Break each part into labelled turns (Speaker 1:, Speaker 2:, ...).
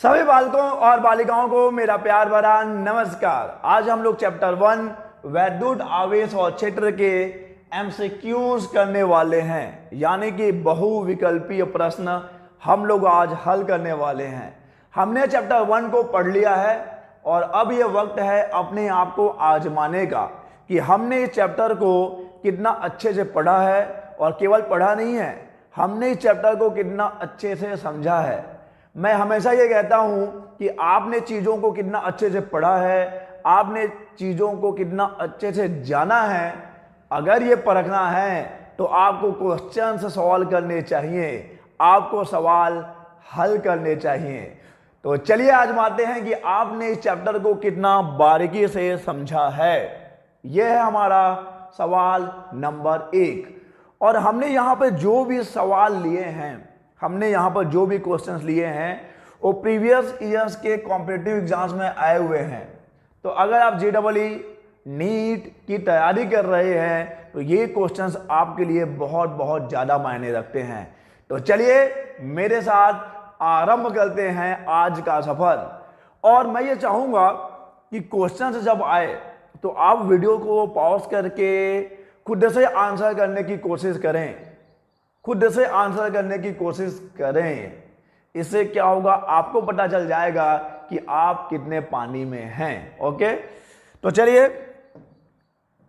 Speaker 1: सभी बालकों और बालिकाओं को मेरा प्यार भरा नमस्कार। आज हम लोग चैप्टर 1 वैद्युत आवेश और क्षेत्र के एमसीक्यूज करने वाले हैं, यानी कि बहुविकल्पीय प्रश्न हम लोग आज हल करने वाले हैं। हमने चैप्टर 1 को पढ़ लिया है और अब यह वक्त है अपने आप को आजमाने का कि हमने इस चैप्टर को कितना अच्छे से पढ़ा है, और केवल पढ़ा नहीं है, हमने इस चैप्टर को कितना अच्छे से समझा है। मैं हमेशा ये कहता हूं कि आपने चीज़ों को कितना अच्छे से पढ़ा है, आपने चीज़ों को कितना अच्छे से जाना है। अगर ये परखना है तो आपको क्वेश्चन से सवाल करने चाहिए, आपको सवाल हल करने चाहिए। तो चलिए आजमाते हैं कि आपने इस चैप्टर को कितना बारीकी से समझा है। यह है हमारा सवाल नंबर 1। और हमने यहाँ पे जो भी सवाल लिए हैं, हमने यहाँ पर जो भी क्वेश्चंस लिए हैं, वो प्रीवियस ईयर्स के कॉम्पिटिटिव एग्जाम्स में आए हुए हैं। तो अगर आप JEE नीट की तैयारी कर रहे हैं तो ये क्वेश्चंस आपके लिए बहुत बहुत ज़्यादा मायने रखते हैं। तो चलिए मेरे साथ आरंभ करते हैं आज का सफर। और मैं ये चाहूँगा कि क्वेश्चंस जब आए तो आप वीडियो को पॉज करके खुद से आंसर करने की कोशिश करें, खुद से आंसर करने की कोशिश करें। इससे क्या होगा, आपको पता चल जाएगा कि आप कितने पानी में हैं। ओके, तो चलिए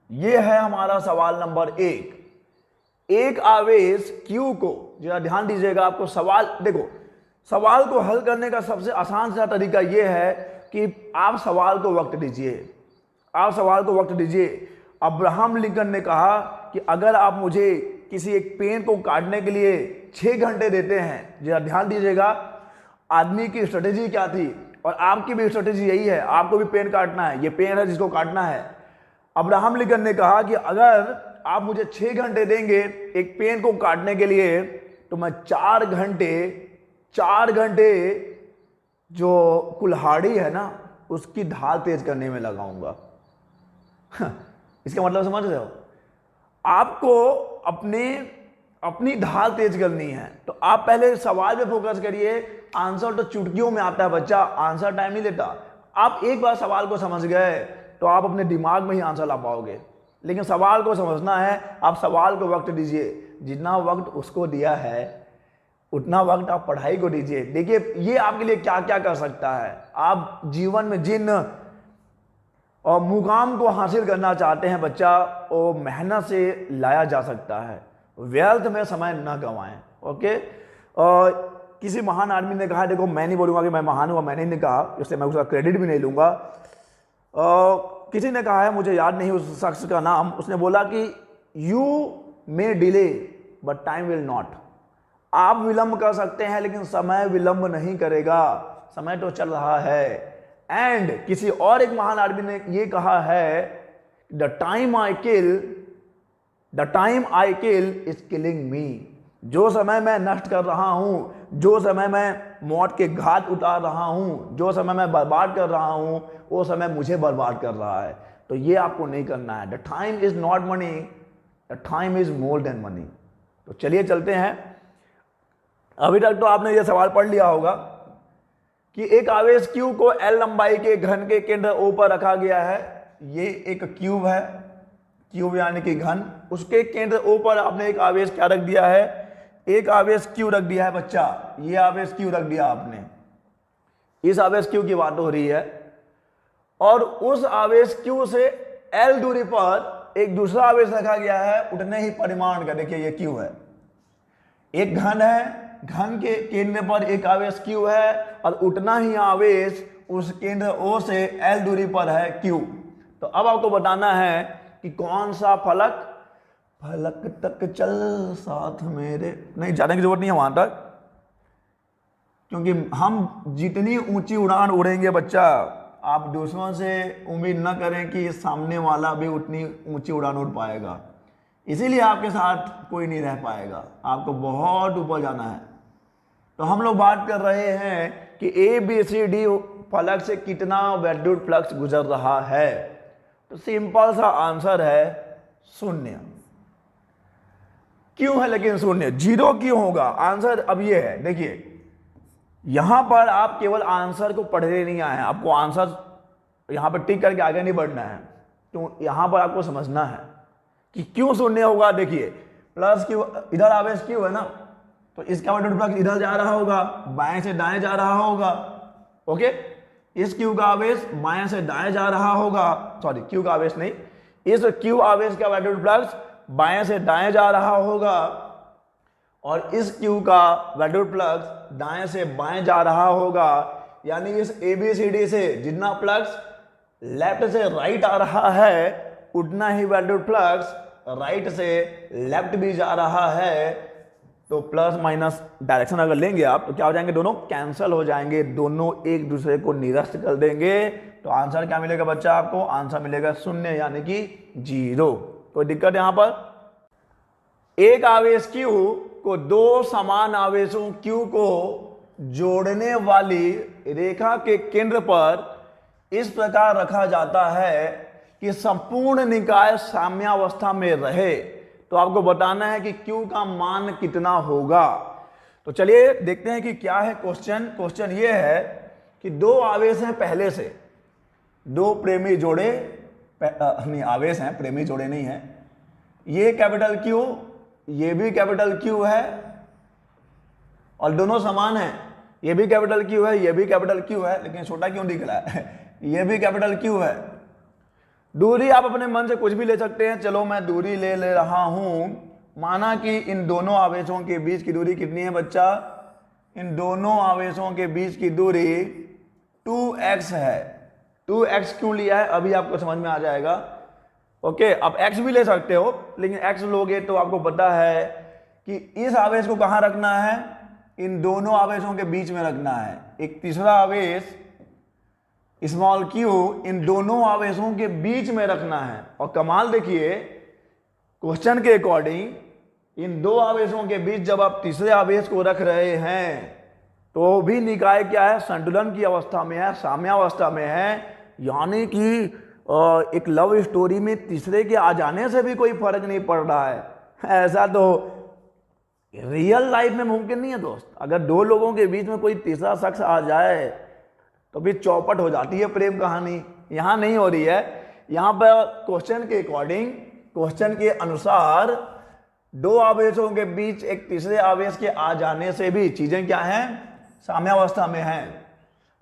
Speaker 1: ये है हमारा सवाल नंबर 1। एक आवेश Q को, जरा ध्यान दीजिएगा, आपको सवाल देखो, सवाल को हल करने का सबसे आसान सा तरीका यह है कि आप सवाल को वक्त दीजिए, आप सवाल को वक्त दीजिए। अब्राहम लिंकन ने कहा कि अगर आप मुझे किसी एक पेन को काटने के लिए 6 घंटे देते हैं, जरा ध्यान दीजिएगा आदमी की स्ट्रेटेजी क्या थी, और आपकी भी स्ट्रेटेजी यही है, आपको भी पेन काटना है, ये पेन है जिसको काटना है। अब्राहम लिंकन ने कहा कि अगर आप मुझे 6 घंटे देंगे एक पेन को काटने के लिए, तो मैं 4 घंटे जो कुल्हाड़ी है ना उसकी ढाल तेज करने में लगाऊंगा। इसका मतलब समझ रहे हो, आपको अपनी ढाल तेज करनी है। तो आप पहले सवाल पे फोकस करिए। आंसर तो चुटकियों में आता है बच्चा, आंसर टाइम नहीं लेता। आप एक बार सवाल को समझ गए तो आप अपने दिमाग में ही आंसर ला पाओगे, लेकिन सवाल को समझना है। आप सवाल को वक्त दीजिए, जितना वक्त उसको दिया है उतना वक्त आप पढ़ाई को दीजिए। देखिए ये आपके लिए क्या क्या कर सकता है। आप जीवन में जिन और मुकाम को हासिल करना चाहते हैं बच्चा, वो मेहनत से लाया जा सकता है। व्यर्थ में समय न गंवाएं। ओके, और किसी महान आदमी ने कहा, देखो मैं नहीं बोलूँगा कि मैं महान हूँ, मैंने नहीं कहा, इसलिए मैं उसका क्रेडिट भी नहीं लूँगा। किसी ने कहा है, मुझे याद नहीं उस शख्स का नाम, उसने बोला कि you may delay but time will not. आप विलंब कर सकते हैं लेकिन समय विलंब नहीं करेगा, समय तो चल रहा है। एंड किसी और एक महान आदमी ने ये कहा है, the time I kill is killing मी। जो समय मैं नष्ट कर रहा हूं, जो समय मैं मौत के घाट उतार रहा हूं, जो समय मैं बर्बाद कर रहा हूं, वो समय मुझे बर्बाद कर रहा है। तो ये आपको नहीं करना है। The time is not money, the time is more than money. तो चलिए चलते हैं। अभी तक तो आपने ये सवाल पढ़ लिया होगा कि एक आवेश Q को L लंबाई के घन के केंद्र O पर रखा गया है। ये एक क्यूब है, क्यूब यानी कि घन, उसके केंद्र O पर आपने एक आवेश क्या रख दिया है, एक आवेश Q रख दिया है बच्चा। ये आवेश Q रख दिया आपने, इस आवेश Q की बात हो रही है। और उस आवेश Q से L दूरी पर एक दूसरा आवेश रखा गया है उतने ही परिमाण का। देखिए ये Q है, एक घन है, घन के केंद्र पर एक आवेश Q है और उतना ही आवेश उस केंद्र O से L दूरी पर है Q। तो अब आपको बताना है कि कौन सा फलक तक चल साथ मेरे, नहीं जाने की जरूरत नहीं है वहां तक, क्योंकि हम जितनी ऊंची उड़ान उड़ेंगे बच्चा, आप दूसरों से उम्मीद न करें कि सामने वाला भी उतनी ऊंची उड़ान उड़ पाएगा। इसीलिए आपके साथ कोई नहीं रह पाएगा, आपको बहुत ऊपर जाना है। तो हम लोग बात कर रहे हैं कि ABCD फलक से कितना वैद्युत फ्लक्स गुजर रहा है। तो सिंपल सा आंसर है 0। क्यों है लेकिन 0, 0 क्यों होगा? आंसर अब ये है, देखिए यहां पर आप केवल आंसर को पढ़ने नहीं आए हैं, आपको आंसर यहां पर टिक करके आगे नहीं बढ़ना है। तो यहां पर आपको समझना है कि क्यों शून्य होगा। देखिए प्लस क्यू, इधर आवेश क्यू है ना, तो इसका वाटर फ्लक्स इधर जा रहा होगा, बाएं से दाएं जा रहा होगा। ओके, इस क्यू का आवेश बाएं से दाएं जा रहा होगा, सॉरी क्यू का आवेश नहीं, इस क्यू आवेश का वाटर फ्लक्स बाएं से दाएं जा रहा होगा, और इस क्यू का वाटर फ्लक्स दाएं से बाएं जा रहा होगा। यानी इस ABCD से जितना फ्लक्स लेफ्ट से राइट आ रहा है, उतना ही वाटर फ्लक्स राइट से लेफ्ट भी जा रहा है। तो प्लस माइनस डायरेक्शन अगर लेंगे आप तो क्या हो जाएंगे, दोनों कैंसल हो जाएंगे, दोनों एक दूसरे को निरस्त कर देंगे। तो आंसर क्या मिलेगा बच्चा आपको, आंसर मिलेगा शून्य यानी कि 0। कोई दिक्कत यहां पर। एक आवेश Q को दो समान आवेशों Q को जोड़ने वाली रेखा के केंद्र पर इस प्रकार रखा जाता है कि संपूर्ण निकाय साम्यावस्था में रहे। तो आपको बताना है कि Q का मान कितना होगा। तो चलिए देखते हैं कि क्या है क्वेश्चन। क्वेश्चन ये है कि दो आवेश हैं पहले से, दो प्रेमी जोड़े, नहीं आवेश हैं, प्रेमी जोड़े नहीं है। ये कैपिटल Q, ये भी कैपिटल Q है, और दोनों समान हैं। ये भी कैपिटल Q है, ये भी कैपिटल Q है, लेकिन छोटा क्यों दिख रहा है ये भी कैपिटल Q है। दूरी आप अपने मन से कुछ भी ले सकते हैं, चलो मैं दूरी ले रहा हूं। माना कि इन दोनों आवेशों के बीच की दूरी कितनी है बच्चा, इन दोनों आवेशों के बीच की दूरी 2x है। 2x क्यों लिया है अभी आपको समझ में आ जाएगा। ओके, आप x भी ले सकते हो, लेकिन x लोगे तो आपको पता है कि इस आवेश को कहां रखना है, इन दोनों आवेशों के बीच में रखना है। एक तीसरा आवेश स्मॉल q इन दोनों आवेशों के बीच में रखना है। और कमाल देखिए, क्वेश्चन के अकॉर्डिंग इन दो आवेशों के बीच जब आप तीसरे आवेश को रख रहे हैं तो भी निकाय क्या है, संतुलन की अवस्था में है, साम्यावस्था में है। यानी कि एक लव स्टोरी में तीसरे के आ जाने से भी कोई फर्क नहीं पड़ रहा है। ऐसा तो रियल लाइफ में मुमकिन नहीं है दोस्त। अगर दो लोगों के बीच में कोई तीसरा शख्स आ जाए तो फिर चौपट हो जाती है प्रेम कहानी। यहां नहीं हो रही है। यहां पर क्वेश्चन के अकॉर्डिंग, क्वेश्चन के अनुसार दो आवेशों के बीच एक तीसरे आवेश के आ जाने से भी चीजें क्या हैं, साम्यावस्था में हैं।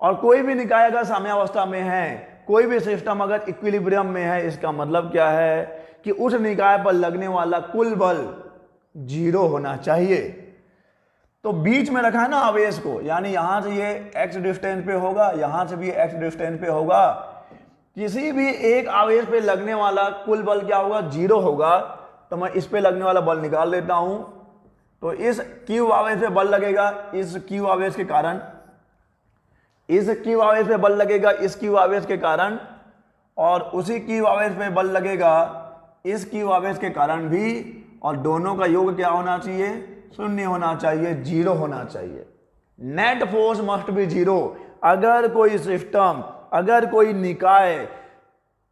Speaker 1: और कोई भी निकाय अगर साम्यावस्था में है, कोई भी सिस्टम अगर इक्विलिब्रियम में है, इसका मतलब क्या है कि उस निकाय पर लगने वाला कुल बल 0 होना चाहिए। तो बीच में रखा है ना आवेश को, यानी यहां से ये x डिस्टेंस पे होगा, यहां से भी x डिस्टेंस पे होगा। किसी भी एक आवेश पे लगने वाला कुल बल क्या होगा, 0 होगा। तो मैं इस पे लगने वाला बल निकाल लेता हूं। तो इस Q आवेश पे बल लगेगा इस Q आवेश के कारण, इस Q आवेश पे बल लगेगा इस Q आवेश के कारण, और उसी Q आवेश पे बल लगेगा इस Q आवेश के कारण भी। और दोनों का योग क्या होना चाहिए, 0 होना चाहिए, 0 होना चाहिए। Net force must be 0। अगर कोई सिस्टम, अगर कोई निकाय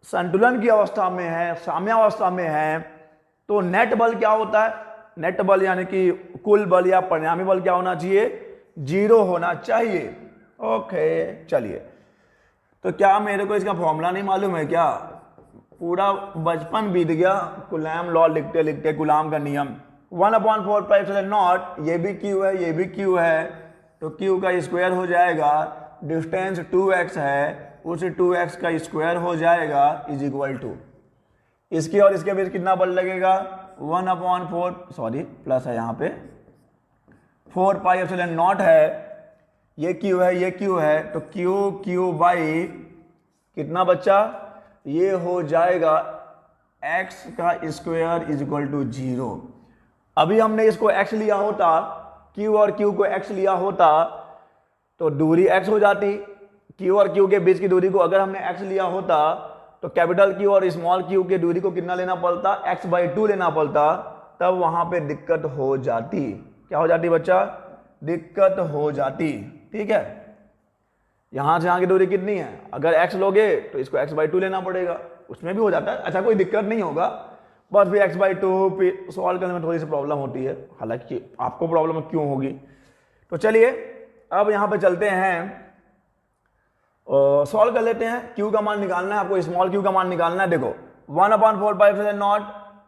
Speaker 1: संतुलन की अवस्था में है, साम्यावस्था में है, तो नेट बल क्या होता है, नेट बल यानी कि कुल बल या परिणामी बल क्या होना चाहिए, 0 होना चाहिए। ओके चलिए, तो क्या मेरे को इसका फॉर्मूला नहीं मालूम है क्या, पूरा बचपन बीत गया कूलॉम लॉ लिखते लिखते, कूलॉम का नियम 1/4πε0। ये भी Q है, ये भी Q है, तो Q का स्क्वायर हो जाएगा, डिस्टेंस 2x है, उस 2x का स्क्वायर हो जाएगा इज इक्वल टू, इसके और इसके बीच कितना बल लगेगा, 1/4, सॉरी प्लस है यहाँ पे, 4πε0 है, ये Q है, ये Q है, तो Q बाई कितना बच्चा, ये हो जाएगा x का स्क्वायर इज इक्वल टू 0। अभी हमने इसको x लिया होता, Q और Q को x लिया होता तो दूरी x हो जाती। Q और Q के बीच की दूरी को अगर हमने x लिया होता तो कैपिटल Q और स्मॉल q के दूरी को कितना लेना पड़ता, x/2 लेना पड़ता, तब वहां पे दिक्कत हो जाती। क्या हो जाती बच्चा, दिक्कत हो जाती। ठीक है, यहां से यहां की दूरी कितनी है, अगर x लोगे तो इसको x/2 लेना पड़ेगा, उसमें भी हो जाता है। अच्छा कोई दिक्कत नहीं होगा, बस फिर x/2 सॉल्व करने में थोड़ी सी प्रॉब्लम होती है, हालांकि आपको प्रॉब्लम क्यों होगी। तो चलिए अब यहाँ पे चलते हैं, सॉल्व कर लेते हैं। क्यू का मान निकालना है आपको, स्मॉल क्यू का मान निकालना है। देखो 1/4πε0,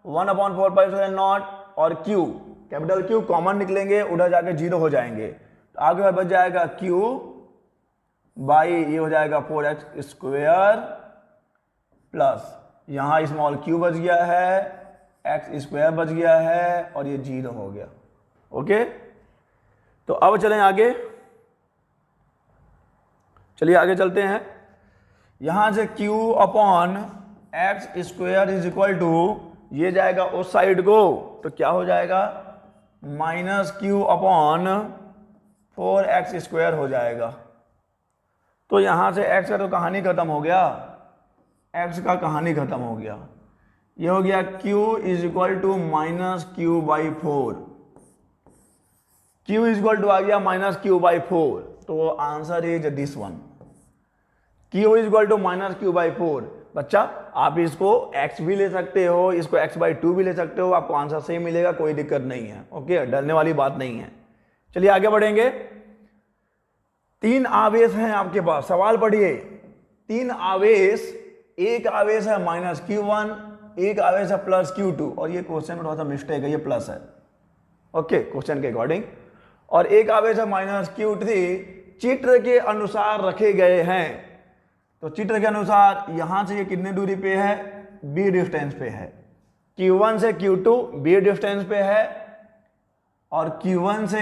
Speaker 1: 1/4πε0 और क्यू, कैपिटल क्यू कॉमन निकलेंगे, उधर जाके 0 हो जाएंगे, तो आगे बच जाएगा क्यू बाई ये हो जाएगा 4x² प्लस यहाँ स्मॉल क्यू बच गया है, x² बच गया है और ये 0 हो गया। ओके, तो अब चलें आगे, चलिए आगे चलते हैं। यहां से q upon x² is equal to ये जाएगा उस साइड को, तो क्या हो जाएगा -q अपॉन 4x² हो जाएगा। तो यहां से x का तो कहानी खत्म हो गया, x का कहानी खत्म हो गया। ये हो गया q is equal to -q/4, q is equal to आ गया -q/4, तो answer is this one, q is equal to -q/4। बच्चा आप इसको x भी ले सकते हो, इसको x/2 भी ले सकते हो, आपको आंसर सेम मिलेगा, कोई दिक्कत नहीं है। ओके, डरने वाली बात नहीं है। चलिए आगे बढ़ेंगे। 3 आवेश हैं आपके पास, सवाल पढ़िए। 3 आवेश, एक आवेश है -q1, एक आवेश है +q2, और ये क्वेश्चन में थोड़ा सा मिस्टेक है, ये प्लस है, ओके, क्वेश्चन के अकॉर्डिंग, और एक आवेश है -q3, चित्र के अनुसार रखे गए हैं। तो चित्र के अनुसार यहां से ये कितने दूरी पे है, b डिस्टेंस पे है, q1 से q2 b डिस्टेंस पे है, और q1 से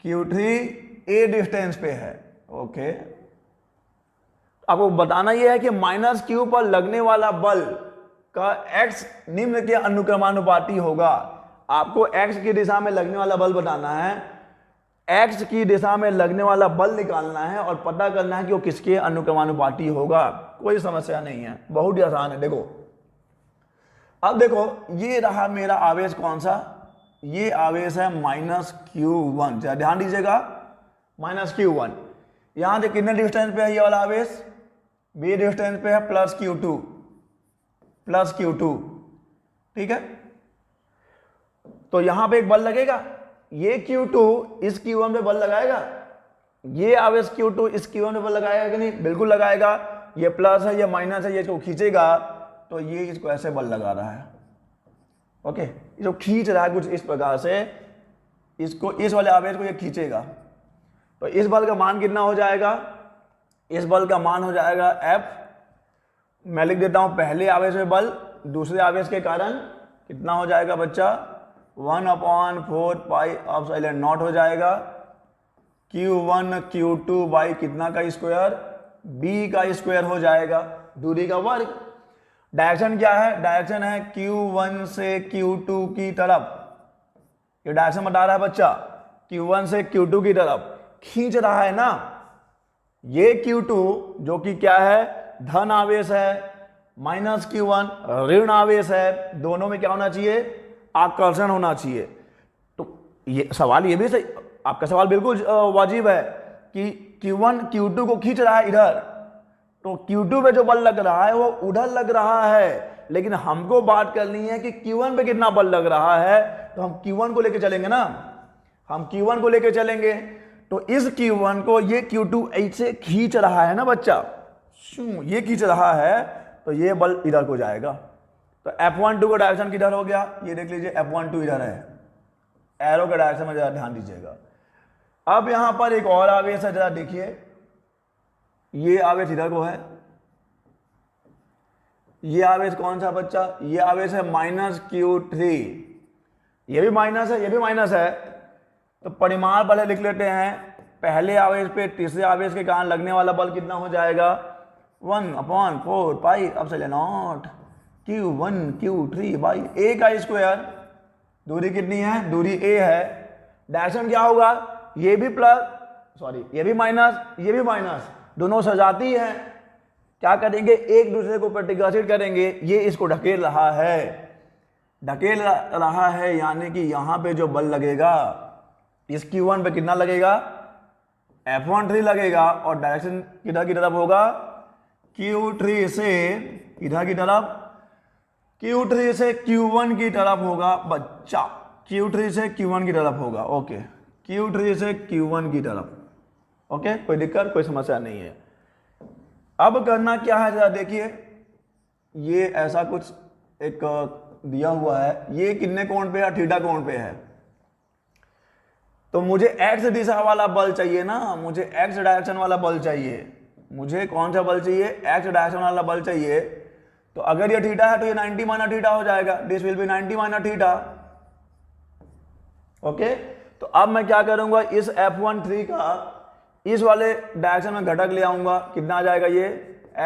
Speaker 1: q3 a डिस्टेंस पे है। ओके, आपको बताना यह है कि -q पर लगने वाला बल का x निम्न के अनुक्रमानुपाती होगा। आपको x की दिशा में लगने वाला बल बताना है, x की दिशा में लगने वाला बल निकालना है और पता करना है कि वो किसके अनुक्रमानुपाती होगा। कोई समस्या नहीं है, बहुत ही आसान है। देखो, अब देखो, ये रहा मेरा आवेश, कौन सा, ये आवेश है -q1, जरा ध्यान दीजिएगा, -q1। यहां से कितने डिस्टेंस पे है ये वाला आवेश, b डिस्टेंस पे है, +q2, ठीक है। तो यहां पे एक बल लगेगा, ये q2 इस q1 पे बल लगाएगा, ये आवेश q2 इस q1 पे बल लगाएगा कि नहीं, बिल्कुल लगाएगा। ये प्लस है, ये माइनस है, ये इसको खींचेगा, तो ये इसको ऐसे बल लगा रहा है। ओके, जो खींच रहा है कुछ इस प्रकार से, इसको, इस वाले आवेश को ये खींचेगा, तो इस बल का मान कितना हो जाएगा, इस बल का मान हो जाएगा F। मैं लिख देता हूं पहले आवेश में बल, दूसरे आवेश के कारण कितना हो जाएगा बच्चा, 1/4πε0 हो जाएगा, q1 q2 बाई कितना का स्क्वायर, b का स्क्वायर हो जाएगा, दूरी का वर्ग। डायरेक्शन क्या है, डायरेक्शन है q1 से q2 की तरफ, ये डायरेक्शन बता रहा है बच्चा, q1 से q2 की तरफ खींच रहा है ना। ये q2 जो कि क्या है, धन आवेश है, -q1 ऋण आवेश है, दोनों में क्या होना चाहिए, आकर्षण होना चाहिए। तो ये सवाल, ये भी सही, आपका सवाल बिल्कुल वाजिब है कि q1 q2 को खींच रहा है इधर, तो q2 पे जो बल लग रहा है वो उधर लग रहा है, लेकिन हमको बात करनी है कि q1 पे कितना बल लग रहा है, तो हम q1 को लेके चलेंगे ना, हम q1 को लेके चलेंगे। तो इस q1 को ये q2 ऐसे खींच रहा है ना बच्चा, ये खींच रहा है, तो ये बल इधर को जाएगा। तो F12 का डायरेक्शन किधर हो गया, ये देख लीजिए, F12 इधर है, एरो का डायरेक्शन में जरा ध्यान दीजिएगा। अब यहां पर एक और आवेश है, जरा देखिए, ये आवेश इधर को है, ये आवेश कौन सा बच्चा, ये आवेश है -q3, ये भी माइनस है, ये भी माइनस है। तो परिमाण पहले लिख लेते हैं, पहले आवेश पे तीसरे आवेश के कारण लगने वाला बल कितना हो जाएगा, 1/4πε0 q1 q3 बाई a का स्क्वायर, दूरी कितनी है, दूरी a है। डायरेक्शन क्या होगा, ये भी प्लस, सॉरी ये भी माइनस, ये भी माइनस, दोनों सजाती है, क्या करेंगे, एक दूसरे को प्रतिकर्षित करेंगे। ये इसको ढकेल रहा है, ढकेल रहा है, यानी कि यहां पे जो बल लगेगा, इस q1 पे कितना लगेगा, F13 लगेगा, और डायरेक्शन किधर की तरफ होगा, q3 से इधर की तरफ, q3 से q1 की तरफ होगा बच्चा, q3 से q1 की तरफ होगा। ओके, q3 से q1 की तरफ, ओके, कोई दिक्कत कोई समस्या नहीं है। अब करना क्या है जरा देखिए, ये ऐसा कुछ एक दिया हुआ है, ये कितने कोण पे है, थीटा कोण पे है। तो मुझे एक्स दिशा वाला बल चाहिए ना, मुझे एक्स डायरेक्शन वाला बल चाहिए। मुझे कौन सा बल चाहिए, एक्स डायरेक्शन वाला बल चाहिए। तो अगर ये थीटा है तो ये 90 माइनस थीटा हो जाएगा, this will be 90 minus theta. Okay, तो अब मैं क्या करूंगा, इस F13 का इस वाले डायरेक्शन में घटक ले आऊंगा, कितना आ जाएगा ये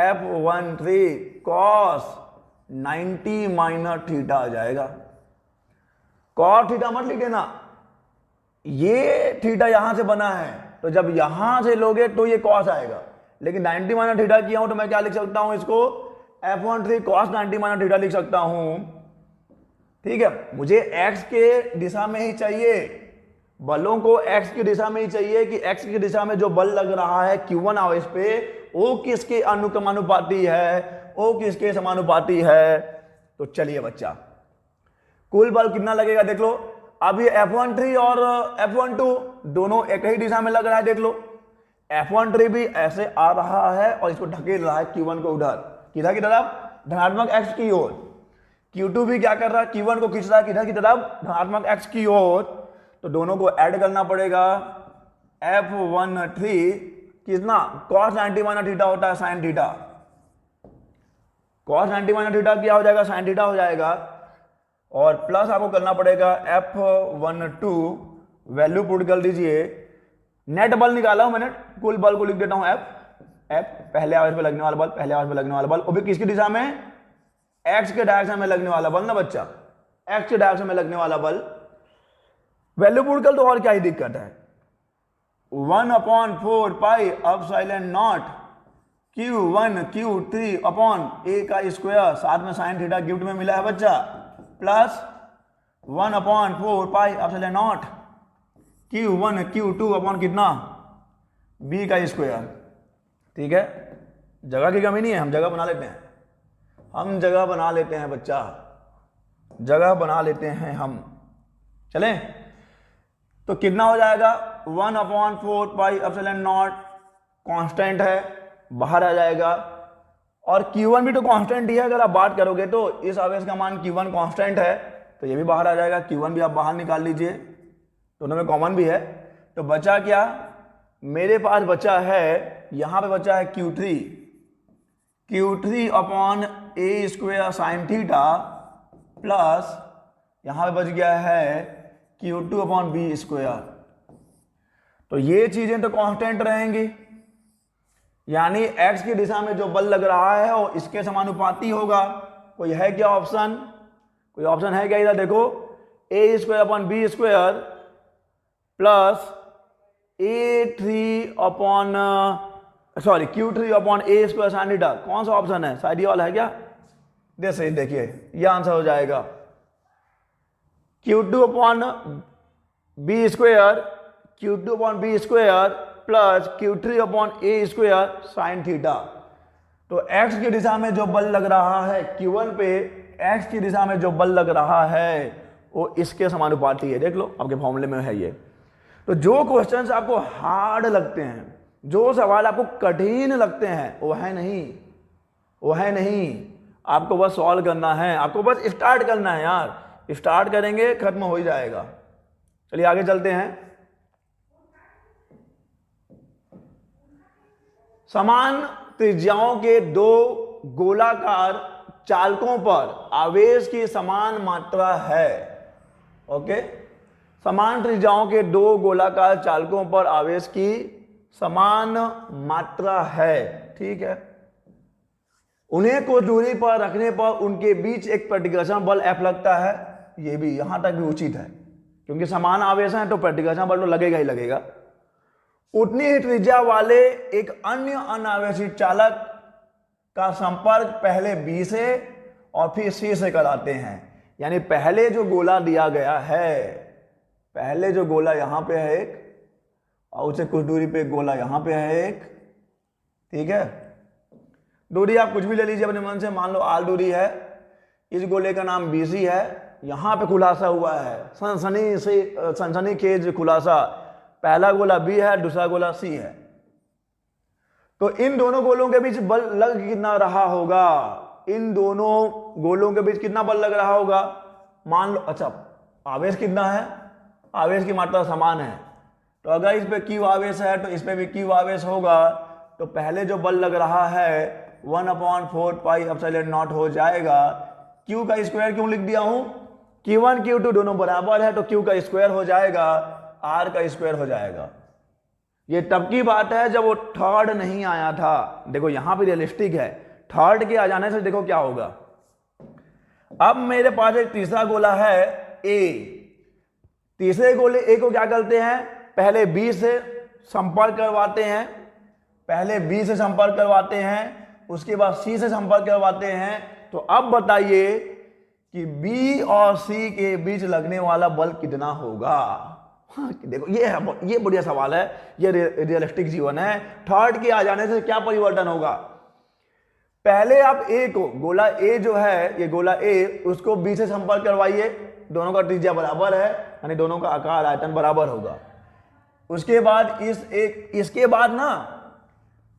Speaker 1: F13 cos 90 माइनस थीटा आ जाएगा। cos थीटा मत लिख देना, ये थीटा यहां से बना है, तो जब यहां से लोगे तो ये cos आएगा, लेकिन 90 माइनस थीटा किया हूं तो मैं क्या लिख सकता हूं, इसको F13 cos 90 माइनस थीटा लिख सकता हूं। ठीक है, मुझे x के दिशा में ही चाहिए, बलों को x की दिशा में ही चाहिए कि x की दिशा में जो बल लग रहा है Q1 आवेश पे वो किसके अनुक्रमानुपाती है, वो किसके समानुपाती है। तो चलिए बच्चा, कुल बल कितना लगेगा देख लो। अब ये F13 और F12 दोनों एक ही दिशा में लग रहा है, देख लो F13 भी ऐसे आ रहा है और इसको ढकेल रहा है Q1 को उधर, किधर की तरफ, धनात्मक x की ओर। Q2 भी क्या कर रहा है, Q1 को खींच रहा है किधर की तरफ, धनात्मक x की ओर। तो दोनों को ऐड करना पड़ेगा। F13 कितना, cos 90 माइनस थीटा होता है sin theta, cos 90 minus theta क्या हो जाएगा, sin थीटा हो जाएगा। और प्लस आपको करना पड़ेगा F12, वैल्यू पुट कर दीजिए। नेट बल निकाला हूं मैंने, कुल बल को लिख देता हूं F पहले आवेश पे लगने वाला बल, पहले आवेश पे लगने वाला बल, वो भी किसकी दिशा में, x के डायरेक्शन में लगने वाला बल ना बच्चा, x के डायरेक्शन में लगने वाला बल। वैल्यू पुट कर तो और क्या ही दिक्कत है, 1/4 pi epsilon not Q1 Q3 upon a का स्क्वायर, साथ में साइन थीटा गिफ्ट में मिला है बच्चा, plus 1/4 pi epsilon not Q1 Q2 upon कितना, b का स्क्वायर। ठीक है, जगह की कमी नहीं है, हम जगह बना लेते हैं, हम जगह बना लेते हैं बच्चा, जगह बना लेते हैं हम। चलें, तो कितना हो जाएगा, 1/4 पाई एप्सिलॉन नॉट कांस्टेंट है, बाहर आ जाएगा। और Q1 भी तो कांस्टेंट ही है, अगर आप बात करोगे तो इस आवेश का मान Q1 कांस्टेंट है, तो ये भी बाहर आ जाएगा। Q1 भी आप बाहर निकाल लीजिए, दोनों में कॉमन भी है। तो बचा क्या, मेरे पास बचा है, यहां पे बचा है Q3 upon a square sine theta, plus यहां पे बच गया है Q2 अपॉन b स्क्वायर। तो ये चीजें तो कांस्टेंट रहेंगी, यानी x की दिशा में जो बल लग रहा है वो इसके समानुपाती होगा। कोई है क्या ऑप्शन, कोई ऑप्शन है क्या, इधर देखो, a square upon b square plus Q3 upon a square sine theta, कौन सा ऑप्शन है, शायद ये वाला है क्या, जैसे देखिए ये आंसर हो जाएगा Q2 upon b square, Q2 upon b square plus Q3 upon a square sine theta. तो x की दिशा में जो बल लग रहा है Q1 पे, x की दिशा में जो बल लग रहा है वो इसके समानुपाती है, देख लो आपके फॉर्मूले में है ये। तो जो क्वेश्चंस आपको हार्ड लगते हैं, जो सवाल आपको कठिन लगते हैं, वो है नहीं, आपको बस सॉल्व करना है, आपको बस स्टार्ट करना है यार, स्टार्ट करेंगे खत्म हो ही जाएगा। चलिए आगे चलते हैं। समान त्रिज्याओं के दो गोलाकार चालकों पर आवेश की समान मात्रा है। ओके, समान त्रिज्याओं के दो गोलाकार चालकों पर आवेश की समान मात्रा है। ठीक है, उन्हें कुछ दूरी पर रखने पर उनके बीच एक प्रतिकर्षण बल F लगता है। ये भी यहां तक भी उचित है, क्योंकि समान आवेश है तो प्रतिकर्षण बल तो लगेगा ही लगेगा। उतनी ही त्रिज्या वाले एक अन्य अनावेशित चालक का संपर्क पहले B से और फिर C से कराते हैं। यानी पहले जो गोला दिया गया है, पहले जो गोला यहां पे है एक, और उससे कुछ दूरी पे गोला यहां पे है एक। ठीक है, दूरी आप कुछ भी ले लीजिए अपने मन से, मान लो R दूरी है, इस गोले का नाम BC है, यहां पे खुलासा हुआ है, सनसनीखेज खुलासा, पहला गोला B है, दूसरा गोला C है। तो इन दोनों गोलों के बीच बल लग कितना रहा होगा, इन दोनों गोलों के बीच कितना बल लग रहा होगा, मान लो, अच्छा आवेश कितना है, आवेश की मात्रा समान है, तो अगर इस पे क्यू आवेश है तो इस पे भी क्यू आवेश होगा, तो पहले जो बल लग रहा है 1/4 पाई एप्सिलॉन नॉट हो जाएगा। क्यू का स्क्वायर क्यों लिख दिया हूं, Q1 Q2 दोनों बराबर है तो क्यू का स्क्वायर हो जाएगा, आर का स्क्वायर हो जाएगा। ये तब की बात है जब वो थर्ड नहीं आया था। देखो यहां पे रियलिस्टिक है, थर्ड के आ जाने से देखो क्या होगा। अब मेरे पास एक तीसरा गोला है ए, तीसरे गोले ए को क्या करते हैं, पहले बी से संपर्क करवाते हैं, पहले बी से संपर्क करवाते हैं, उसके बाद सी से संपर्क करवाते हैं। तो अब बताइए कि बी और सी के बीच लगने वाला बल कितना होगा। हाँ, देखो ये बढ़िया सवाल है, ये रियलिस्टिक जीवन है। थर्ड के आ जाने से क्या परिवर्तन होगा, पहले आप ए को, गोला ए जो है, ये गोला ए, उसको बी से संपर्क करवाइए, दोनों का त्रिज्या बराबर है, यानी दोनों का आकार आयतन बराबर होगा। उसके बाद इसके बाद ना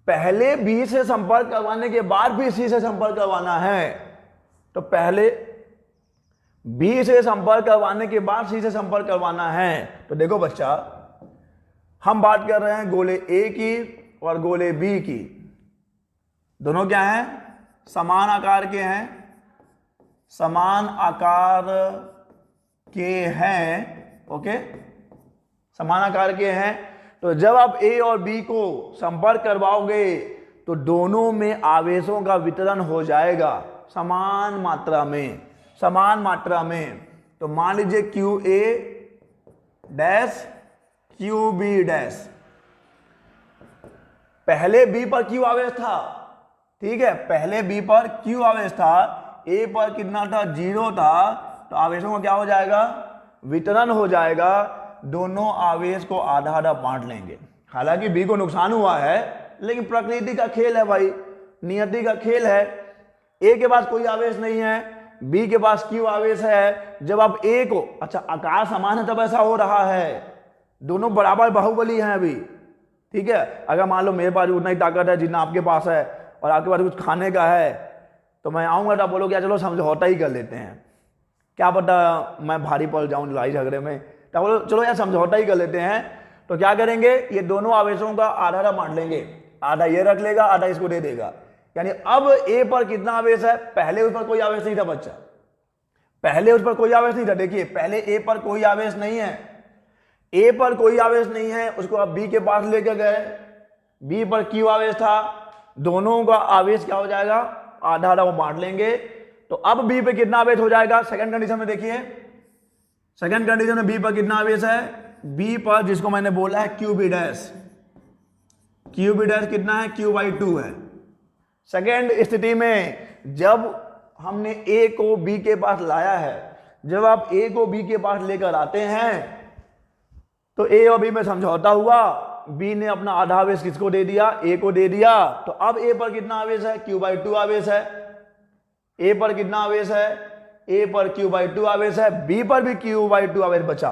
Speaker 1: पहले बी से संपर्क करवाने के बाद भी सी से संपर्क करवाना है, तो पहले बी से संपर्क करवाने के बाद सी से संपर्क करवाना है। तो देखो बच्चा, हम बात कर रहे हैं गोले ए की और गोले बी की, दोनों क्या हैं, समान आकार के हैं, समान आकार के हैं, ओके, समान आकार के हैं। तो जब आप ए और बी को संपर्क करवाओगे तो दोनों में आवेशों का वितरण हो जाएगा समान मात्रा में, समान मात्रा में। तो मान लीजिए Q A dash Q B dash, पहले बी पर क्यू आवेश था, ठीक है, पहले बी पर क्यू आवेश था, ए पर कितना था, 0 था, तो आवेशों का क्या हो जाएगा, वितरण हो जाएगा, दोनों आवेश को आधा आधा बांट लेंगे। हालांकि बी को नुकसान हुआ है, लेकिन प्रकृति का खेल है भाई, नियति का खेल है। ए के पास कोई आवेश नहीं है, बी के पास क्यू आवेश है। जब आप ए को, अच्छा आकार समान है तब ऐसा हो रहा है, दोनों बराबर बाहुबली हैं अभी, ठीक है। अगर मान लो मेरे पास उतना ही ताकत है जितना आपके पास है और आपके पास कुछ खाने का है, तो मैं आऊंगा तो बोलो क्या, चलो समझौता ही कर लेते हैं, क्या पता मैं भारी पड़ जाऊं लड़ाई झगड़े में, तो बोलो चलो यार समझौता ही कर लेते हैं। तो क्या करेंगे, ये दोनों आवेशों का आधा आधा बांट लेंगे, आधा ये रख लेगा, आधा इसको दे देगा। यानी अब ए पर कितना आवेश है, पहले उस पर कोई आवेश नहीं था बच्चा, पहले उस पर कोई आवेश नहीं था। देखिए पहले ए पर कोई आवेश नहीं है, ए पर कोई आवेश नहीं है, उसको आप बी के पास लेकर गए, बी पर क्यू आवेश था, दोनों का आवेश क्या हो जाएगा, आधा आधा वो बांट लेंगे। तो अब बी पे कितना आवेश हो जाएगा, सेकंड कंडीशन में देखिए, सेकंड कंडीशन में बी पर कितना आवेश है, बी पर जिसको मैंने बोला है Q B dash, Q B dash कितना है, Q/2 है। सेकंड स्थिति में जब हमने ए को बी के पास लाया है, जब आप ए को बी के पास लेकर आते हैं तो ए और बी में समझौता हुआ, बी ने अपना आधा आवेश किसको दे दिया, ए को दे दिया। तो अब ए पर कितना आवेश है, Q/2 आवेश है, ए पर कितना आवेश है, ए पर Q/2 आवेश है, बी पर भी Q/2 आवेश बचा।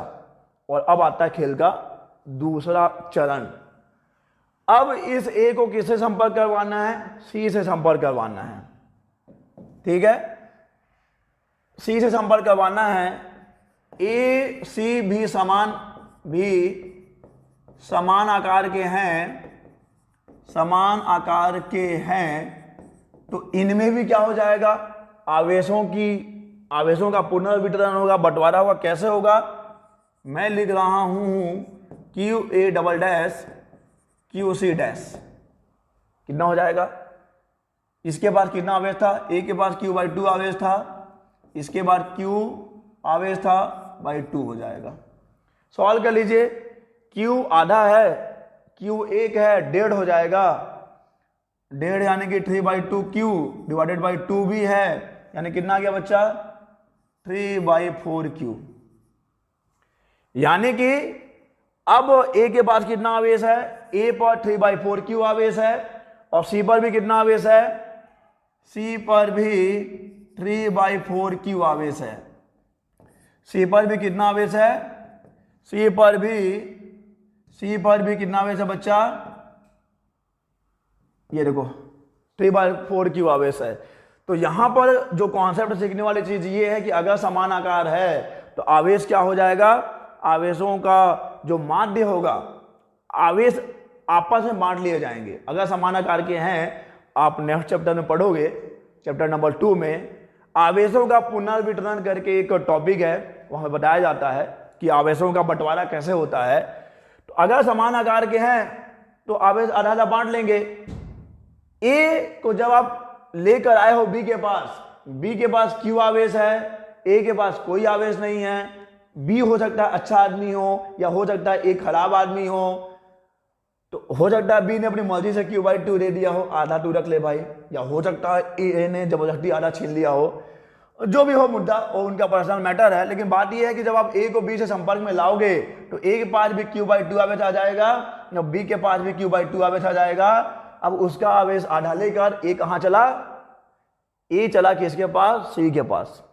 Speaker 1: और अब आता है खेल का दूसरा चरण, अब इस ए को किससे संपर्क करवाना है, सी से संपर्क करवाना है, ठीक है, सी से संपर्क करवाना है। ए सी भी समान आकार के हैं, समान आकार के हैं, तो इनमें भी क्या हो जाएगा, आवेशों का पुनर्वितरण होगा, बंटवारा होगा। कैसे होगा, मैं लिख रहा हूं QA double dash QC dash, कितना हो जाएगा, इसके पास कितना आवेश था, ए के पास Q/2 आवेश था, इसके बाद Q आवेश था /2 हो जाएगा। सॉल्व कर लीजिए, Q आधा है, Q 1 है, 1.5 हो जाएगा, 1.5 यानी कि 3/2Q डिवाइडेड बाई 2 भी है, यानी कितना आ गया बच्चा, 3/4Q। यानी कि अब ए के पास कितना आवेश है, ए पर 3/4Q आवेश है, और सी पर भी कितना आवेश है, सी पर भी 3/4Q आवेश है, सी पर भी कितना आवेश है, सी पर भी कितना आवेश है बच्चा, ये देखो 3/4 क्यू आवेश है। तो यहां पर जो कॉन्सेप्ट सीखने वाली चीज ये है कि अगर समान आकार है तो आवेश क्या हो जाएगा, आवेशों का जो माध्य होगा, आवेश आपस में बांट लिए जाएंगे। अगर समान आकार के हैं, आप नेक्स्ट चैप्टर में पढ़ोगे, चैप्टर नंबर 2 में आवेशों का पुनर्वितरण करके एक टॉपिक है, वहां बताया जाता है कि आवेशों का बंटवारा कैसे होता है। तो अगर समान आकार के हैं तो आवेश आधा आधा बांट लेंगे। ए को जब आप लेकर आए हो बी के पास क्यू आवेश है, ए के पास कोई आवेश नहीं है। बी हो सकता है अच्छा आदमी हो या हो सकता है एक खराब आदमी हो, तो हो सकता है बी ने अपनी मर्जी से Q/2 दे दिया हो, आधा तू रख ले भाई, या हो सकता है ए ने जबरदस्ती आधा छीन लिया हो। जो भी हो मुद्दा, वो उनका पर्सनल मैटर है। लेकिन बात यह है कि जब आप ए को बी से संपर्क में लाओगे तो ए के पास भी Q/2 आवेश आ जाएगा और बी के पास भी Q/2 आवेश आ जाएगा। अब उसका आवेश आधा लेकर ए कहां चला, ए चला किसके पास, सी के पास।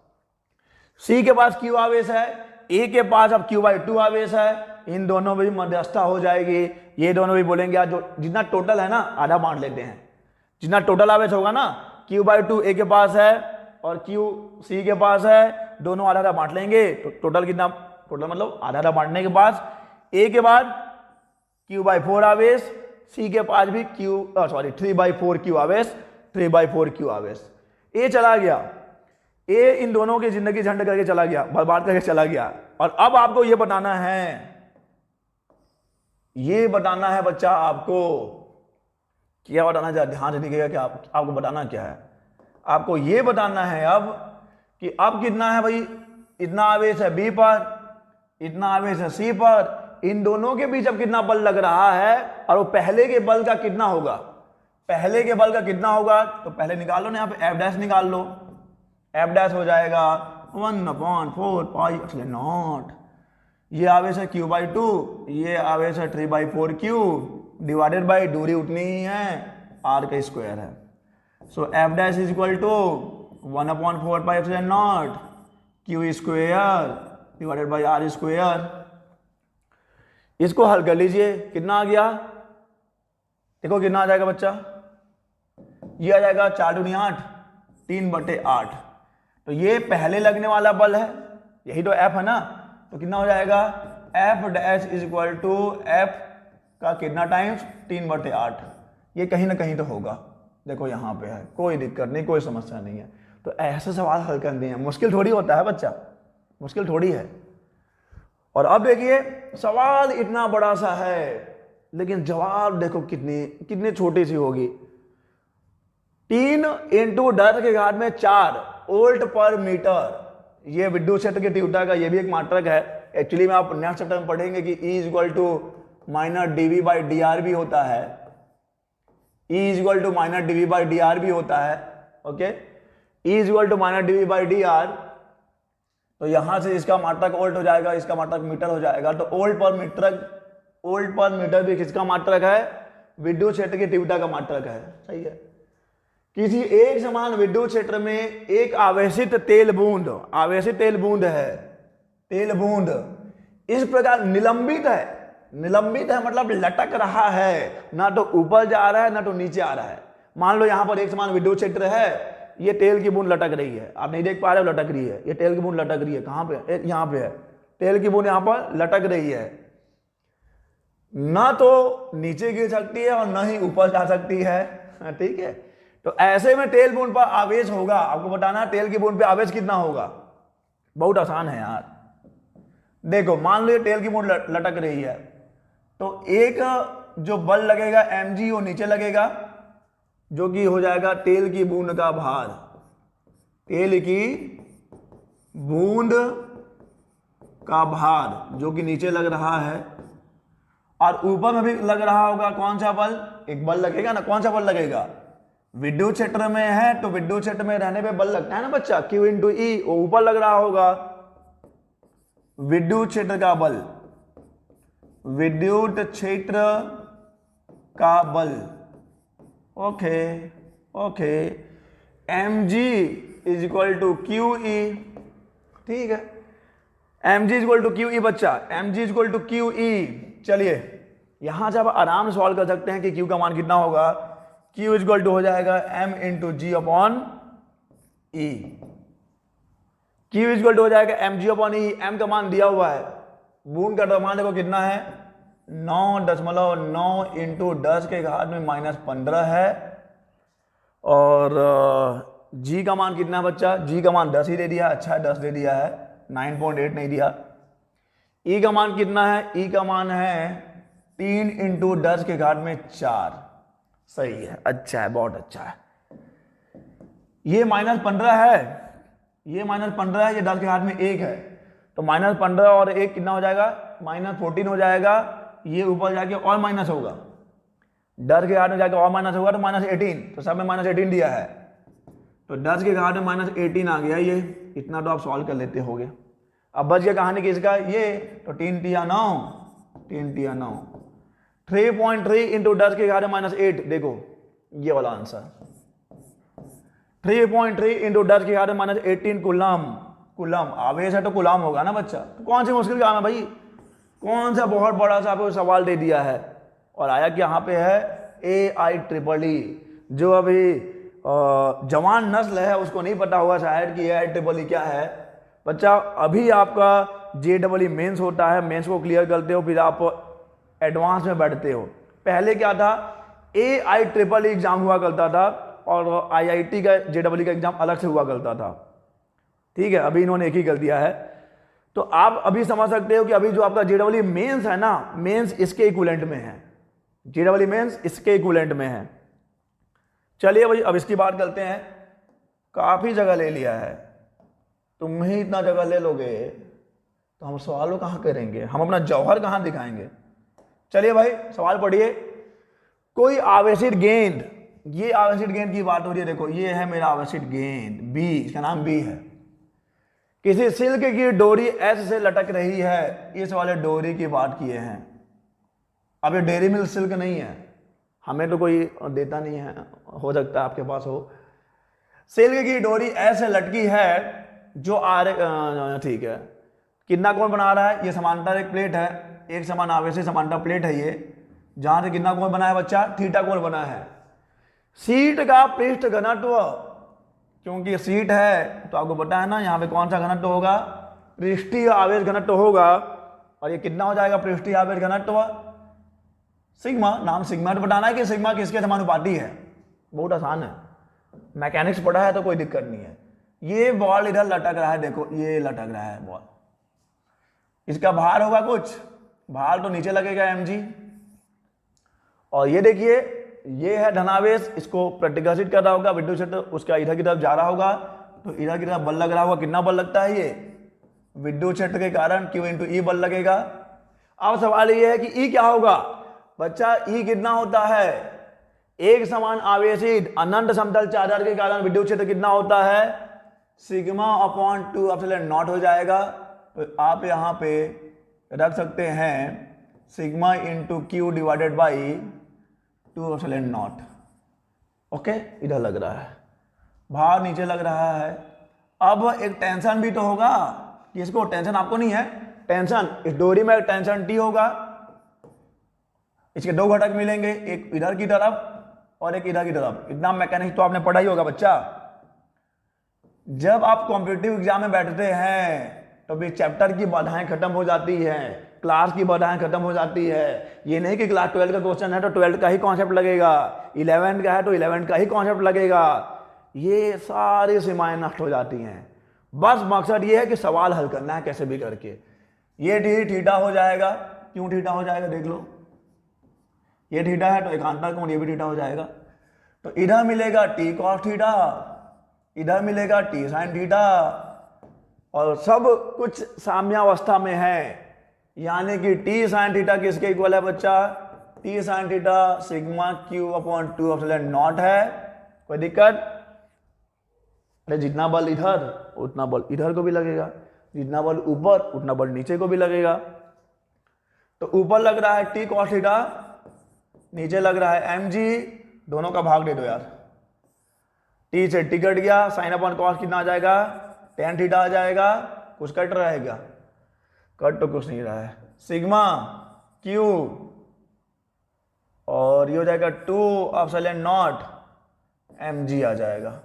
Speaker 1: सी के पास क्यू आवेश है, ए के पास अब Q/2 आवेश है। इन दोनों में भी मध्यस्थता हो जाएगी। ये दोनों भी बोलेंगे आज जो जितना टोटल है ना आधा बांट लेते हैं। जितना टोटल आवेश होगा ना, Q/2 ए के पास है और क्यू सी के पास है, दोनों आधा आधा बांट लेंगे। तो टोटल कितना, टोटल मतलब आधा आधा बांटने के बाद ए के बाद Q/4 आवेश, सी के पास भी 3/4 क्यू आवेश, 3/4 क्यू आवेश। ए चला गया, ए इन दोनों की जिंदगी झंड करके चला गया, बर्बाद करके चला गया। और अब आपको ये बताना है, ये बताना है बच्चा आपको, क्या बताना चाहिए, ध्यान से देखिएगा कि आपको बताना क्या है। आपको ये बताना है अब कि अब कितना है भाई, इतना आवेश है बी पर, इतना आवेश है सी पर, इन दोनों के बीच अब कितना बल लग रहा है और वो पहले के बल का कितना होगा, पहले के बल का कितना होगा। तो पहले निकालो ना, यहाँ पे F' निकाल लो, F' हो जाएगा 1/4 πε0। ये आवेश है Q/2, ये आवेश है 3/4 क्यू डिवाइडेड बाई दूरी उतनी ही है, r का स्क्वायर है। So F' is equal to 1/4 πε0 Q square divided by r square. इसको हल कर लीजिए, कितना आ गया, देखो कितना आ जाएगा बच्चा, ये आ जाएगा 4 दूनी 8, 3/8। तो ये पहले लगने वाला बल है, यही तो F है ना। तो कितना हो जाएगा, F' is equal to F का कितना टाइम्स 3/8। ये कहीं ना कहीं तो होगा, देखो यहाँ पे है, कोई दिक्कत नहीं, कोई समस्या नहीं है। तो ऐसे सवाल हल करने हैं, मुश्किल थोड़ी होता है बच्चा, मुश्किल थोड़ी है। और अब देखिए सवाल इतना बड़ा सा है लेकिन जवाब देखो कितनी छोटी सी होगी। 3 × 10⁴ वोल्ट पर मीटर, ये विद्युत क्षेत्र के तीव्रता का ये भी एक मात्रक है। एक्चुअली में आप नेक्स्ट चैप्टर में पढ़ेंगे कि E = -dV/dr भी होता है, E = -dV/dr भी होता है। ओके, E = -dV/dr, तो यहां से इसका मात्रक वोल्ट हो जाएगा, इसका मात्रक मीटर हो जाएगा। तो वोल्ट पर मीटर भी किसका मात्रक है, विद्युत क्षेत्र की तीव्रता का मात्रक है। सही है। किसी एक समान विद्युत क्षेत्र में एक आवेशित तेल बूंद है, तेल बूंद इस प्रकार निलंबित है मतलब लटक रहा है, ना तो ऊपर जा रहा है ना तो नीचे आ रहा है। मान लो यहां पर एक समान विद्युत क्षेत्र है, ये तेल की बूंद लटक रही है, आप नहीं देख पा रहे हो, लटक रही है, ये तेल की बूंद लटक रही है। कहां पे, यहां पे है, तेल की बूंद यहां पर लटक रही है, ना तो नीचे गिर सकती है और ना ही ऊपर जा सकती है। ठीक है, तो ऐसे में तेल बूंद पर आवेश होगा, आपको बताना है तेल की बूंद पे आवेश कितना होगा। बहुत आसान है यार, देखो मान लो ये तेल की बूंद लटक रही है, तो एक जो बल लगेगा mg वो नीचे लगेगा, जो कि हो जाएगा तेल की बूंद का भार, तेल की बूंद का भार जो कि नीचे लग रहा है। और ऊपर में भी लग रहा होगा कौन सा बल, एक बल लगेगा ना, कौन सा बल लगेगा, विद्युत क्षेत्र में है तो विद्युत क्षेत्र में रहने पे बल लगता है ना बच्चा, Q × E, वो ऊपर लग रहा होगा विद्युत क्षेत्र का बल, विद्युत क्षेत्र का बल। ओके, mg = QE, ठीक है, mg = QE बच्चा, mg = QE। चलिए यहां से आप आराम से सॉल्व कर सकते हैं कि Q का मान कितना होगा, Q इक्वल टू हो जाएगा m into g upon E. Q equal to हो जाएगा m g upon E. M का मान दिया हुआ है, बूंद का मान देखो कितना है 9.9 इंटू 10 के घात में -15 है। और जी का मान कितना है बच्चा, जी का मान 10 ही दे दिया, अच्छा है 10 दे दिया है, 9.8 नहीं दिया। ई का मान कितना है, ई का मान है 3 इंटू 10 के घात में 4। सही है, अच्छा है, बहुत अच्छा है। ये -15 है, ये -15 है, ये 10 के घात में 1 है, तो -15 और 1 कितना हो जाएगा, -14 हो जाएगा। ये ऊपर जाके और माइनस होगा, 10 के घात में जाके और माइनस होगा तो -18, तो सब में -18 दिया है, तो 10 के घात में -18 आ गया। ये इतना तो आप सॉल्व कर लेते होगे। अब बच गया कहानी किसका, ये तो 3 तिया 9, 3 तिया 9, 3.3 इंटू 10 के घात में -8। देखो ये वाला आंसर 3.3 इंटू 10 के घात में -18 कूलम। कूलम आवेश है तो कूलम होगा ना बच्चा, तो कौन सी मुश्किल काम है भाई, कौन सा बहुत बड़ा सा आपको सवाल दे दिया है। और आया कि यहाँ पे है AIEEE, जो अभी जवान नस्ल है उसको नहीं पता होगा शायद कि AIEEE क्या है। बच्चा अभी आपका JEE मेंस होता है, मेंस को क्लियर करते हो, फिर आप एडवांस में बैठते हो। पहले क्या था, AIEEE एग्जाम हुआ करता था और IIT का JEE का एग्जाम अलग से हुआ करता था। ठीक है, अभी इन्होंने एक ही कर दिया है। तो आप अभी समझ सकते हो कि अभी जो आपका JEE मेंस है ना, मेंस इसके इक्विवेलेंट में है, JEE मेंस इसके इक्विवेलेंट में है। चलिए भाई अब इसकी बात करते हैं। काफी जगह ले लिया है, तुम ही इतना जगह ले लोगे तो हम सवालों कहाँ करेंगे, हम अपना जौहर कहाँ दिखाएंगे। चलिए भाई सवाल पढ़िए। कोई आवेशित गेंद, ये आवेशित गेंद की बात हो रही है, देखो ये है मेरा आवेशित गेंद बी, इसका नाम बी है, किसी सिल्क की डोरी ऐसे से लटक रही है। इस वाले डोरी की बात किए हैं। अब ये डेयरी मिल्क सिल्क नहीं है, हमें तो कोई देता नहीं है, हो सकता है आपके पास हो। सिल्क की डोरी ऐसे लटकी है जो ठीक है, कितना कोण बना रहा है, ये समांतर एक प्लेट है, एक समान आवेशी समांतर प्लेट है ये, जहां से कितना कोण बना है बच्चा, थीटा कोण बना है। सीट का पृष्ठ घनत्व, क्योंकि सीट है तो आपको पता है ना यहाँ पे कौन सा घनत्व होगा, पृष्ठीय आवेश घनत्व होगा। और ये कितना हो जाएगा पृष्ठीय आवेश घनत्व, सिग्मा। नाम सिग्मा तो बताना है कि सिग्मा किसके समानुपाती है, बहुत आसान है, मैकेनिक्स पढ़ा है तो कोई दिक्कत नहीं है। ये बॉल इधर लटक रहा है, देखो ये लटक रहा है बॉल, इसका भार होगा कुछ, भार तो नीचे लगेगा mg। और ये देखिए ये है धनावेश, इसको प्रतिकर्षित कर रहा होगा विद्युत क्षेत्र, उसका इधर की तरफ जा रहा होगा, तो इधर की तरफ बल लग रहा होगा। कितना बल लगता है, ये विद्युत क्षेत्र के कारण Q इंटू ई बल लगेगा। अब सवाल ये है कि ई क्या होगा बच्चा, ई कितना होता है, एक समान आवेशित अनंत समतल चादर के कारण विद्युत क्षेत्र कितना होता है, सिग्मा अपॉन 2 एप्सिलॉन नॉट हो जाएगा। तो आप यहाँ पे रख सकते हैं sigma into Q divided by 2 epsilon not. Okay, इधर लग रहा है, भार नीचे लग रहा है। अब एक टेंशन भी तो होगा, किसको, टेंशन आपको नहीं है, टेंशन इस डोरी में टेंशन टी होगा। इसके दो घटक मिलेंगे, एक इधर की तरफ और एक इधर की तरफ। इतना मैकेनिक्स तो आपने पढ़ा ही होगा बच्चा। जब आप कॉम्पिटिटिव एग्जाम में बैठते हैं तो भी चैप्टर की बाधाएं खत्म हो जाती हैं, क्लास की बाधाएं खत्म हो जाती है। ये नहीं कि क्लास 12 का क्वेश्चन है तो 12 का ही कॉन्सेप्ट लगेगा, 11 का है तो 11 का ही कॉन्सेप्ट लगेगा। ये सारी सीमाएं नष्ट हो जाती हैं। बस मकसद ये है कि सवाल हल करना है कैसे भी करके। ये टी थीटा हो जाएगा, क्यों थीटा हो जाएगा देख लो, ये थीटा है तो एकांतर कोण ये भी थीटा हो जाएगा। तो इधर मिलेगा टी कॉस थीटा, इधर मिलेगा टी साइन थीटा, और सब कुछ साम्यावस्था में है, यानी कि टी साइन थीटा किसके इक्वल है बच्चा, T sine theta sigma Q upon 2 epsilon not है। कोई दिक्कत, अरे जितना बल इधर उतना बल इधर को भी लगेगा, जितना बल ऊपर उतना बल नीचे को भी लगेगा। तो ऊपर लग रहा है टी कॉस थीटा, नीचे लग रहा है mg, दोनों का भाग दे दो यार, टी से टी कट गया, साइन अपॉन कॉस कितना आ जाएगा, टेन थीटा आ जाएगा, कुछ कट रहेगा, कट तो कुछ नहीं रहा है, सिग्मा क्यू और ये हो जाएगा 2 एप्सिलॉन नॉट mg आ जाएगा।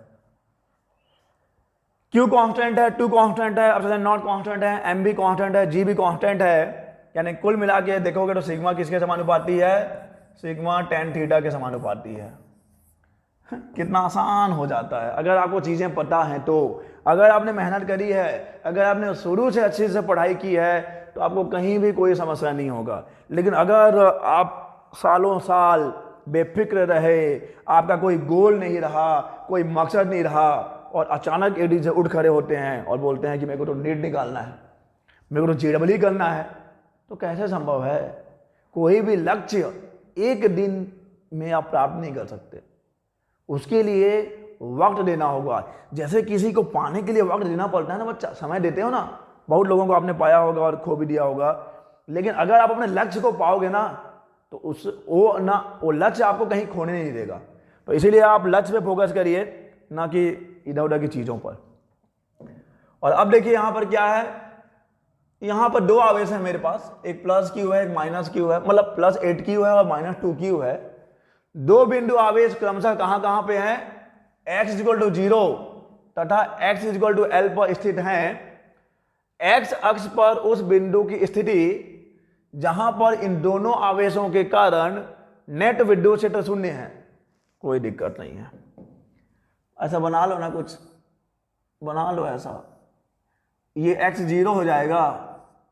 Speaker 1: Q कांस्टेंट है, 2 कांस्टेंट है, एप्सिलॉन नॉट कांस्टेंट है, m भी कांस्टेंट है, g भी कांस्टेंट है, यानी कुल मिला के देखोगे तो सिग्मा किसके समानुपाती है? सिग्मा tan थीटा के समानुपाती है। कितना आसान हो जाता है अगर आपको चीजें पता हैं तो। अगर आपने मेहनत करी है, अगर आपने शुरू से अच्छे से पढ़ाई की है तो आपको कहीं भी कोई समस्या नहीं होगा। लेकिन अगर आप सालों साल बेफिक्र रहे, आपका कोई गोल नहीं रहा, कोई मकसद नहीं रहा, और अचानक एडी से उठ खड़े होते हैं और बोलते हैं कि मेरे को तो नीट निकालना है, मेरे को तो JEE करना है, तो कैसे संभव है? कोई भी लक्ष्य एक दिन में आप प्राप्त नहीं कर सकते, उसके लिए वक्त देना होगा। जैसे किसी को पाने के लिए वक्त देना पड़ता है ना बच्चा, समय देते हो ना, बहुत लोगों को आपने पाया होगा और खो भी दिया होगा। लेकिन अगर आप अपने लक्ष्य को पाओगे ना तो वो लक्ष्य आपको कहीं खोने नहीं देगा। तो इसीलिए आप लक्ष्य पे फोकस करिए, ना कि इधर उधर की चीजों पर। और अब देखिए यहां पर क्या है, यहां पर 2 आवेश है मेरे पास, एक प्लस क्यू है, एक माइनस क्यू है, मतलब प्लस 8q है और माइनस 2q है। 2 बिंदु आवेश क्रमशः कहां पे हैं? x = 0 तथा x = L पर स्थित हैं। x अक्ष पर उस बिंदु की स्थिति जहां पर इन दोनों आवेशों के कारण नेट विद्युत क्षेत्र 0 है। कोई दिक्कत नहीं है, ऐसा बना लो ना, कुछ बना लो ऐसा। ये x 0 हो जाएगा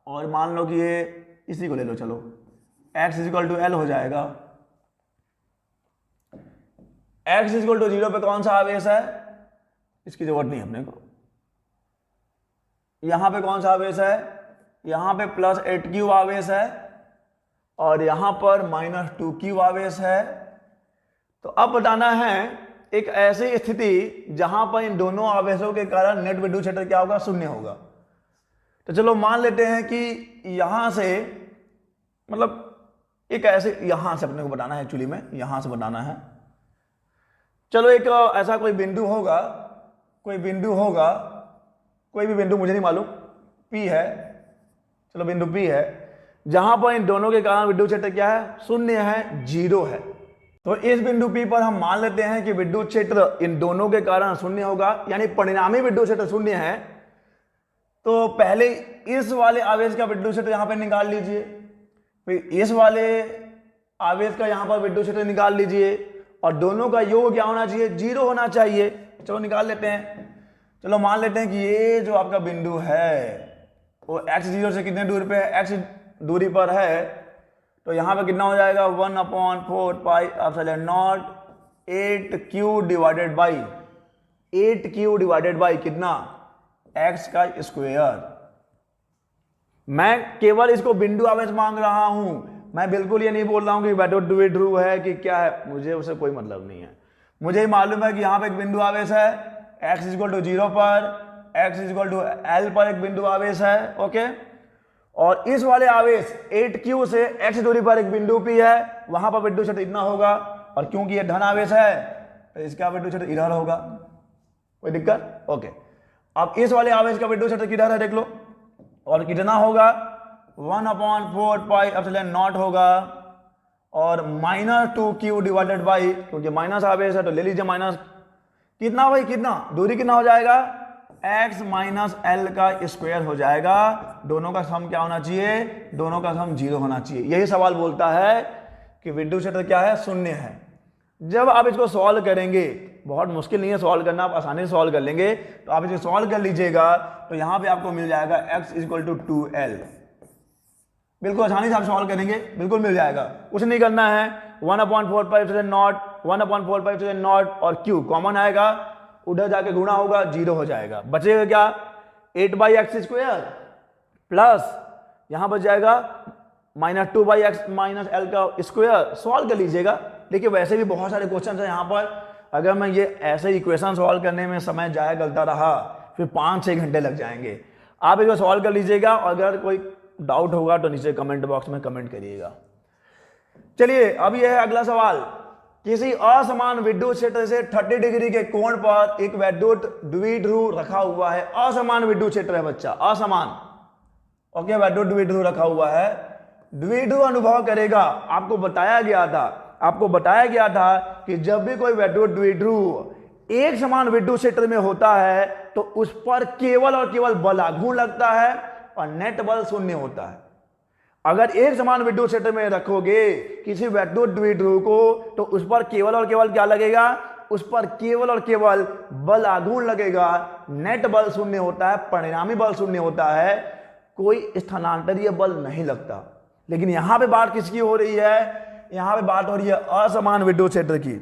Speaker 1: और मान लो कि ये इसी को ले लो, चलो x = L हो जाएगा। x = 0 पे कौन सा आवेश है? इसकी जरूरत नहीं है अपने को। यहां पे कौन सा आवेश है? यहां पे प्लस 8q आवेश है और यहां पर माइनस 2q आवेश है। तो अब बताना है एक ऐसी स्थिति जहां पर इन दोनों आवेशों के कारण नेट विद्युत क्षेत्र क्या होगा? 0 होगा। तो चलो मान लेते हैं कि यहां से, मतलब एक ऐसे, यहां से अपने को बताना है, एक्चुअली में यहां से बताना है। चलो एक ऐसा कोई बिंदु होगा, कोई भी बिंदु मुझे नहीं मालूम, P है, चलो बिंदु P है, जहां पर इन दोनों के कारण विद्युत क्षेत्र क्या है? 0 है, 0 है। तो इस बिंदु P पर हम मान लेते हैं कि विद्युत क्षेत्र इन दोनों के कारण 0 होगा, यानी परिणामी विद्युत क्षेत्र 0 है। तो पहले इस वाले आवेश का विद्युत क्षेत्र यहां पर निकाल लीजिए, फिर इस वाले आवेश का यहां पर विद्युत क्षेत्र निकाल लीजिए, और दोनों का योग क्या होना चाहिए? 0 होना चाहिए। चलो निकाल लेते हैं। चलो मान लेते हैं कि ये जो आपका बिंदु है वो x 0 से कितने दूरी पे है? x दूरी पर है। तो यहां पे कितना हो जाएगा? 1/4 pi epsilon not 8q divided by कितना? x का स्क्वायर। मैं केवल इसको बिंदु आवेश मांग रहा हूं, मैं बिल्कुल ये नहीं बोल रहा हूं कि वैद्युत द्विध्रुव है कि क्या है, मुझे उससे कोई मतलब नहीं है। मुझे ही मालूम है कि यहां पे एक बिंदु आवेश है, x = 0 पर, x = L पर एक बिंदु आवेश है, ओके। और इस वाले आवेश 8q से x दूरी पर एक बिंदु P है, वहां पर विद्युत क्षेत्र इतना होगा, और क्योंकि ये धन आवेश है तो इसका विद्युत क्षेत्र इधर होगा। कोई दिक्कत? ओके। अब इस वाले आवेश का विद्युत क्षेत्र किधर है देख लो, और कितना होगा? 1/4 पाई एप्सिलॉन नॉट होगा, और माइनस 2q डिवाइडेड बाई, क्योंकि माइनस आवेश है तो ले लीजिए माइनस, कितना भाई, कितना दूरी कितना हो जाएगा? x - L का स्क्वायर हो जाएगा। दोनों का सम क्या होना चाहिए? दोनों का सम 0 होना चाहिए। यही सवाल बोलता है कि विद्युत क्षेत्र क्या है? 0 है। जब आप इसको सॉल्व करेंगे, बहुत मुश्किल नहीं है सॉल्व करना, आप आसानी से सॉल्व कर लेंगे। तो आप इसको सॉल्व कर लीजिएगा तो यहां पे आपको मिल जाएगा x = 2L। बिल्कुल आसानी से आप सॉल्व करेंगे, बिल्कुल मिल जाएगा। कुछ नहीं करना है, 1/4 pi epsilon not, 1/4 pi epsilon not और q कॉमन आएगा, उधर जाके गुणा होगा, 0 हो जाएगा। बचेगा क्या? 8/x² प्लस यहां बच जाएगा -2/x - L का स्क्वायर। सॉल्व कर लीजिएगा। देखिए वैसे भी बहुत सारे क्वेश्चन है यहाँ पर, अगर मैं ये ऐसे इक्वेशन सॉल्व करने में समय जाया करता रहा फिर 5-6 घंटे लग जाएंगे। आप इसको सॉल्व कर लीजिएगा, और अगर कोई डाउट होगा तो नीचे कमेंट बॉक्स में कमेंट करिएगा। चलिए अब यह है अगला सवाल। किसी असमान विद्युत क्षेत्र से 30 डिग्री के कोण पर एक वैद्युत द्विध्रुव रखा हुआ है। असमान विद्युत क्षेत्र है बच्चा, असमान, ओके। वैद्युत द्विध्रुव रखा हुआ है, द्विध्रुव अनुभव करेगा। आपको बताया गया था आपको बताया गया था कि जब भी कोई वैद्युत द्विध्रुव एक समान विद्युत क्षेत्र में होता है तो उस पर केवल और केवल बल आघूर्ण लगता है और नेट बल शून्य होता है। अगर एक समान विद्युत क्षेत्र में रखोगे किसी वैद्युत द्विध्रुव को तो उस पर केवल और केवल क्या लगेगा, उस पर केवल और केवल बल आघूर्ण लगेगा, नेट बल शून्य होता है, परिणामी बल शून्य होता है, कोई स्थानांतरीय बल नहीं लगता। लेकिन यहां पे बात किसकी हो रही है, यहां पे बात हो रही है असमान विद्युत क्षेत्र की।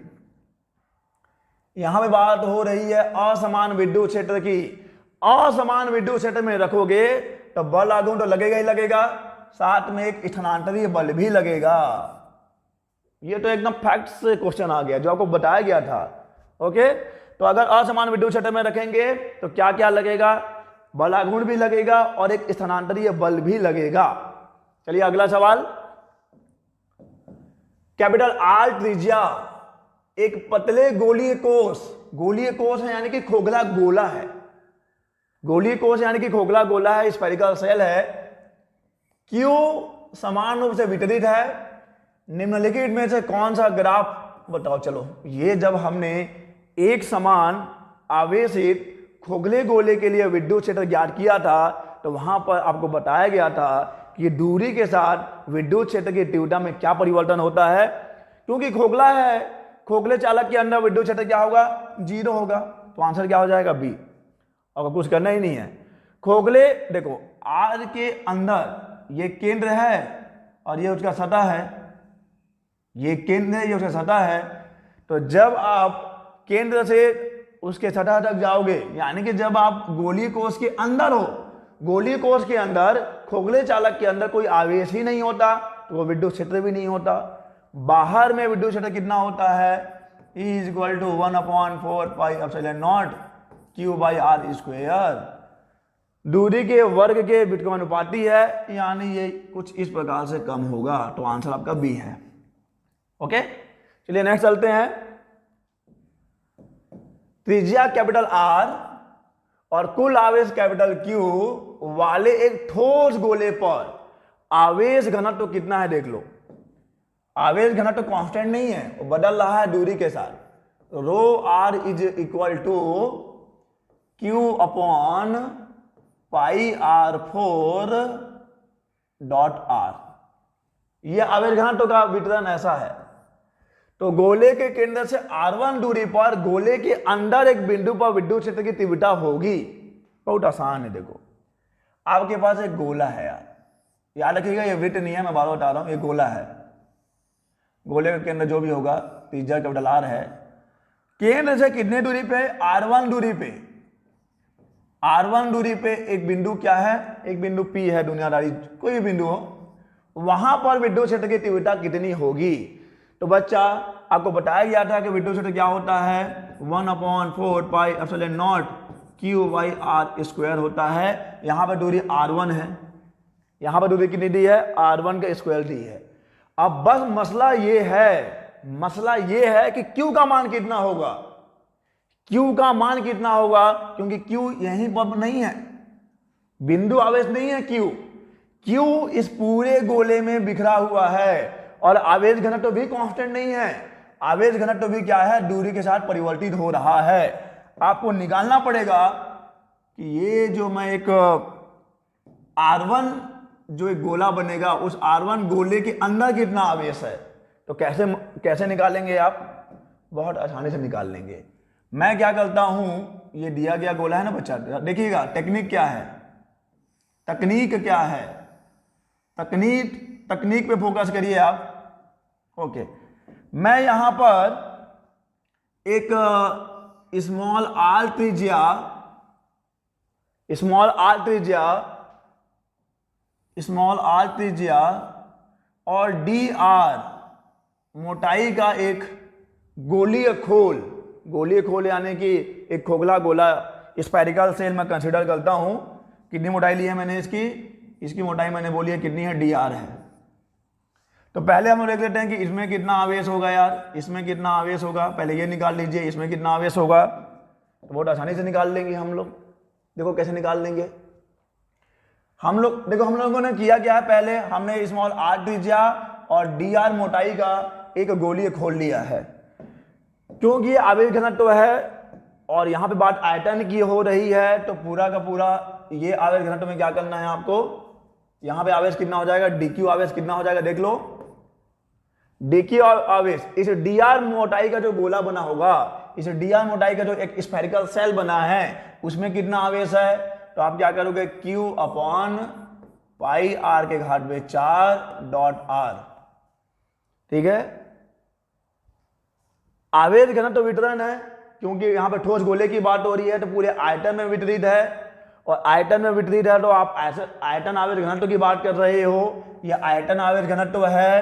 Speaker 1: यहां पे बात हो रही है असमान विद्युत क्षेत्र की। असमान विद्युत क्षेत्र में रखोगे तो बल आघूर्ण तो लगेगा ही लगेगा, साथ में एक स्थानांतरीय बल भी लगेगा। ये तो एकदम फैक्ट से क्वेश्चन आ गया जो आपको बताया गया था। ओके, तो अगर असमान विद्युत क्षेत्र में रखेंगे तो क्या क्या लगेगा, बल आघूर्ण भी लगेगा और एक स्थानांतरीय बल भी लगेगा। चलिए अगला सवाल। कैपिटल आर त्रिज्या एक पतले गोलीय कोश है यानी कि खोखला गोला है। गोलीय कोश यानी कि खोखला गोला है, स्फेरिकल शेल है। क्यू समान रूप से वितरित है। निम्नलिखित में से कौन सा ग्राफ बताओ। चलो, ये जब हमने एक समान आवेशित खोखले गोले के लिए विद्युत क्षेत्र ज्ञात किया था तो वहां पर आपको बताया गया था कि दूरी के साथ विद्युत क्षेत्र की तीव्रता में क्या परिवर्तन होता है। क्योंकि खोखला है, खोखले चालक के अंदर विद्युत क्षेत्र क्या होगा, 0 होगा। तो आंसर क्या हो जाएगा, बी। और कुछ करना ही नहीं है। खोखले देखो आर के अंदर ये केंद्र है और ये उसका सतह है, ये केंद्र है, ये उसका सतह है। तो जब आप केंद्र से उसके सतह तक जाओगे यानी कि जब आप गोलीय कोश के अंदर हो, गोलीय कोश के अंदर खोखले चालक के अंदर कोई आवेश ही नहीं होता तो वो विद्युत क्षेत्र भी नहीं होता। बाहर में विद्युत क्षेत्र कितना होता है, E = 1/4 πε0 Q/r²। दूरी के वर्ग के व्युत्क्रमानुपाती है यानी ये कुछ इस प्रकार से कम होगा। तो आंसर आपका बी है। ओके, चलिए नेक्स्ट चलते हैं। त्रिज्या कैपिटल आर और कुल आवेश कैपिटल क्यू वाले एक ठोस गोले पर आवेश घनत्व तो कितना है देख लो। आवेश घनत्व तो कांस्टेंट नहीं है, वो बदल रहा है दूरी के साथ। ρr = Q/πr4.r। यह आवेश घनत्व का वितरण ऐसा है। तो गोले के केंद्र से r1 दूरी पर गोले के अंदर एक बिंदु पर विद्युत क्षेत्र की तीव्रता होगी। बहुत आसान है। देखो आपके पास एक गोला है यार, याद रखिएगा ये वृत्त नहीं है, मैं बार बार बता रहा हूं, ये गोला है। गोले के केंद्र जो भी होगा त्रिज्या कैपिटल आर है। केंद्र से कितने दूरी पे, r1 दूरी पे। r1 दूरी पे एक बिंदु क्या है, एक बिंदु P है, दुनियादारी कोई भी बिंदु हो, वहां पर विद्युत क्षेत्र की तीव्रता कितनी होगी। तो बच्चा आपको बताया गया था कि विद्युत क्षेत्र क्या होता है, 1/4 πε0 Q/r² होता है। यहां पर दूरी r1 है, यहां पर दूरी कितनी दी है, r1 का स्क्वायर दी है। अब बस मसला ये है कि Q का मान कितना होगा, Q का मान कितना होगा, क्योंकि Q यहीं पर नहीं है, बिंदु आवेश नहीं है Q इस पूरे गोले में बिखरा हुआ है और आवेश घनत्व भी कांस्टेंट नहीं है। आवेश घनत्व भी क्या है, दूरी के साथ परिवर्तित हो रहा है। आपको निकालना पड़ेगा कि ये जो मैं एक R1 जो एक गोला बनेगा उस R1 गोले के अंदर कितना आवेश है। तो कैसे निकालेंगे आप, बहुत आसानी से निकाल लेंगे। मैं क्या करता हूं, ये दिया गया गोला है ना बच्चा, देखिएगा टेक्निक क्या है, तकनीक क्या है, तकनीक पे फोकस करिए आप। ओके, मैं यहां पर एक स्मॉल आर त्रिज्या और dr मोटाई का एक गोलीय खोल यानी कि एक खोखला गोला स्फेरिकल शेल में कंसीडर करता हूं। कितनी मोटाई ली है मैंने, इसकी मोटाई मैंने बोली है कितनी है, dr है। तो पहले हम देख लेते हैं कि इसमें कितना आवेश होगा यार, इसमें कितना आवेश होगा, पहले ये निकाल लीजिए इसमें कितना आवेश होगा। तो बहुत आसानी से निकाल लेंगे हम लोग। देखो कैसे निकाल लेंगे हम लोग। देखो हम लोगों ने किया क्या है, पहले हमने स्मॉल r त्रिज्या और dr मोटाई का एक गोलीय खोल लिया है। क्योंकि ये आवेश घनत्व है और यहां पे बात आयतन की हो रही है, तो पूरा का पूरा ये आवेश घनत्व में क्या करना है आपको, यहां पे आवेश कितना हो जाएगा, dq आवेश कितना हो जाएगा, देख लो dq आवेश इस dr मोटाई का जो गोला बना होगा, इस dr मोटाई का जो एक स्फेरिकल सेल बना है उसमें कितना आवेश है, तो आप क्या करोगे q अपॉन पाई r के घात में 4 डॉट r। ठीक है, आवेश घनत्व वितरण है क्योंकि यहां पे ठोस गोले की बात हो रही है, तो पूरे आयतन में वितरित है, और आयतन में वितरित है तो आप आयतन आवेश घनत्व की बात कर रहे हो, यह आयतन आवेश घनत्व है,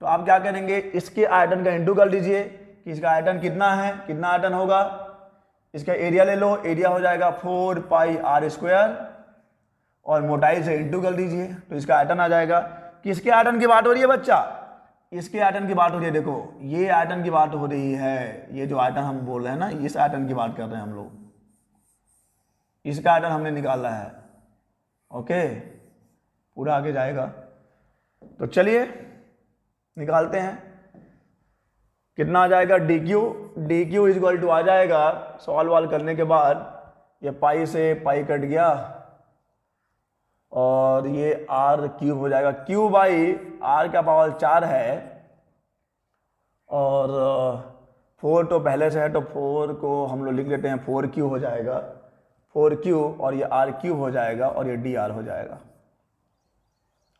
Speaker 1: तो आप क्या करेंगे इसके आयतन का इंटू कर दीजिए कि इसका आयतन कितना है, कितना आयतन होगा, इसका एरिया ले लो, एरिया हो जाएगा 4 पाई आर स्क्वायर और मोटाई से इंटू कर दीजिए तो इसका आयतन आ जाएगा। किसके आयतन की बात हो रही है बच्चा, इसके आयतन की बात हो रही है, देखो ये आयतन की बात हो रही है, ये जो आयतन हम बोल रहे हैं ना, इस आयतन की बात कर रहे हैं हम लोग, इसका आयतन हमने निकाला है। ओके, पूरा आगे जाएगा, तो चलिए निकालते हैं, कितना आ जाएगा dq इक्वल टू आ जाएगा, सॉल्व वाल करने के बाद ये पाई से पाई कट गया और ये r क्यूब हो जाएगा, q बाई r का पावर 4 है और 4 तो पहले से है, तो 4 को हम लोग लिख देते हैं 4q हो जाएगा, 4q और ये r क्यूब हो जाएगा और ये dr हो जाएगा।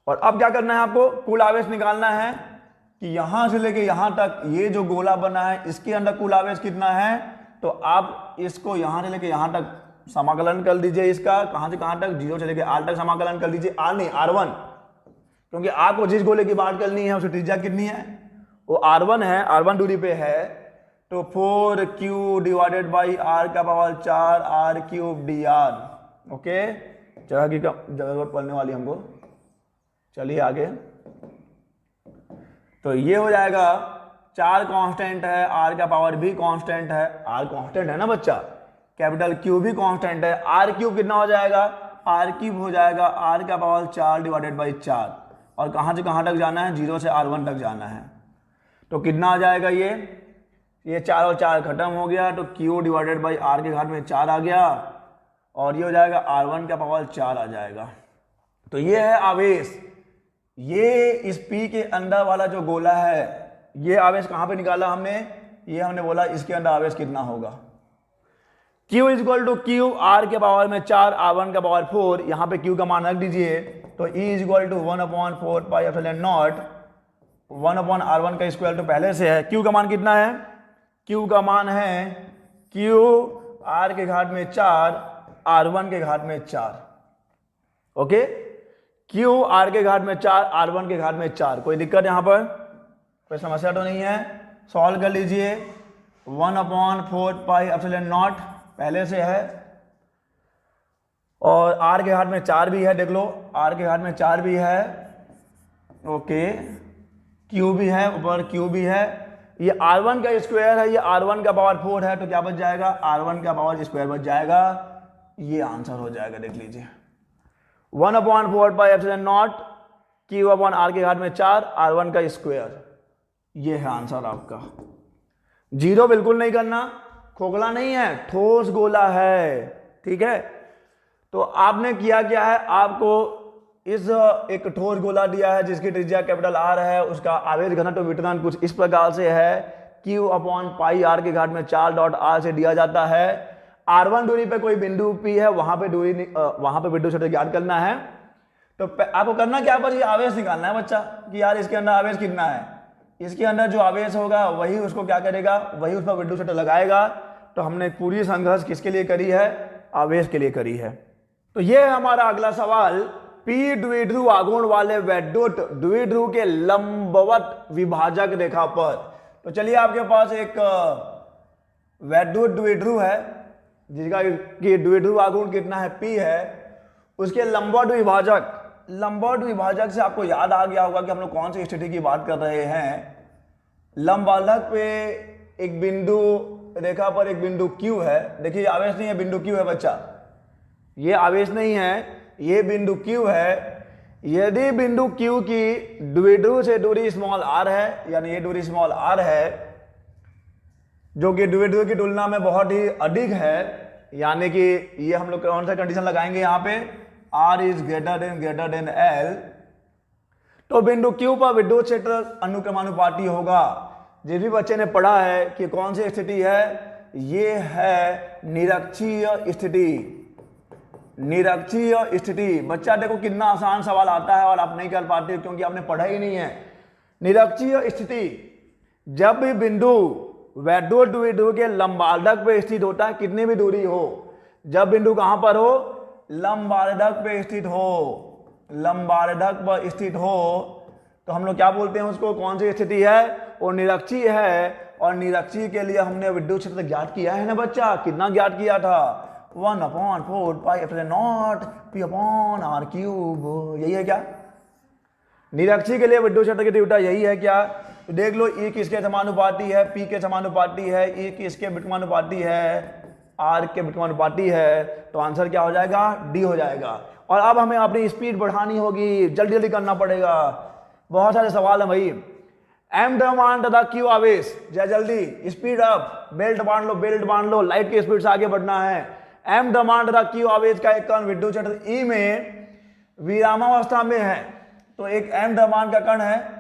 Speaker 1: और अब क्या करना है आपको, कुल आवेश निकालना है कि यहां से लेके यहां तक ये जो गोला बना है इसके अंदर कुल आवेश कितना है, तो आप इसको यहां से लेके यहां तक समाकलन कर दीजिए, इसका कहां से कहां तक, 0 से लेके r तक समाकलन कर दीजिए, r नहीं r1, क्योंकि आपको जिस गोले की बात करनी है उसकी त्रिज्या कितनी है, वो r1 है, r1 दूरी पे है, तो 4q डिवाइडेड बाई r का power 4 r cube dr। Okay, जगह की जरूरत पड़ने वाली हमको, चलिए आगे, तो ये हो जाएगा 4 कांस्टेंट है, r का पावर भी कांस्टेंट है, r कांस्टेंट है ना बच्चा, कैपिटल Q भी कांस्टेंट है, r क्यूब कितना हो जाएगा, r क्यूब हो जाएगा r का पावर 4 डिवाइडेड बाई 4, और कहां से कहां तक जाना है, 0 से r1 तक जाना है, तो कितना आ जाएगा, ये 4 और 4 खत्म हो गया, तो Q डिवाइडेड बाई r के घात में 4 आ गया और ये हो जाएगा r1 का पावर 4 आ जाएगा। तो ये है आवेश, ये इस P के अंदर वाला जो गोला है, ये आवेश कहां पे निकाला हमने, ये हमने बोला इसके अंदर आवेश कितना होगा, Q equal to Q R के पावर में 4 R1 का पावर 4, यहाँ पे Q का मान रख दीजिए, तो E equal to 1/4 pi epsilon naught 1/R1 का स्क्वायर तो पहले से है, Q का मान कितना है, Q का मान है Q R के घात में 4 R1 के घात में 4। ओके, Q R के घात में 4 R1 के घात में 4, कोई दिक्कत यहाँ पर, कोई समस्या तो नहीं है, सॉल्व कर लीजिए, 1/4 पाई एप्सिलॉन नॉट पहले से है और r के घात में 4 भी है, देख लो r के घात में 4 भी है, ओके, q भी है, ऊपर q भी है, ये r1 का स्क्वायर है, ये r1 का पावर 4 है, तो क्या बच जाएगा, r1 का पावर स्क्वायर बच जाएगा, ये आंसर हो जाएगा, देख लीजिए 1/4 pi epsilon not q upon r के घात में 4 r1 का स्क्वायर, ये है आंसर आपका। जीरो बिल्कुल नहीं करना, खोखला नहीं है, ठोस गोला है, ठीक है। तो आपने किया क्या है, आपको इस एक ठोस गोला दिया है जिसकी त्रिज्या कैपिटल R है, उसका आवेश घनत्व वितरण कुछ इस प्रकार से है, Q अपॉन पाई R के घात में 4 डॉट R से दिया जाता है। R1 दूरी पे कोई बिंदु P है, वहां पे बिंदु क्षेत्र ज्ञात करना है। तो आपको करना क्या, पर ये आवेश निकालना है बच्चा कि यार इसके अंदर आवेश कितना है, इसके अंदर जो आवेश होगा वही उसको क्या करेगा, वही उस पर बिंदु क्षेत्र लगाएगा। तो हमने पूरी संघर्ष किसके लिए करी है, आवेश के लिए करी है। तो ये है हमारा अगला सवाल, P द्विध्रुव आघूर्ण वाले वैद्युत द्विध्रुव के लंबवत विभाजक रेखा पर। तो चलिए आपके पास एक वैद्युत द्विध्रुव है जिसका कि द्विध्रुव आघूर्ण कितना है, P है, उसके लंबवत विभाजक से आपको याद आ गया होगा कि हम लोग कौन सी स्थिति की बात कर रहे हैं। लंबवत पे एक बिंदु रेखा पर एक बिंदु Q है, देखिए आवेश नहीं है, बिंदु Q है बच्चा, ये आवेश नहीं है, ये बिंदु Q है, यदि बिंदु Q की द्विध्रुव से दूरी स्मॉल r है, यानी ये दूरी स्मॉल r है जो कि द्विध्रुव की तुलना में बहुत ही अधिक है, यानी कि ये हम लोग कौन सा कंडीशन लगाएंगे यहाँ पे, r is greater than L, तो बिंदु Q पर विद्युत क्षेत्र अनुक्रमानुपाती होगा। जिस भी बच्चे ने पढ़ा है कि कौन सी स्थिति है, ये है निरक्षीय स्थिति। निरक्षीय स्थिति, बच्चा देखो कितना आसान सवाल आता है और आप नहीं कर पाते क्योंकि आपने पढ़ा ही नहीं है। निरक्षीय स्थिति, जब भी बिंदु वैद्युत द्विध्रुव के लंबार्धक पे स्थित होता है, कितनी भी दूरी हो, जब बिंदु कहां पर हो, लंबार्धक पे स्थित हो, लंबार्धक पर स्थित हो, तो हम लोग क्या बोलते हैं उसको, कौन सी स्थिति है, वो निरक्षीय है। और निरक्षीय के लिए हमने विद्युत क्षेत्र ज्ञात किया है ना बच्चा, कितना ज्ञात किया था, 1/4 πε0 p/r³, यही है क्या। निरक्षीय के लिए विद्युत क्षेत्र की तीव्रता यही है क्या, तो देख लो E किसके समानुपाती है, P के समानुपाती है, E किसके व्युत्क्रमानुपाती है, R के व्युत्क्रमानुपाती है, तो आंसर क्या हो जाएगा, D हो जाएगा। और अब हमें अपनी स्पीड बढ़ानी होगी, जल्दी जल्दी करना पड़ेगा, बहुत सारे सवाल हैं भाई। M द्रव्यमान तथा Q आवेश, जल्दी स्पीड अप, बेल्ट बांध लो, लाइट की स्पीड से आगे बढ़ना है। M द्रव्यमान तथा Q आवेश का एक कण विद्युत क्षेत्र E में विरामावस्था में है, तो एक M द्रव्यमान का कण है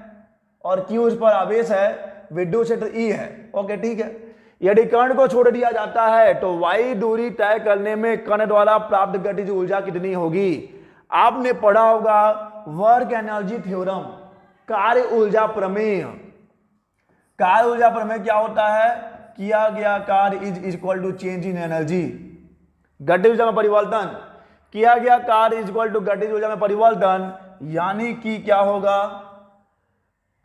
Speaker 1: और Q उस पर आवेश है, विद्युत क्षेत्र E है। ओके ठीक है। यदि कण को छोड़ दिया जाता है तो y दूरी तय करने में कण द्वारा प्राप्त गतिज ऊर्जा कितनी होगी। आपने पढ़ा होगा वर्क एनर्जी थ्योरम, कार्य ऊर्जा प्रमेय। कार्य ऊर्जा प्रमेय क्या होता है, किया गया कार्य is equal to change in energy, गतिज ऊर्जा में परिवर्तन, किया गया कार्य इज इक्वल टू गतिज ऊर्जा में परिवर्तन, यानी कि क्या होगा,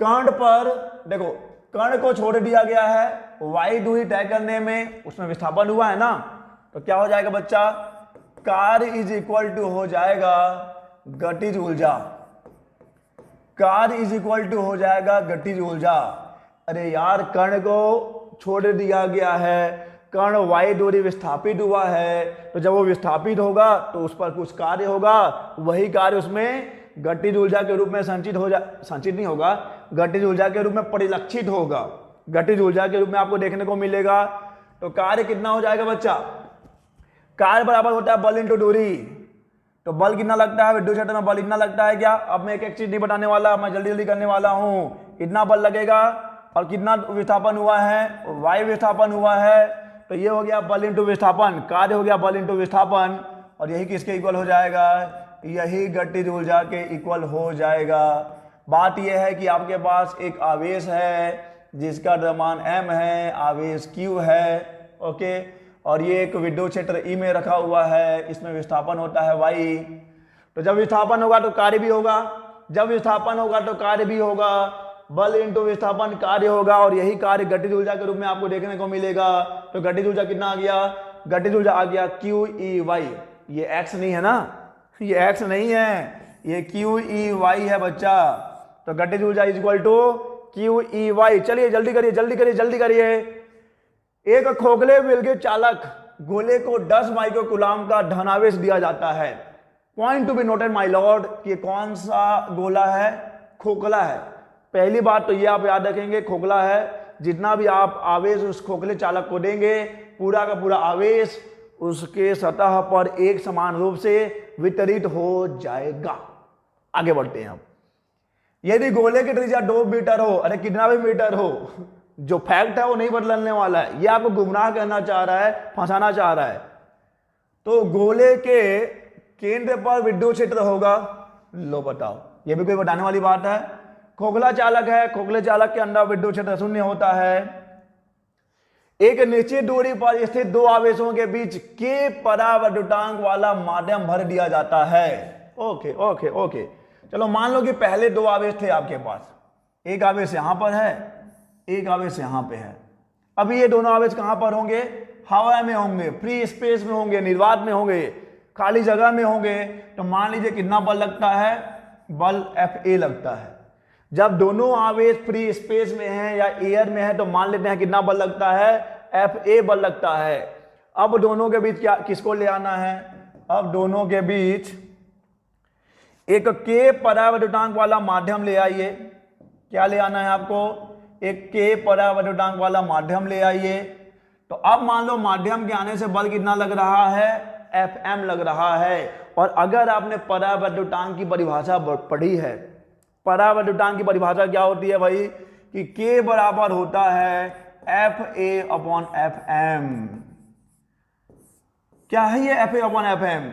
Speaker 1: कण पर देखो कण को छोड़ दिया गया है, y दूरी तय करने में उसमें विस्थापन हुआ है ना, तो क्या हो जाएगा बच्चा, कार्य इज इक्वल टू हो जाएगा गतिज ऊर्जा, कार्य इज इक्वल टू हो जाएगा गतिज ऊर्जा। अरे यार कण को छोड़ दिया गया है, कण y दूरी विस्थापित हुआ है, तो जब वो विस्थापित होगा तो उस पर कुछ कार्य होगा, वही कार्य उसमें गतिज ऊर्जा के रूप में संचित नहीं होगा, गतिज ऊर्जा के रूप में परिलक्षित होगा, गतिज ऊर्जा के रूप में आपको देखने को मिलेगा। तो कार्य कितना हो जाएगा बच्चा, कार्य बराबर होता है बल इंटू दूरी, तो बल कितना लगता है, विद्युत क्षेत्र में बल इतना लगता है क्या। अब मैं एक चीज नहीं बताने वाला, मैं जल्दी जल्दी करने वाला हूं। इतना बल लगेगा और कितना विस्थापन हुआ है, y विस्थापन हुआ है, तो ये हो गया बल इंटू विस्थापन, कार्य हो गया बल इंटू विस्थापन, और यही किसके इक्वल हो जाएगा, यही गतिज ऊर्जा के इक्वल हो जाएगा। बात यह है कि आपके पास एक आवेश है जिसका द्रव्यमान m है, आवेश q है, ओके, और ये एक विद्युत क्षेत्र E में रखा हुआ है, इसमें विस्थापन होता है y। तो जब विस्थापन होगा तो कार्य भी होगा, जब विस्थापन होगा तो कार्य भी होगा, बल इंटू विस्थापन कार्य होगा, और यही कार्य गतिज ऊर्जा के रूप में आपको देखने को मिलेगा। तो गतिज ऊर्जा कितना आ गया, गतिज ऊर्जा आ गया QEY, ये x नहीं है ना, ये x नहीं है, ये QEY है बच्चा। तो गतिज ऊर्जा इज इक्वल टू QEY। चलिए जल्दी करिए जल्दी करिए जल्दी करिए। एक खोखले व्हील के चालक गोले को 10 माइक्रोकूलम का धनावेश दिया जाता है। Point to be noted my Lord, ये कौन सा गोला है, खोखला है। पहली बात तो ये आप याद रखेंगे, खोखला है। जितना भी आप आवेश उस खोखले चालक को देंगे, पूरा का पूरा आवेश उसके सतह पर एक समान रूप से वितरित हो जाएगा। आगे बढ़ते हैं अब। यदि गोले की त्रिज्या 2 मीटर हो, अरे कितना भी मीटर हो, जो फैक्ट है वो नहीं बदलने वाला है, ये आपको गुमराह करना चाह रहा है, फंसाना चाह रहा है। तो गोले के केंद्र पर विद्युत क्षेत्र होगा, लो बताओ, ये भी कोई बताने वाली बात है। खोखला चालक है, खोखले चालक के अंदर विद्युत क्षेत्र शून्य होता है। एक निश्चित दूरी पर स्थित दो आवेशों के बीच के परावर्तनांक वाला माध्यम भर दिया जाता है। ओके ओके ओके, चलो मान लो कि पहले दो आवेश थे आपके पास, एक आवेश यहां पर है, एक आवेश यहां पे है। अभी ये दोनों आवेश कहां पर होंगे, हवा में होंगे, फ्री स्पेस में होंगे, निर्वात में होंगे, खाली जगह में होंगे। तो मान लीजिए कितना बल लगता है, बल Fa लगता है। जब दोनों आवेश फ्री स्पेस में है या एयर में है तो मान लेते हैं कितना बल लगता है, Fa बल लगता है। अब दोनों के बीच क्या किसको ले आना है, अब दोनों के बीच एक के परावर्तकांक वाला माध्यम ले आइए। क्या ले आना है आपको? एक के परावर्तकांक वाला माध्यम ले आइए। तो अब मान लो माध्यम के आने से बल कितना लग रहा है? Fm लग रहा है। और अगर आपने परावर्तकांक की परिभाषा पढ़ी है, परावर्तकांक की परिभाषा क्या होती है भाई? कि K बराबर होता है FA/Fm। क्या है ये FA/Fm?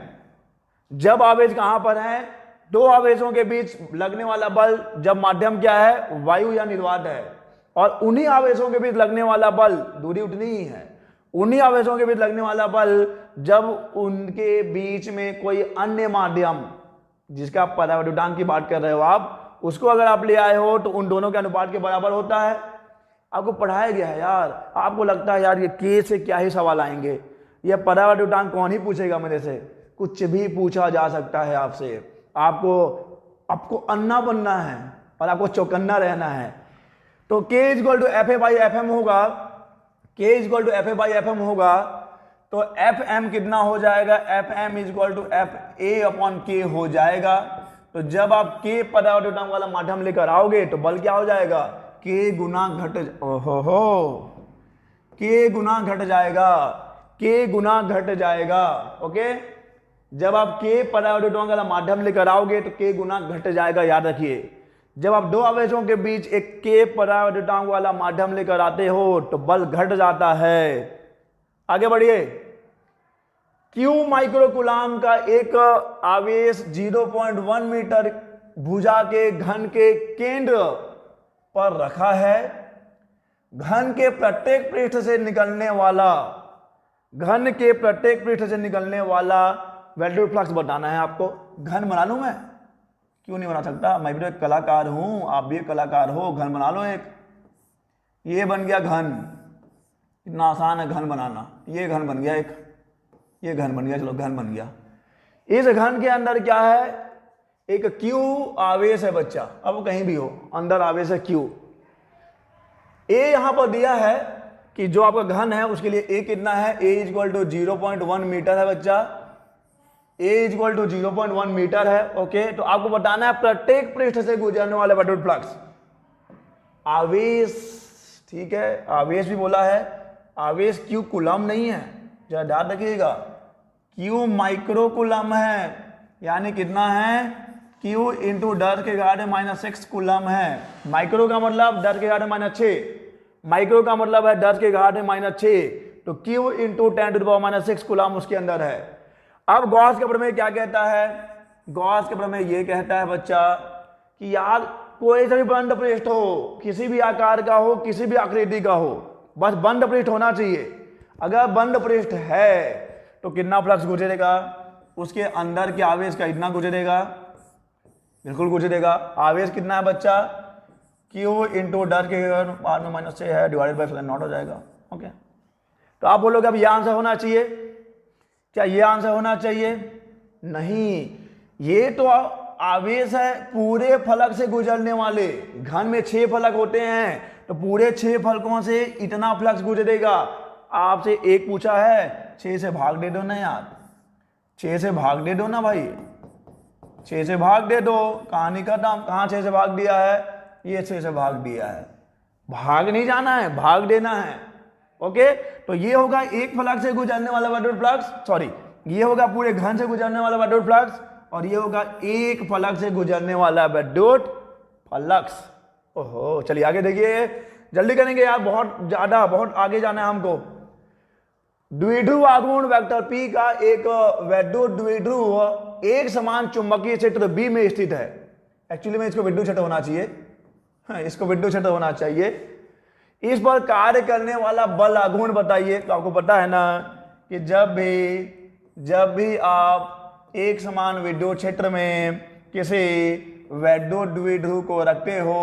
Speaker 1: जब आवेश कहां पर है? दो आवेशों के बीच लगने वाला बल, जब माध्यम क्या है? वायु या निर्वात है। और उन्हीं आवेशों के बीच लगने वाला बल, दूरी उतनी ही है, उन्हीं आवेशों के बीच लगने वाला बल जब उनके बीच में कोई अन्य माध्यम, जिसका परावर्तकांक की बात कर रहे हो आप, उसको अगर आप ले आए हो तो उन दोनों के अनुपात के बराबर होता है। आपको पढ़ाया गया है यार। आपको लगता है यार ये के से क्या ही सवाल आएंगे, ये परावर्तकांक कौन ही पूछेगा मेरे से? कुछ भी पूछा जा सकता है आपसे। आपको अन्ना बनना है और आपको चौकन्ना रहना है। तो K = FA/Fm होगा। K = FA/Fm होगा तो Fm कितना हो जाएगा? Fm = FA/K हो जाएगा। तो जब आप K परावर्तकांक वाला माध्यम लेकर आओगे तो बल क्या हो जाएगा? K गुना घट जाएगा। K गुना घट जाएगा। ओके, जब आप K परावर्तकांक वाला माध्यम लेकर आओगे तो K गुना घट जाएगा। याद रखिए, जब आप दो आवेशों के बीच एक K परावर्तकांक वाला माध्यम लेकर आते हो तो बल घट जाता है। आगे बढ़िए। Q माइक्रोकूलाम का एक आवेश 0.1 मीटर भुजा के घन के केंद्र पर रखा है। घन के प्रत्येक पृष्ठ से निकलने वाला वैल्यूड फ्लक्स बताना है आपको। घन बना लूं मैं? क्यों नहीं बना सकता? मैं भी तो एक कलाकार हूं, आप भी एक कलाकार हो। घन बना लो एक। ये बन गया घन। इतना आसान है घन बनाना। ये घन बन गया एक, ये घन बन गया। चलो घन बन गया। इस घन के अंदर क्या है? एक Q आवेश है बच्चा। अब कहीं भी हो, अंदर आवेश है Q। A यहां पर दिया है कि जो आपका घन है उसके लिए A कितना है? A = 0.1 मीटर है बच्चा। A = 0.1 मीटर है। ओके, तो आपको बताना है प्रत्येक पृष्ठ से गुजरने वाला वैल्यूड फ्लक्स। आवेश, ठीक है, आवेश भी बोला है। आवेश Q कूलम नहीं है, जरा ध्यान रखिएगा। Q माइक्रोकूलम है, यानी कितना है? Q × 10⁻⁻6 कूलम है। माइक्रो का मतलब 10⁻⁻6, माइक्रो का मतलब है 10⁻⁻6। तो Q × 10⁻⁻6 कूलम उसके अंदर है। अब गॉस का प्रमेय क्या कहता है? गॉस का प्रमेय ये कहता है बच्चा कि यार कोई सा भी बंद पृष्ठ हो, किसी भी आकार का हो, किसी भी आकृति का हो, बस बंद पृष्ठ होना चाहिए। अगर बंद पृष्ठ है तो कितना फ्लक्स गुजरेगा? उसके अंदर के आवेश का इतना गुजरेगा, बिल्कुल गुजरेगा। आवेश कितना है बच्चा? Q × 10⁻⁻6 है, /0 हो जाएगा। ओके, तो आप बोलोगे अब ये आंसर होना चाहिए। क्या ये आंसर होना चाहिए? नहीं, ये तो आवेश है पूरे फलक से गुजरने वाले। घन में 6 फलक होते हैं, तो पूरे 6 फलकों से इतना फ्लक्स गुजरेगा। आपसे एक पूछा है, 6 से भाग दे दो ना यार, 6 से भाग दे दो ना भाई, 6 से भाग दे दो, कहानी खत्म। कहाँ 6 से भाग दिया है? ये 6 से भाग दिया है। भाग नहीं जाना है, भाग देना है। ओके, तो ये होगा एक फलक से गुजरने वाला वैल्यूड फ्लक्स, सॉरी, ये होगा पूरे घन से गुजरने वाला वैल्यूड फ्लक्स, और ये होगा एक फलक से गुजरने वाला वैल्यूड फ्लक्स। ओहो, चलिए आगे देखिए, जल्दी करेंगे यार, बहुत आगे जाना है हमको। द्विध्रुव आघूर्ण वेक्टर P का एक वैद्युत द्विध्रुव एक समान चुंबकीय क्षेत्र B में स्थित है। एक्चुअली में इसको विद्युत क्षेत्र होना चाहिए, इसको विद्युत क्षेत्र होना चाहिए। इस पर कार्य करने वाला बल आघूर्ण बताइए। तो आपको पता है ना कि जब भी आप एक समान विद्युत क्षेत्र में किसी वैद्युत द्विध्रुव को रखते हो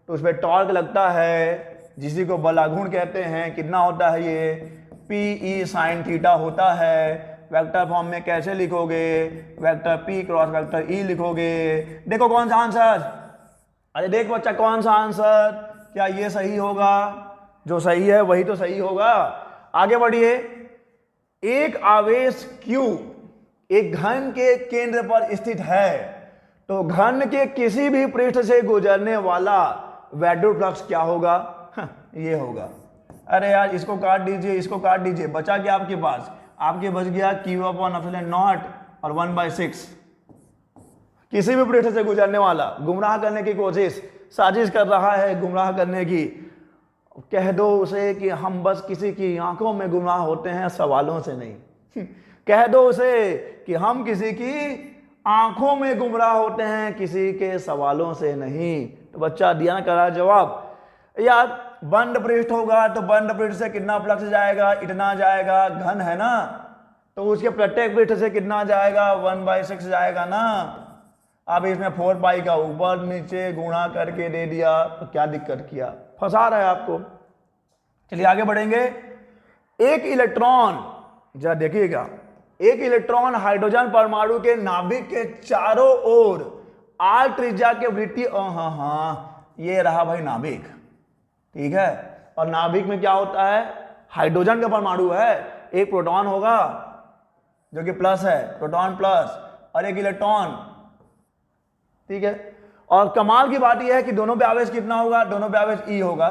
Speaker 1: तो उस पर टॉर्क लगता है, जिसी को बल आघूर्ण कहते हैं। कितना होता है ये? Pe sin थीटा होता है। वेक्टर फॉर्म में कैसे लिखोगे? वेक्टर P × वेक्टर E लिखोगे। देखो कौन सा आंसर, अरे देख बच्चा कौन सा आंसर, क्या ये सही होगा? जो सही है वही तो सही होगा। आगे बढ़िए। एक आवेश Q एक घन के केंद्र पर स्थित है, तो घन के किसी भी पृष्ठ से गुजरने वाला वैद्युत फ्लक्स क्या होगा? ये होगा। अरे यार इसको काट दीजिए, इसको काट दीजिए, बचा क्या आपके पास? आपके बच गया Q/ε0 और 1/6। किसी भी पृष्ठ से गुजरने वाला, गुमराह करने की कोशिश, साजिश कर रहा है गुमराह करने की, कह दो उसे कि हम बस किसी की आंखों में गुमराह होते हैं, सवालों से नहीं। कह दो उसे कि हम किसी की आंखों में गुमराह होते हैं, किसी के सवालों से नहीं। तो बच्चा दिया ना करा जवाब। यार बंद पृष्ठ होगा तो बंद पृष्ठ से कितना फ्लक्स जाएगा? इतना जाएगा, घन है ना, तो उसके प्रत्येक पृष्ठ से कितना जाएगा? 1/6 जाएगा ना। अब इसमें 4 पाई का ऊपर नीचे गुणा करके दे दिया, तो क्या दिक्कत किया? फंसा रहा है आपको। चलिए आगे बढ़ेंगे। एक इलेक्ट्रॉन, जरा देखिएगा, एक इलेक्ट्रॉन हाइड्रोजन परमाणु के नाभिक के चारों ओर r त्रिज्या के वृत्तीय, ये रहा भाई नाभिक, ठीक है। और नाभिक में क्या होता है? हाइड्रोजन का परमाणु है, एक प्रोटॉन होगा जो कि प्लस है, प्रोटॉन प्लस, और एक इलेक्ट्रॉन, ठीक है। और कमाल की बात यह है कि दोनों पे आवेश कितना होगा? दोनों पे आवेश E होगा।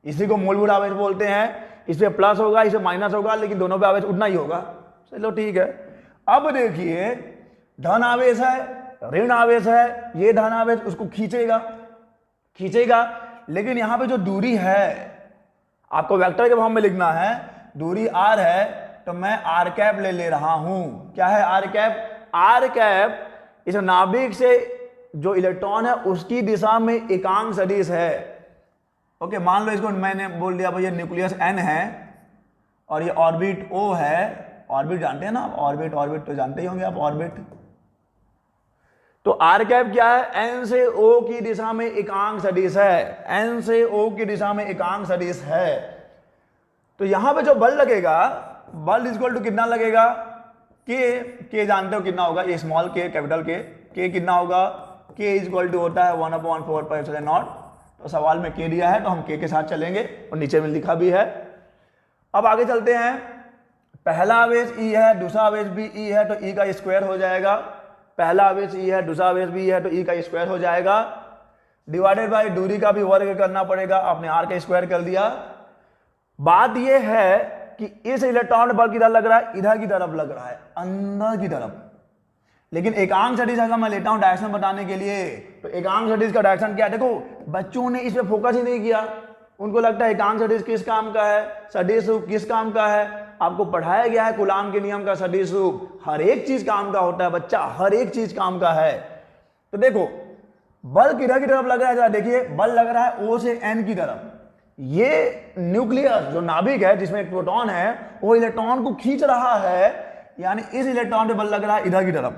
Speaker 1: इसी को मूलभूत आवेश बोलते हैं। इस पे प्लस होगा, इसे माइनस होगा, लेकिन दोनों पे आवेश उतना ही होगा। चलो ठीक है। अब देखिए धन आवेश है, ऋण आवेश है, ये धन आवेश उसको खींचेगा, लेकिन यहां पे जो दूरी है आपको वेक्टर के फॉर्म में लिखना है। दूरी r है तो मैं r ले रहा हूं। क्या है r? इस नाभिक से जो इलेक्ट्रॉन है उसकी दिशा में एकांक सदिश है। ओके, मान लो इसको मैंने बोल दिया भाई ये न्यूक्लियस n है और ये ऑर्बिट O है। ऑर्बिट जानते हैं ना, ऑर्बिट तो जानते ही होंगे आप, ऑर्बिट। तो r क्या है? n से O की दिशा में एकांक सदिश है, n से O की दिशा में एकांक सदिश है। तो यहां पे जो बल लगेगा, बल इक्वल टू कितना लगेगा? k जानते हो कितना होगा? ये स्मॉल k कैपिटल k कितना होगा? k इक्वल टू होता है 1/4πε0। तो सवाल में k दिया है तो हम k के साथ चलेंगे और नीचे में लिखा भी है। अब आगे चलते हैं। पहला आवेश E है, दूसरा आवेश भी E है, तो E का स्क्वायर हो जाएगा। पहला आवेश E है, दूसरा आवेश भी है, तो E का स्क्वायर हो जाएगा। डिवाइडेड बाय दूरी का भी वर्ग करना पड़ेगा, आपने r का स्क्वायर कर दिया। बात यह है कि इस इलेक्ट्रॉन बल किधर लग रहा है? इधर की तरफ लग रहा है, अंदर की तरफ। लेकिन एकांक सदिश अगर मैं लेता हूं डायरेक्शन बताने के लिए, तो एकांक सदिश का डायरेक्शन क्या है? देखो बच्चों ने इस पे फोकस ही नहीं किया। उनको लगता है एकांक सदिश किस काम का है, सदिश रूप किस काम का है। आपको पढ़ाया गया है कूलाम के नियम का, सदिश रूप हर एक चीज काम का होता है बच्चा, हर एक चीज काम का है। तो देखो बल किधर की तरफ लग रहा है, जरा देखिए, बल लग रहा है O से N की तरफ। ये न्यूक्लियस जो नाभिक है जिसमें एक प्रोटॉन है, वो इलेक्ट्रॉन को खींच रहा है, यानी इस इलेक्ट्रॉन पे बल लग रहा है इधर की तरफ,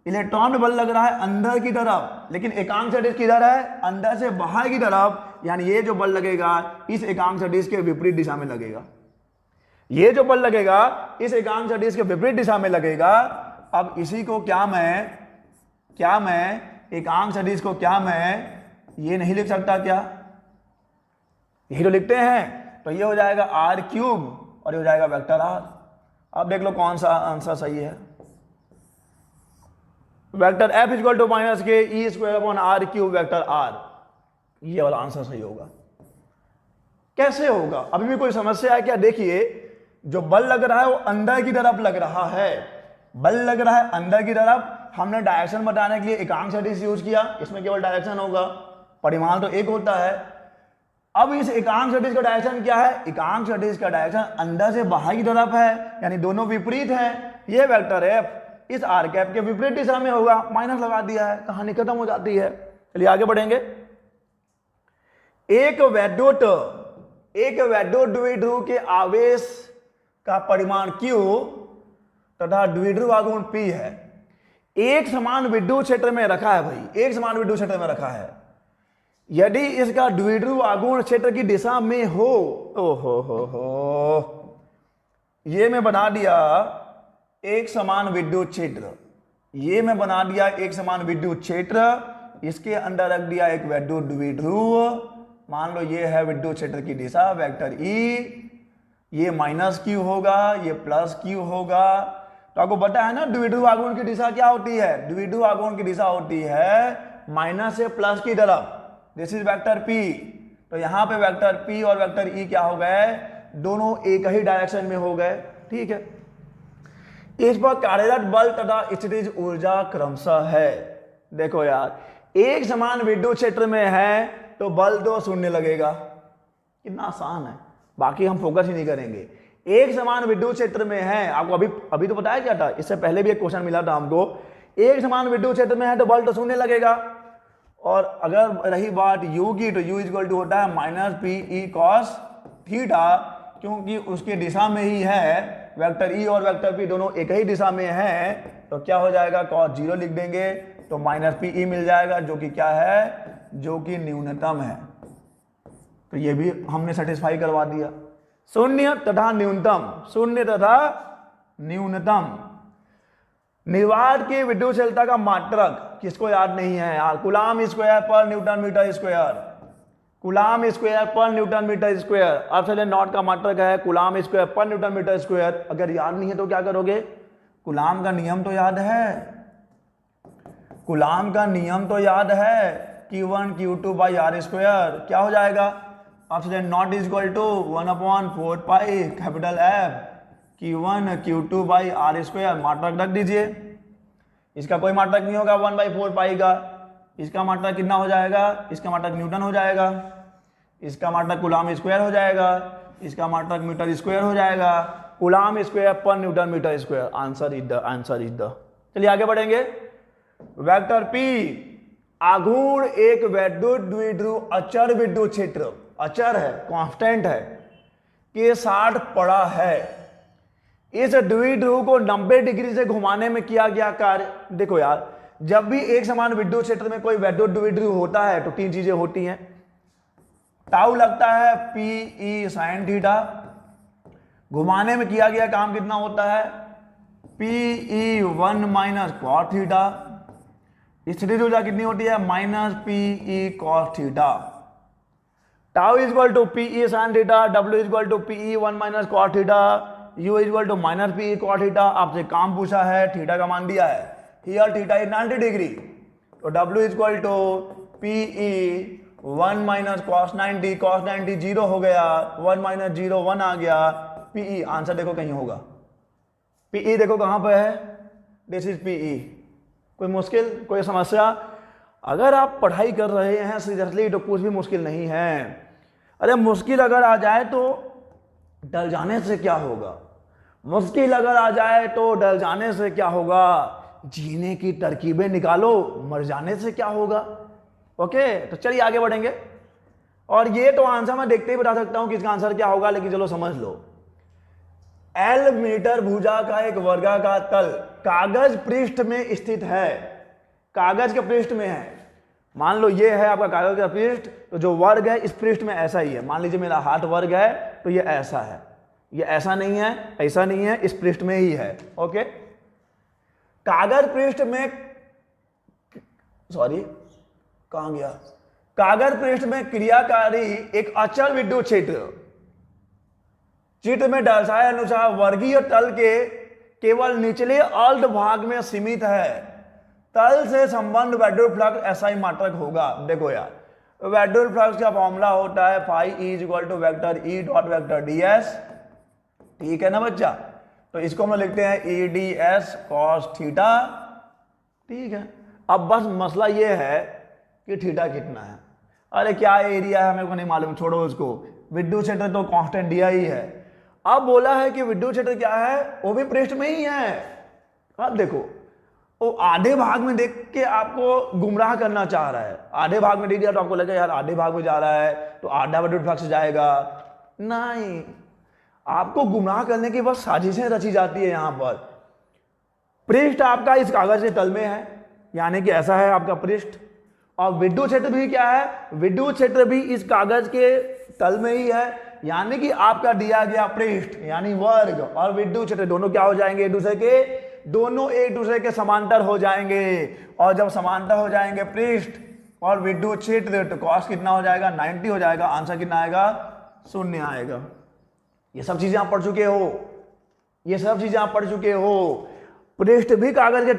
Speaker 1: इलेक्ट्रॉन पे बल लग रहा है अंदर की तरफ। लेकिन एकांक सदिश किधर है? अंदर से बाहर की तरफ। यानी ये जो बल लगेगा इस एकांक सदिश के विपरीत दिशा में लगेगा। ये जो बल लगेगा इस एकांक सदिश के विपरीत दिशा में लगेगा। अब इसी को क्या मैं एकांक सदिश को क्या मैं ये नहीं लिख सकता क्या? यही तो लिखते हैं। तो ये हो जाएगा r³ और ये हो जाएगा वेक्टर r। अब देख लो कौन सा आंसर सही है। Vector f equal to minus k E²/r³ vector r, ये वाला आंसर सही होगा। कैसे होगा? अभी भी कोई समस्या है क्या? देखिए जो बल लग रहा है वो अंदर की तरफ लग रहा है, बल लग रहा है अंदर की तरफ। हमने डायरेक्शन बताने के लिए एकांक सदिश यूज किया, इसमें केवल डायरेक्शन होगा, परिमाण तो एक होता है। अब इस एकांक सदिश का डायरेक्शन क्या है? एकांक सदिश का डायरेक्शन अंदर से बाहर की तरफ है, यानी दोनों विपरीत हैं। ये वेक्टर f इस r के विपरीत दिशा में होगा, माइनस लगा दिया है, कहानी खत्म हो जाती है। चलिए आगे बढ़ेंगे। एक वैद्युत द्विध्रुव के आवेश का परिमाण Q तथा द्विध्रुव आघूर्ण P है। एक समान विद्युत क्षेत्र में रखा है भाई, एक समान विद्युत क्षेत्र में रखा है। यदि इसका द्विध्रुव आघूर्ण क्षेत्र की दिशा में हो, ये मैं बना दिया एक समान विद्युत क्षेत्र, ये मैं बना दिया एक समान विद्युत क्षेत्र, इसके अंदर रख दिया एक वैद्युत द्विध्रुव। मान लो ये है विद्युत क्षेत्र की दिशा, वेक्टर E, ये -Q होगा, ये +Q होगा। तो आपको पता है ना द्विध्रुव आघूर्ण की दिशा क्या होती है, द्विध्रुव आघूर्ण की दिशा होती है माइनस से प्लस की तरफ, दिस इज वेक्टर पी। तो यहां पे वेक्टर पी और वेक्टर ई क्या हो गए, दोनों एक ही डायरेक्शन में हो गए, ठीक है। इस पर कार्यरत बल तथा स्थितिज ऊर्जा क्रमशः है। देखो यार, एक समान विद्युत क्षेत्र में है तो बल तो शून्य लगेगा, कितना आसान है, बाकी हम फोकस ही नहीं करेंगे। एक समान विद्युत क्षेत्र में है, आपको अभी तो बताया क्या था, इससे पहले भी एक क्वेश्चन मिला था हमको, एक समान विद्युत क्षेत्र में है तो बल तो शून्य लगेगा। और अगर रही बात u की, तो u इक्वल टू होता है minus P E cos theta, क्योंकि उसकी दिशा में ही है, वेक्टर ई और वेक्टर पी दोनों एक ही दिशा में है, तो क्या हो जाएगा, कॉस जीरो लिख देंगे तो माइनस पी ई मिल जाएगा, जो कि क्या है, जो कि न्यूनतम है। तो ये भी हमने सेटिस्फाई करवा दिया। शून्य तथा न्यूनतम, शून्य तथा न्यूनतम। निर्वात की विद्युतशीलता का मात्रक किसको याद नहीं है यार, कूलाम स्क्वायर पर newton metre square, coulomb square पर न्यूटन मीटर स्क्वायर। अब चले नॉट का मात्रक है कूलाम स्क्वायर पर न्यूटन मीटर स्क्वायर। अगर याद नहीं है तो क्या करोगे, कूलाम का नियम तो याद है, कूलाम का नियम तो याद है, Q1 Q2 by R square. क्या हो जाएगा, अब चले naught is equal to 1/4 pi capital F Q1 Q2 by R square. मात्रक रख दीजिए, इसका कोई मात्रक नहीं होगा 1/4 पाई का, इसका मात्रक कितना हो जाएगा, इसका मात्रक न्यूटन हो जाएगा, इसका मात्रक कूलाम स्क्वायर हो जाएगा, इसका मात्रक मीटर स्क्वायर हो जाएगा, कूलाम स्क्वायर पर newton metre square. Answer is the. चलिए आगे बढ़ेंगे। वेक्टर P आघूर्ण एक वैद्युत द्विध्रुव अचर विद्युत क्षेत्र, अचर है, कांस्टेंट है, के साथ पड़ा है। इस द्विध्रुव को 90 डिग्री से घुमाने में किया गया कार्य। देखो यार, जब भी एक समान विद्युत क्षेत्र में कोई वैद्युत द्विध्रुव होता है तो तीन चीजें होती हैं, टाउ लगता है पी ई साइन थीटा, घुमाने में किया गया काम कितना होता है, P E 1 minus cos theta, स्थितिज ऊर्जा कितनी होती है, minus P E cos theta. Tau is equal to P E sine theta, W is equal to P E 1 minus cos theta, U is equal to minus P E cos theta. आपसे काम पूछा है, theta का मान दिया है, here theta is 90 degree, तो W is equal to P E 1 minus cos 90, cos 90 zero हो गया, 1 माइनस जीरो 1 आ गया, पी ई आंसर देखो कहीं होगा, पी ई देखो कहां पे है, दिस इज पी ई। कोई मुश्किल, कोई समस्या? अगर आप पढ़ाई कर रहे हैं सीरियसली तो कुछ भी मुश्किल नहीं है। अरे मुश्किल अगर आ जाए तो डर जाने से क्या होगा, मुश्किल अगर आ जाए तो डर जाने से क्या होगा, जीने की तरकीबें निकालो, मर जाने से क्या होगा। ओके, तो चलिए आगे बढ़ेंगे। और ये तो आंसर मैं देखते ही बता सकता हूं कि इसका आंसर क्या होगा, लेकिन चलो समझ लो। एल मीटर भुजा का एक वर्गाकार तल कागज पृष्ठ में स्थित है, कागज के पृष्ठ में है। मान लो ये है आपका कागज का पृष्ठ, तो जो वर्ग है इस पृष्ठ में ऐसा ही है। मान लीजिए मेरा हाथ वर्ग है तो ये ऐसा है, ये ऐसा नहीं है, ऐसा नहीं है, इस पृष्ठ में ही है। ओके, कागज पृष्ठ में, सॉरी कहां गया, कागज पृष्ठ में क्रियाकारी एक अचल विद्युत क्षेत्र चित्र में दर्शाए अनुसार वर्गीय तल के केवल निचले अर्ध भाग में सीमित है। तल से संबंध वैद्युत फ्लक्स एसआई मात्रक होगा। देखो यार, वैद्युत फ्लक्स का फॉर्मूला होता है phi E is equal to vector E dot vector d s, ठीक है ना बच्चा। तो इसको हम लिखते हैं E d s cos theta, ठीक है। अब बस मसला ये है कि थीटा कितना है। अरे क्या एरिया है मेरे को नहीं मालूम, छोड़ो उसको, विद्युत क्षेत्र तो कांस्टेंट दिया ही है। अब बोला है कि विद्युत क्षेत्र क्या है, वो भी पृष्ठ में ही है। अब देखो, वो आधे भाग में देख के आपको गुमराह करना चाह रहा है। आधे भाग में दे दिया तो आपको लगा यार आधे भाग में जा रहा है तो आधा विद्युत फ्लक्स जाएगा, नहीं, आपको गुमराह करने की बस साजिशें रची जाती है। यहां पर पृष्ठ आपका इस कागज के तल में है, यानी कि ऐसा है आपका पृष्ठ, और विद्युत क्षेत्र भी क्या है, विद्युत क्षेत्र भी इस कागज के तल में ही है, यानी कि आपका दिया गया पृष्ठ यानी वर्ग और विद्युत क्षेत्र दोनों क्या हो जाएंगे, दोनों एक दूसरे के समांतर हो जाएंगे। और जब समांतर हो जाएंगे पृष्ठ और विद्युत क्षेत्र, तो कॉस कितना हो जाएगा, 90 हो जाएगा। आंसर कितना आएगा, 0 आएगा। ये सब चीजें आप पढ़ चुके हो, ये सब चीजें आप पढ़ चुके हो। पृष्ठ भी कागज के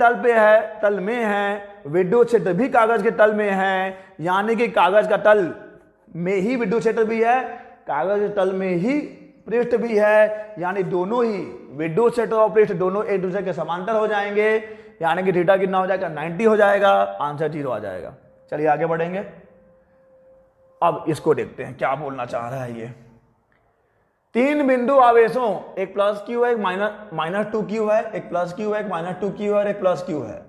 Speaker 1: तल में है, विद्युत क्षेत्र भी कागज के तल में है, यानी कि कागज का तल में ही विद्युत क्षेत्र भी है, कागज के तल में ही पृष्ठ भी है, यानी दोनों ही विद्युत क्षेत्र और पृष्ठ दोनों एक दूसरे के समांतर हो जाएंगे, यानी कि थीटा कितना हो जाएगा 90 हो जाएगा, आंसर 0 आ जाएगा। चलिए आगे बढ़ेंगे। अब इसको देखते हैं क्या बोलना चाह रहा है ये। 3 बिंदु आवेशों, एक प्लस क्यू है, एक माइनस 2 क्यू है, एक प्लस क्यू है, एक माइनस 2 क्यू है और एक प्लस क्यू है।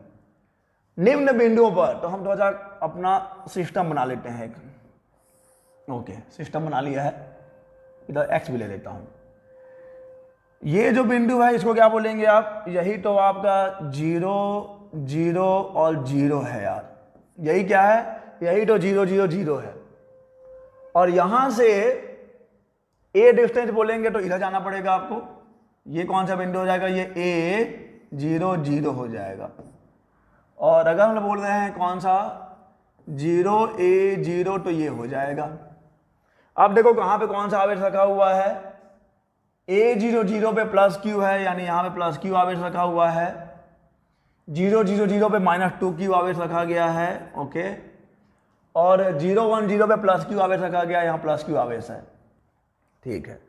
Speaker 1: निम्न बिंदुओं पर, तो हम थोड़ा अपना सिस्टम बना लेते हैं एक। ओके, सिस्टम बना लिया है, इधर एक्स भी ले लेता हूं। ये जो बिंदु है इसको क्या बोलेंगे आप, यही तो आपका 0 0 और 0 है यार, यही क्या है, यही तो 0 0 0 है। और यहां से ए डिस्टेंस बोलेंगे तो इधर जाना पड़ेगा आपको। ये कौन सा बिंदु हो जाएगा, ये ए 0 0 हो जाएगा। और अगर हम बोल रहे हैं कौन सा 0 A 0, तो ये हो जाएगा। अब देखो कहां पे कौन सा आवेश रखा हुआ है, A 0 0 पे प्लस क्यू है, यानी यहां पे प्लस क्यू आवेश रखा हुआ है। 0 0 0 पे माइनस 2 क्यू आवेश रखा गया है। ओके, और 0 1 0 पे प्लस क्यू आवेश रखा गया, यहां प्लस क्यू आवेश है। ठीक है,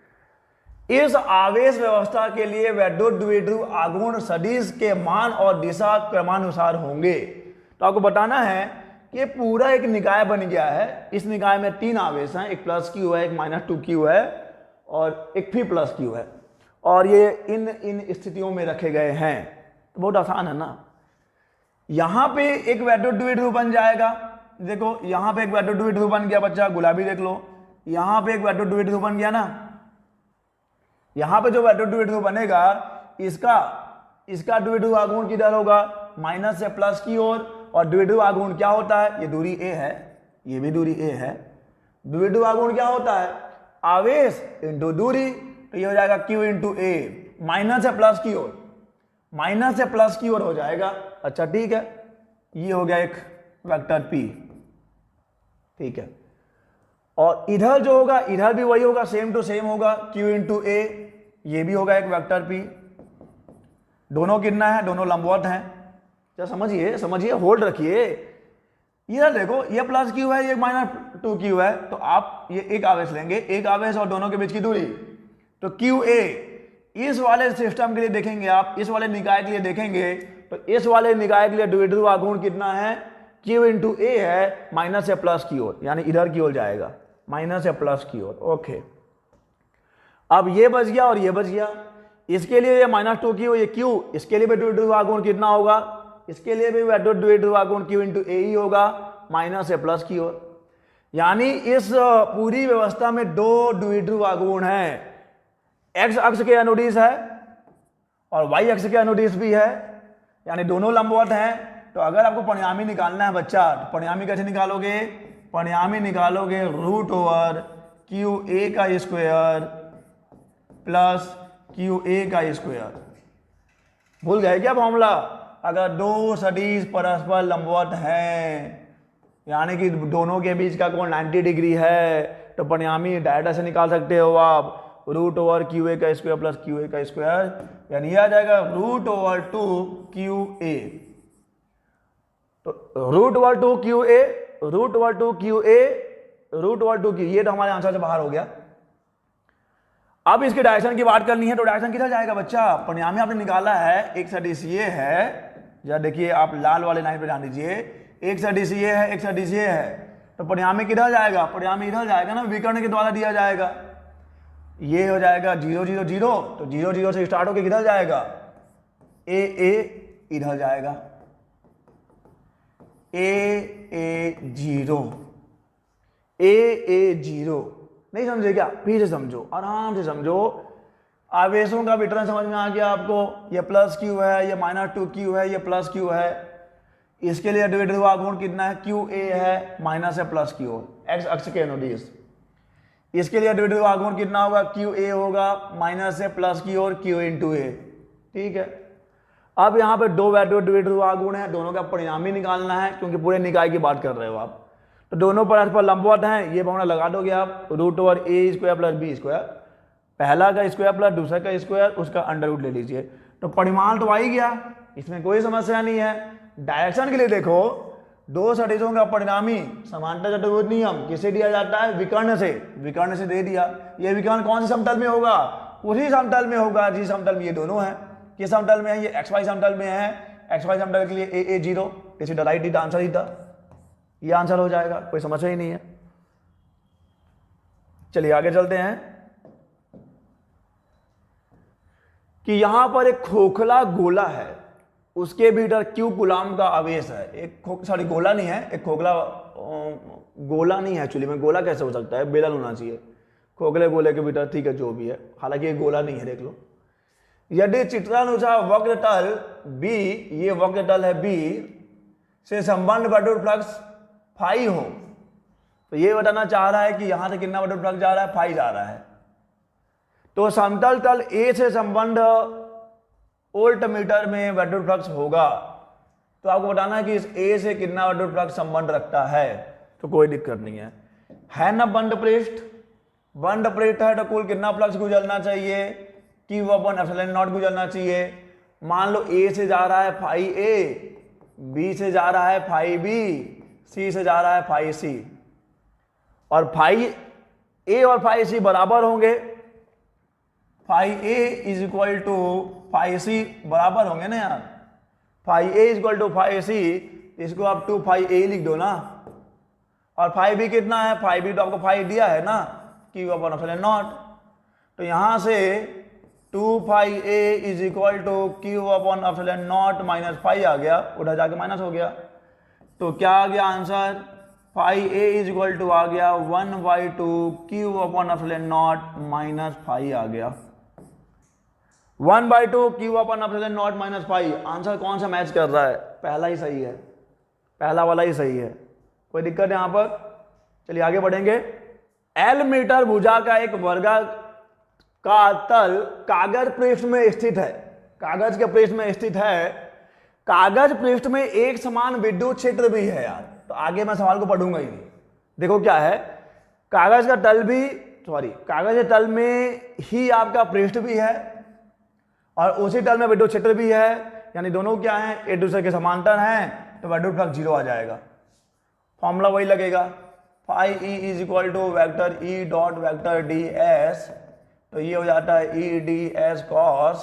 Speaker 1: इस आवेश व्यवस्था के लिए वैद्युत द्विध्रुव आघूर्ण सदिश के मान और दिशा क्रमानुसार होंगे। तो आपको बताना है कि ये पूरा एक निकाय बन गया है। इस निकाय में 3 आवेश हैं, एक प्लस क्यू है, एक माइनस 2 क्यू है और एक फिर प्लस क्यू है, और ये इन स्थितियों में रखे गए हैं। तो बहुत आसान है ना। यहां पे एक वैद्युत द्विध्रुव बन जाएगा। देखो यहां पे एक वैद्युत द्विध्रुव बन गया बच्चा, गुलाबी देख लो, यहां पे एक वैद्युत द्विध्रुव बन गया ना। यहां पे जो वैद्युत द्विध्रुव बनेगा इसका द्विध्रुव आघूर्ण किधर होगा, माइनस से प्लस की ओर। और द्विध्रुव आघूर्ण क्या होता है, ये दूरी ए है, ये भी दूरी ए है। द्विध्रुव आघूर्ण क्या होता है, आवेश इंटू दूरी, तो ये हो जाएगा Q इंटू ए, माइनस से प्लस की ओर, माइनस से प्लस की ओर हो जाएगा। अच्छा ठीक है, ये हो गया एक वेक्टर P। ठीक है, और इधर जो होगा इधर भी वही होगा, सेम टू सेम होगा, Q इंटू ए, ये भी होगा एक वेक्टर P। दोनों कितना है, दोनों लंबवत हैं। क्या समझिए, होल्ड रखिए। ये देखो ये प्लस क्यू है, ये माइनस 2 क्यू है, तो आप ये एक आवेश लेंगे, एक आवेश और दोनों के बीच की दूरी, तो क्यू ए। इस वाले सिस्टम के लिए देखेंगे आप, इस वाले निकाय के लिए देखेंगे, तो इस वाले निकाय के लिए द्विध्रुव आघूर्ण कितना है, Q इंटू ए है, माइनस से प्लस की ओर, यानी इधर की ओर जाएगा, माइनस से प्लस की ओर। ओके, अब ये बच गया और ये बच गया। इसके लिए ये माइनस 2 क्यू, ये क्यू, इसके लिए भी द्विध्रुव आघूर्ण कितना होगा, इसके लिए भी वैद्युत द्विध्रुव आघूर्ण Q इंटू ए ही होगा, माइनस से प्लस की ओर। यानी इस पूरी व्यवस्था में 2 द्विध्रुव आघूर्ण हैं, एक्स अक्ष के अनुदिश है और वाई अक्ष के अनुदिश भी है, यानी दोनों लंबवत हैं। तो अगर आपको परिणामी निकालना है बच्चा, तो परिणामी कैसे निकालोगे, परिणामी निकालोगे रूट ओवर क्यू ए का स्क्वायर प्लस क्यू ए का स्क्वायर। भूल गए क्या फॉर्मूला, अगर 2 सदिश परस्पर लंबवत हैं, यानी कि दोनों के बीच का कोण 90 डिग्री है, तो परिणामी डायरेक्ट ऐसे निकाल सकते हो आप, रूट ओवर क्यू ए का स्क्वायर प्लस क्यू ए का स्क्वायर, यानी ये आ जाएगा रूट ओवर 2 क्यू ए। तो root over 2 Q A, root over 2 Q A, root over 2 Q, ये तो हमारे आंसर से बाहर हो गया। अब इसके डायरेक्शन की बात करनी है, तो डायरेक्शन किधर जाएगा बच्चा, परिणामी आपने निकाला है, एक सदिश ये है, जरा देखिए आप लाल वाले लाइन पे ध्यान दीजिए, एक सदिश ये है, एक सदिश ये है, तो परिणामी किधर जाएगा, परिणामी इधर जाएगा ना, विकर्ण के द्वारा दिया जाएगा। ये हो जाएगा 0 0 0, तो 0 0 से स्टार्ट होकर किधर जाएगा, ए ए इधर जाएगा, ए ए 0, ए ए 0। नहीं समझे क्या, फिर से समझो, आराम से समझो। आवेशों का वितरण समझ में आ गया आपको, ये प्लस क्यू है, ये माइनस 2 क्यू है, ये प्लस क्यू है। इसके लिए द्विध्रुव आघूर्ण कितना है, क्यू ए है, माइनस है प्लस क्यू, एक्स अक्ष के अनुदिश। इसके लिए द्विध्रुव आघूर्ण कितना होगा, क्यू ए होगा, माइनस से प्लस की ओर क्यू इंटू ए। ठीक है, अब यहाँ पे 2 वैद्युत द्विध्रुव आघूर्ण है, दोनों का परिणामी निकालना है, क्योंकि पूरे निकाय की बात कर रहे हो आप। तो दोनों परस्पर लंबवत हैं, ये फॉर्मूला लगा दोगे आप, रूट ओवर ए स्क्वायर प्लस बी स्क्वायर, पहला का स्क्वायर प्लस दूसरा का स्क्वायर, उसका अंडर रूट ले लीजिए, तो परिमाण तो आ ही गया, इसमें कोई समस्या नहीं है। डायरेक्शन के लिए देखो, दो सदिशों का परिणामी समांतर चतुर्भुज नियम किसे दिया जाता है? विकर्ण से। विकर्ण से दे दिया। ये विकर्ण कौन से समतल में होगा? उसी समतल में होगा जिस समतल में ये दोनों हैं। किस समतल में है? ये एक्स वाई समतल में है। एक्स वाई समतल के लिए ए 0, इसी राइट थीटा आंसर थीटा, ये आंसर हो जाएगा, कोई समस्या ही नहीं है। चलिए आगे चलते हैं कि यहां पर एक खोखला गोला है, उसके भीतर क्यू कूलाम का आवेश है। सॉरी गोला नहीं है, एक खोखला गोला नहीं है एक्चुअली में। गोला कैसे हो सकता है? बेलन होना चाहिए। खोखले गोले के भीतर, ठीक है जो भी है, हालांकि ये गोला नहीं है, देख लो। यदि चित्रानुसार वक्रतल B, ये वक्रतल है B से संबंध विद्युत फ्लक्स फाई हो, तो ये बताना चाह रहा है कि यहां से कितना विद्युत फ्लक्स जा रहा है? फाई जा रहा है। तो समतल तल A से संबंध वोल्ट मीटर में विद्युत फ्लक्स होगा, तो आपको बताना है कि इस A से कितना विद्युत फ्लक्स संबंध रखता है। तो कोई दिक्कत नहीं है ना। बंद पृष्ठ, बंद पृष्ठ है तो कुल कितना फ्लक्स गुजरना चाहिए? Q/ε0 गुजरना चाहिए। मान लो A से जा रहा है फाई A, B से जा रहा है फाई B, C से जा रहा है फाई C, और फाई A और फाई C बराबर होंगे। Phi A is equal to phi C बराबर होंगे ना यार। Phi A is equal to phi C, इसको आप 2 फाई A लिख दो ना। और फाई B कितना है? फाई B तो आपको फाई दिया है ना, Q/ε0। तो यहां से 2 phi A is equal to Q/ε0 minus phi आ गया, उधर जाके माइनस हो गया। तो क्या आ गया answer? Phi A is equal to आ गया 1/2 Q/ε0 माइनस फाई आ गया। 1/2 Q/ε0 माइनस फाई। आंसर कौन सा मैच कर रहा है? पहला ही सही है, पहला वाला ही सही है, कोई दिक्कत है यहां पर? चलिए आगे बढ़ेंगे। L मीटर भुजा का एक वर्गा का तल कागज पृष्ठ में स्थित है। कागज के पृष्ठ में स्थित है। कागज पृष्ठ में एक समान विद्युत क्षेत्र भी है यार। तो आगे मैं सवाल को पढ़ूंगा ही नहीं। देखो क्या है, कागज का तल भी, कागज के तल में ही आपका पृष्ठ भी है और उसी तल में विद्युत क्षेत्र भी है, यानी दोनों क्या है? एक दूसरे के समांतर हैं, तो विद्युत फ्लक्स 0 आ जाएगा। फॉर्मूला वही लगेगा, phi E is equal to vector E dot vector ds। तो ये हो जाता है E ds cos,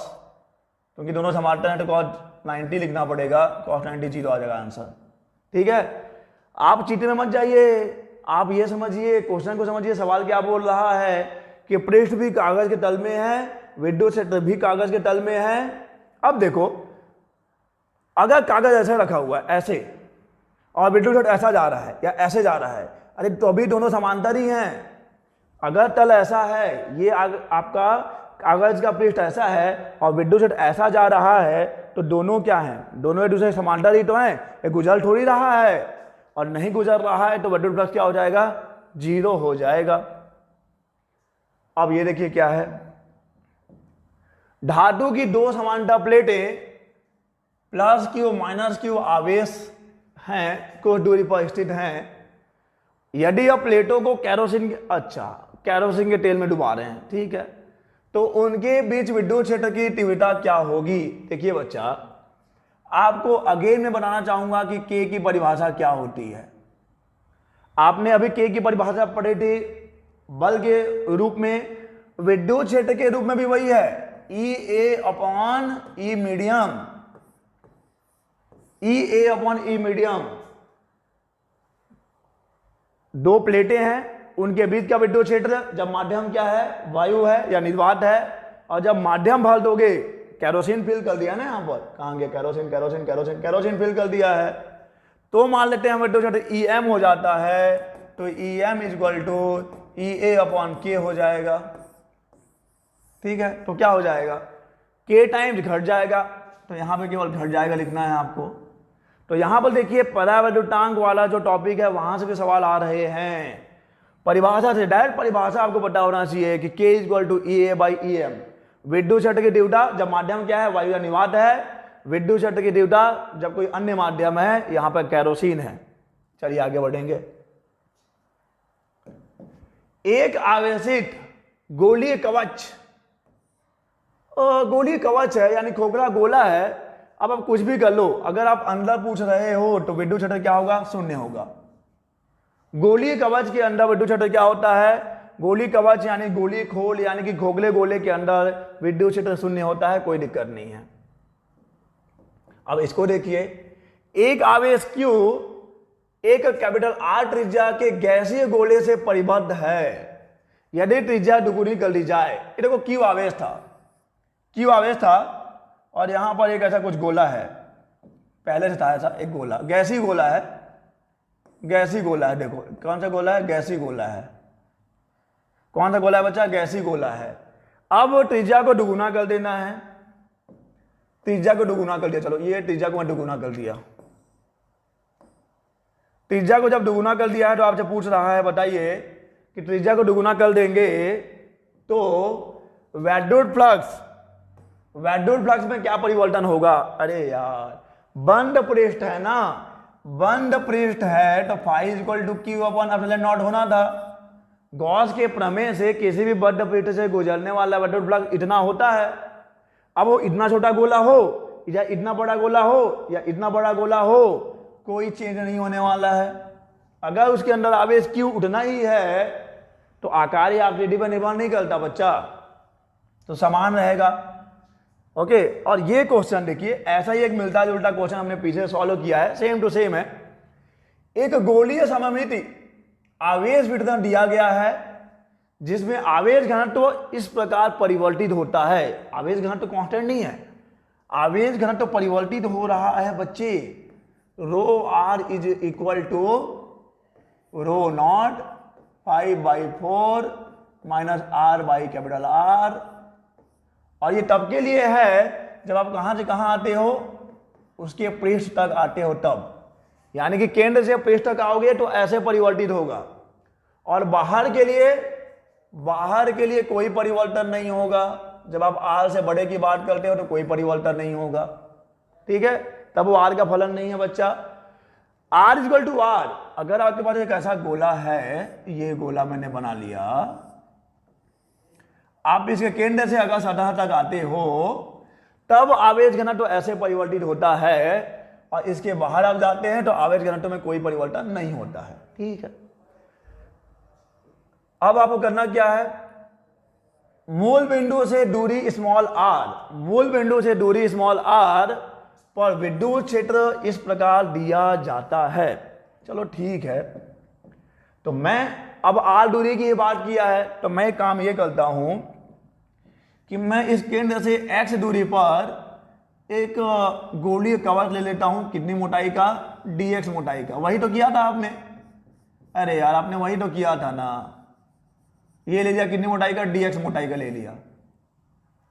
Speaker 1: क्योंकि दोनों समांतर हैं तो cos 90 लिखना पड़ेगा, cos 90 0 आ जाएगा आंसर। ठीक है, आप चीटी में मत जाइए, आप ये समझिए, क्वेश्चन को समझिए, सवाल क्या बोल रहा है कि पृष्ठ भी कागज के तल में है, विद्युत क्षेत्र भी कागज के तल में है। अब देखो, अगर कागज ऐसे रखा हुआ है ऐसे, और विद्युत क्षेत्र ऐसा जा रहा है या ऐसे जा रहा है, अरे तो अभी दोनों समांतर ही हैं। अगर तल ऐसा है, ये आपका कागज का पृष्ठ ऐसा है और विद्युत क्षेत्र ऐसा जा रहा है, तो दोनों क्या हैं? दोनों एक दूसरे समांतर ही तो हैं। ये गुजर थोड़ी रहा है, और नहीं गुजर रहा है तो विद्युत फ्लक्स क्या हो जाएगा? 0 हो जाएगा। अब ये देखिए क्या है, धातु की दो समांतर प्लेटें प्लस Q माइनस Q आवेश हैं, कुछ दूरी पर स्थित हैं। यदि आप प्लेटों को कैरोसिन के तेल में डुबा रहे हैं, ठीक है, तो उनके बीच विद्युत क्षेत्र की तीव्रता क्या होगी? देखिए बच्चा, आपको अगेन में बनाना चाहूंगा कि K की परिभाषा क्या होती है। आपने अभी K की परिभाषा पढ़ी थी बल के रूप में, विद्युत क्षेत्र के रूप में भी वही है, EA/E मीडियम, EA/E मीडियम। दो प्लेटें हैं, उनके बीच का विद्युत क्षेत्र, जब माध्यम क्या है? वायु है या निर्वात है, और जब माध्यम भर दोगे, कैरोसिन फिल कर दिया ना यहाँ पर, कहाँ गया kerosene? Kerosene kerosene kerosene fill कर दिया है, तो मान लेते हैं विद्युत क्षेत्र EM हो जाता है, तो EM is equal to EA/K हो जाएगा। ठीक है, तो क्या हो जाएगा? K टाइम्स घट जाएगा, तो यहां पे केवल घट जाएगा लिखना है आपको। तो यहां पर देखिए परावैद्युतांक वाला जो टॉपिक है, वहां से भी सवाल आ रहे हैं। परिभाषा से, डायरेक्ट परिभाषा आपको पता होना चाहिए कि K is equal to EA/EM। विद्युत क्षेत्र की तीव्रता जब माध्यम क्या है? वायु या निर्वात है। विद्युत क्षेत्र की तीव्रता जब कोई अन्य माध्यम है, यहां पर कैरोसिन है। चलिए आगे बढ़ेंगे। एक आवेशित गोलीय कवच, गोलीय कवच है, यानी खोखला गोला है। अब आप कुछ भी कर लो, अगर आप अंदर पूछ रहे हो तो विद्युत क्षेत्र क्या होगा, शून्य होगा। गोलीय कवच के अंदर विद्युत क्षेत्र क्या होता है, गोली कवच यानी गोली खोल यानी कि खोखले गोले के अंदर विद्युत क्षेत्र शून्य होता है, कोई दिक्कत नहीं है। अब इसको देखिए, एक आवेश Q एक कैपिटल R त्रिज्या के गैसीय गोले से परिबद्ध है। यदि त्रिज्या दुगुनी कर दी जाए, ये देखो Q आवेश था, Q आवेश था और यहां पर एक ऐसा कुछ गोला है, पहले से था ऐसा एक गोला, गैसीय गोला है, गैसीय गोला है। देखो कौन सा गोला है, गैसीय गोला है। कौन सा गोला है बच्चा, गैसीय गोला है। अब त्रिज्या को दुगुना कर देना है, त्रिज्या को दुगुना कर दिया, चलो ये त्रिज्या को मैं दुगुना कर दिया। त्रिज्या को जब दुगुना कर दिया है तो आपसे पूछ रहा है, बताइए कि त्रिज्या को दुगुना कर देंगे तो विद्युत फ्लक्स में क्या परिवर्तन होगा। अरे यार बंद पृष्ठ है ना, बंद पृष्ठ है तो phi equal to Q upon epsilon naught होना था। गॉस के प्रमेय से किसी भी बंद पृष्ठ से गुजरने वाला विद्युत फ्लक्स इतना होता है। अब वो इतना छोटा गोला हो या इतना बड़ा गोला हो या इतना बड़ा गोला हो, कोई चेंज नहीं होने वाला है। अगर उसके अंदर आवेश Q उठना ही है तो आकार या आकृति पर निर्भर नहीं करता बच्चा, तो समान रहेगा। ओके, और ये क्वेश्चन देखिए, ऐसा ही एक मिलता जुलता क्वेश्चन हमने पीछे सॉल्व किया है, सेम टू सेम है। एक गोलीय सममिति आवेश वितरण दिया गया है जिसमें आवेश घनत्व इस प्रकार परिवर्तित होता है। आवेश घनत्व कांस्टेंट नहीं है, आवेश घनत्व परिवर्तित हो रहा है बच्चे। Rho R is equal to rho not 5/4 minus R by capital R। और ये तब के लिए है जब आप कहां से कहां आते हो, उसके पृष्ठ तक आते हो तब, यानी कि केंद्र से पृष्ठ तक आओगे तो ऐसे परिवर्तित होगा। और बाहर के लिए कोई परिवर्तन नहीं होगा। जब आप R से बड़े की बात करते हो तो कोई परिवर्तन नहीं होगा, ठीक है, तब वो R का फलन नहीं है बच्चा। R इक्वल टू R, अगर आपके पास एक ऐसा गोला है, ये गोला मैंने बना लिया, आप इसके केंद्र से अगर सतह तक आते हो तब आवेश घनत्व तो ऐसे परिवर्तित होता है, और इसके बाहर आप जाते हैं तो आवेश घनत्व में कोई परिवर्तन नहीं होता है, ठीक है। अब आपको करना क्या है, मूल बिंदु से दूरी स्मॉल r, मूल बिंदु से दूरी स्मॉल r पर विद्युत क्षेत्र इस प्रकार दिया जाता है। चलो ठीक है, तो मैं अब r दूरी की बात किया है तो मैं एक काम ये करता हूं कि मैं इस केंद्र से x दूरी पर एक गोलीय कवच ले लेता हूं। कितनी मोटाई का, dx मोटाई का। वही तो किया था आपने, अरे यार आपने वही तो किया था ना। ये ले लिया कितनी मोटाई का, dx मोटाई का ले लिया,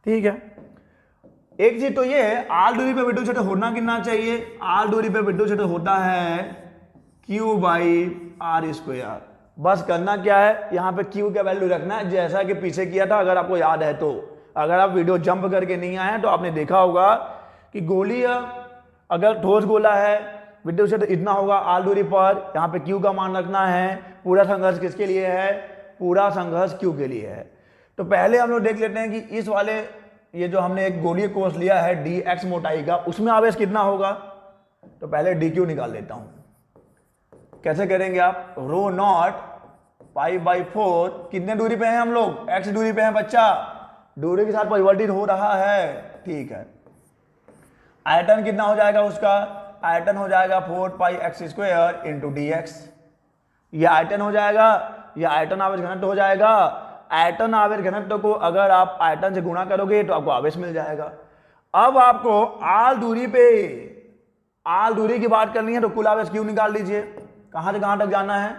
Speaker 1: ठीक है। एक चीज तो ये r दूरी पे विद्युत क्षेत्र होना कितना चाहिए, r दूरी पे विद्युत क्षेत्र होता है q बाई r स्क्वायर। बस करना क्या है, यहाँ पे q का वैल्यू रखना है जैसा कि पीछे किया था, अगर आपको याद है तो। अगर आप वीडियो जंप करके नहीं आए तो आपने देखा होगा कि गोलीय अगर ठोस गोला है, विद्युत क्षेत्र इतना होगा r दूरी पर, यहाँ पे q का मान रखना है। पूरा संघर्ष किसके लिए है, पूरा संघर्ष q के लिए है। तो पहले हम लोग देख लेते हैं कि इस वाले, ये जो हमने एक गोलीय कोष लिया है dx मोटाई का, उसमें आवेश कितना होगा। तो पहले dq निकाल लेता हूं। कैसे करेंगे आप, रो नॉट 5/4, कितने दूरी पे हैं हम लोग, x दूरी पे हैं बच्चा, दूरी के साथ परिवर्तित हो रहा है, ठीक है। आयतन कितना हो जाएगा उसका, आयतन हो जाएगा 4πx² इंटू dx। ये आयतन हो जाएगा, ये आयतन आवेश घनत्व हो जाएगा। आयतन आवेश घनत्व को अगर आप आयतन से गुणा करोगे तो आपको आवेश मिल जाएगा। अब आपको r दूरी पे, r दूरी की बात करनी है तो कुल आवेश q निकाल लीजिए। कहां से कहां तक जाना है,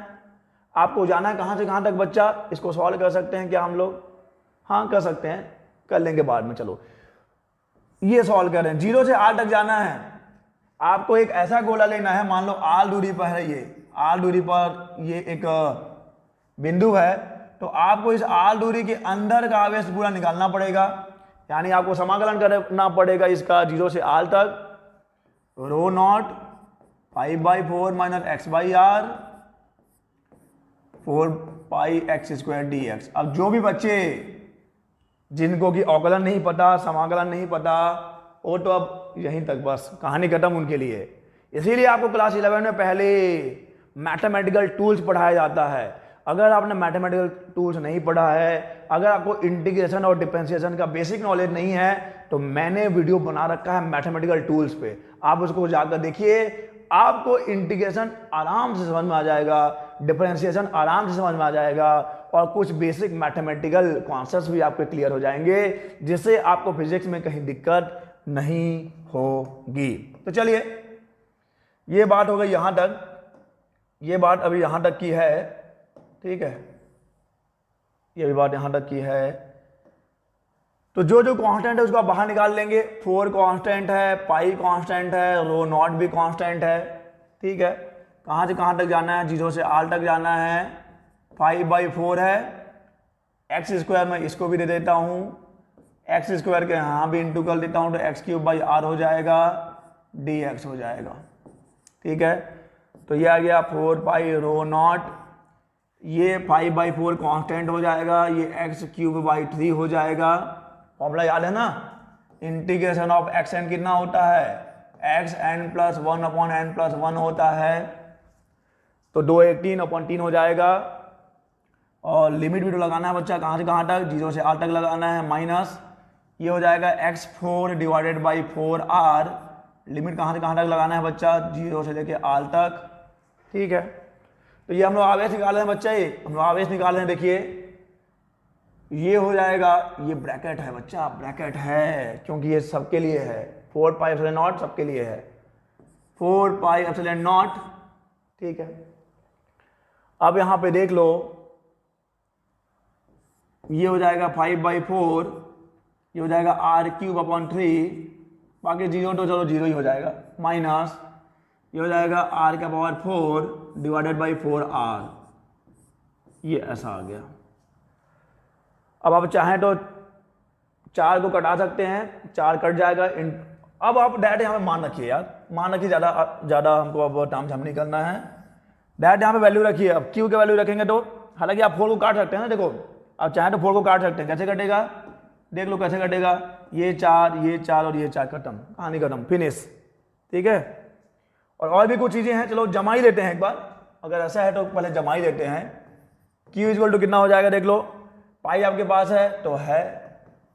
Speaker 1: आपको जाना है कहां से कहां तक बच्चा। इसको सॉल्व कर सकते हैं क्या हम लोग, हाँ कर सकते हैं, कर लेंगे बाद में। चलो ये सॉल्व करें, 0 से r तक जाना है। आपको एक ऐसा गोला लेना है, मान लो r दूरी पर है, ये r दूरी पर ये एक बिंदु है, तो आपको इस r दूरी के अंदर का आवेश पूरा निकालना पड़ेगा। यानी आपको समाकलन करना पड़ेगा इसका 0 से r तक, rho not 5/4 minus x by R 4πx² dx। अब जो भी बच्चे जिनको कि अवकलन नहीं पता, समाकलन नहीं पता, वो तो अब यहीं तक, बस कहानी खत्म उनके लिए। इसीलिए आपको क्लास 11 में पहले मैथमेटिकल टूल्स पढ़ाया जाता है। अगर आपने मैथमेटिकल टूल्स नहीं पढ़ा है, अगर आपको इंटीग्रेशन और डिफरेंशिएशन का बेसिक नॉलेज नहीं है, तो मैंने वीडियो बना रखा है मैथमेटिकल टूल्स पे, आप उसको जाकर देखिए। आपको इंटीग्रेशन आराम से समझ में आ जाएगा, डिफरेंशिएशन आराम से समझ में आ जाएगा, और कुछ बेसिक मैथमेटिकल कॉन्सेप्ट्स भी आपके क्लियर हो जाएंगे, जिससे आपको फिजिक्स में कहीं दिक्कत नहीं होगी। तो चलिए, ये बात हो गई यहां तक, ये बात अभी यहां तक की है, ठीक है, ये भी बात यहां तक की है। तो जो जो कांस्टेंट है उसको आप बाहर निकाल लेंगे। 4 कांस्टेंट है, पाई कांस्टेंट है, रो नॉट भी कांस्टेंट है, ठीक है। कहां से कहां तक जाना है? 0 से r तक जाना है। 5/4 है, एक्स स्क्वायर में इसको भी दे देता हूं, एक्स स्क्वायर के यहाँ भी इंटू कर देता हूं, तो x³ हो जाएगा, dx हो जाएगा, ठीक है। तो ये आ गया 4 पाई रो नॉट, ये 5/4 कांस्टेंट हो जाएगा, ये x³/3 हो जाएगा। फॉर्मूला याद है ना, इंटीग्रेशन ऑफ xn कितना होता है? xn+1/n+1 होता है, तो 2 1 3/3 हो जाएगा। और लिमिट भी तो लगाना है बच्चा, कहाँ से कहाँ तक? 0 से r तक लगाना है, माइनस ये हो जाएगा x4/4r, लिमिट कहाँ से कहाँ तक लगाना है बच्चा? 0 से लेके r तक, ठीक है। तो ये हम लोग आवेश निकाल रहे हैं बच्चा, ये हम लोग आवेश निकाल रहे हैं, देखिए ये हो जाएगा, ये ब्रैकेट है बच्चा, ब्रैकेट है, क्योंकि ये सबके लिए है, 4πε0 सबके लिए है, 4πε0, ठीक है। अब यहां पे देख लो, ये हो जाएगा 5/4, ये हो जाएगा r³ 3, बाकी 0 तो चलो 0 ही हो जाएगा, माइनस ये हो जाएगा r⁴/4r, ये ऐसा आ गया। अब आप चाहें तो 4 को कटा सकते हैं, 4 कट जाएगा। अब आप डायरेक्ट यहाँ पे मान रखिए यार, मान रखिए, ज़्यादा हमको अब टाइम से हम नहीं करना है, डायरेक्ट यहाँ पे वैल्यू रखिए। अब क्यू के वैल्यू रखेंगे तो, हालांकि आप 4 को काट सकते हैं ना, देखो आप चाहें तो 4 को काट सकते हैं, कैसे कटेगा देख लो कैसे कटेगा, ये 4 और ये 4, खत्म, कहानी खत्म, फिनिश, ठीक है। और भी कुछ चीज़ें हैं, चलो जमा ही लेते हैं एक बार, अगर ऐसा है तो पहले जमा ही लेते हैं। Q= कितना हो जाएगा देख लो, पाई आपके पास है तो है,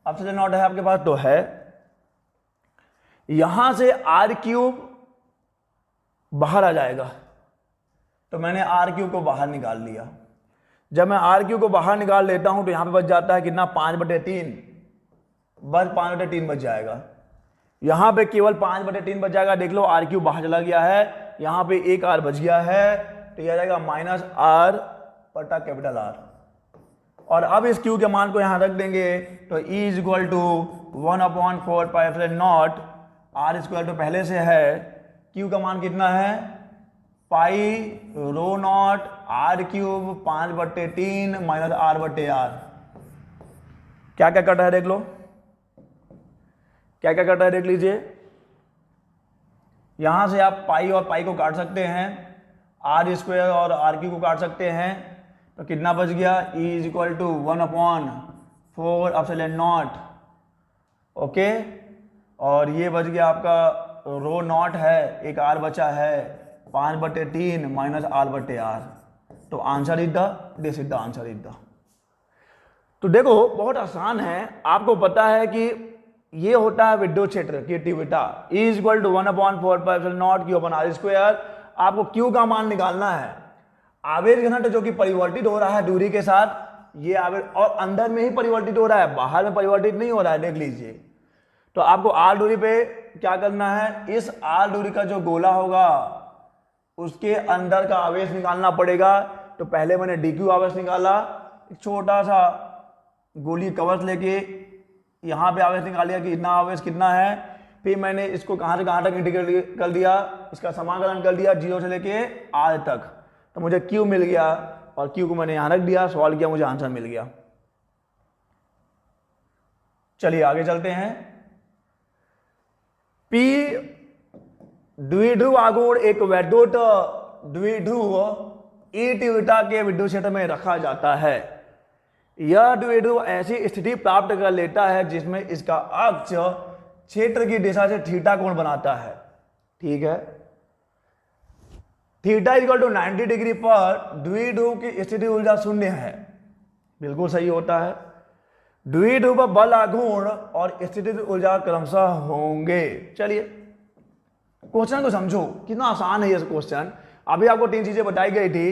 Speaker 1: ε0 है आपके पास तो है, यहां से r³ बाहर आ जाएगा, तो मैंने r³ को बाहर निकाल लिया। जब मैं r³ को बाहर निकाल लेता हूं तो यहां पे बच जाता है कितना? 5/3, बस 5/3 बच जाएगा, यहां पे केवल 5/3 बच जाएगा। देख लो r³ बाहर चला गया है, यहां पे एक r बच गया है, तो यह आ जाएगा -r/R। और अब इस Q के मान को यहां रख देंगे, तो E = 1/4πε0, r² तो पहले से है, Q का मान कितना है? π(ρ0) r³ 5/3 -r/r। क्या क्या कट रहा है देख लो, क्या क्या कट रहा है देख लीजिए। यहां से आप पाई और पाई को काट सकते हैं, r² और r³ को काट सकते हैं, तो कितना बच गया? E = 1/4ε0, okay. और ये बच गया आपका ρ0 है, एक r बचा है, 5/3 -r/r। तो answer is the, this is the answer is the. तो देखो बहुत आसान है, आपको पता है कि ये होता है विद्युत क्षेत्र की तीव्रता, E = 1/4πε0 Q/r²। आपको Q का मान निकालना है। आवेश घनत्व जो कि परिवर्तित हो रहा है दूरी के साथ, ये आवेश और अंदर में ही परिवर्तित हो रहा है, बाहर में परिवर्तित नहीं हो रहा है, देख लीजिए। तो आपको r दूरी पे क्या करना है? इस r दूरी का जो गोला होगा उसके अंदर का आवेश निकालना पड़ेगा। तो पहले मैंने dq आवेश निकाला, एक छोटा सा गोली कवच लेके यहाँ पे आवेश निकाल लिया कि इतना आवेश कितना है, फिर मैंने इसको कहाँ से कहाँ तक इंटीग्रेट कर दिया, इसका समाकलन कर दिया 0 से लेके r तक, तो मुझे Q मिल गया, और Q को मैंने यहाँ रख दिया, सॉल्व किया, मुझे आंसर मिल गया। चलिए आगे चलते हैं। P द्विध्रुव आघूर्ण एक वैद्युत द्विध्रुव ई तीव्रता के विद्युत क्षेत्र में रखा जाता है। यह द्विध्रुव ऐसी स्थिति प्राप्त कर लेता है जिसमें इसका अक्ष क्षेत्र की दिशा से थीटा कोण बनाता है। ठीक है, थीटा इक्वल टू 90 डिग्री पर द्विध्रुव की स्थिति ऊर्जा शून्य है। बिल्कुल सही होता है। द्विध्रुव पर बल आघूर्ण और स्थिति ऊर्जा क्रमशः होंगे। चलिए क्वेश्चन को समझो, कितना आसान है ये क्वेश्चन। अभी आपको 3 चीजें बताई गई थी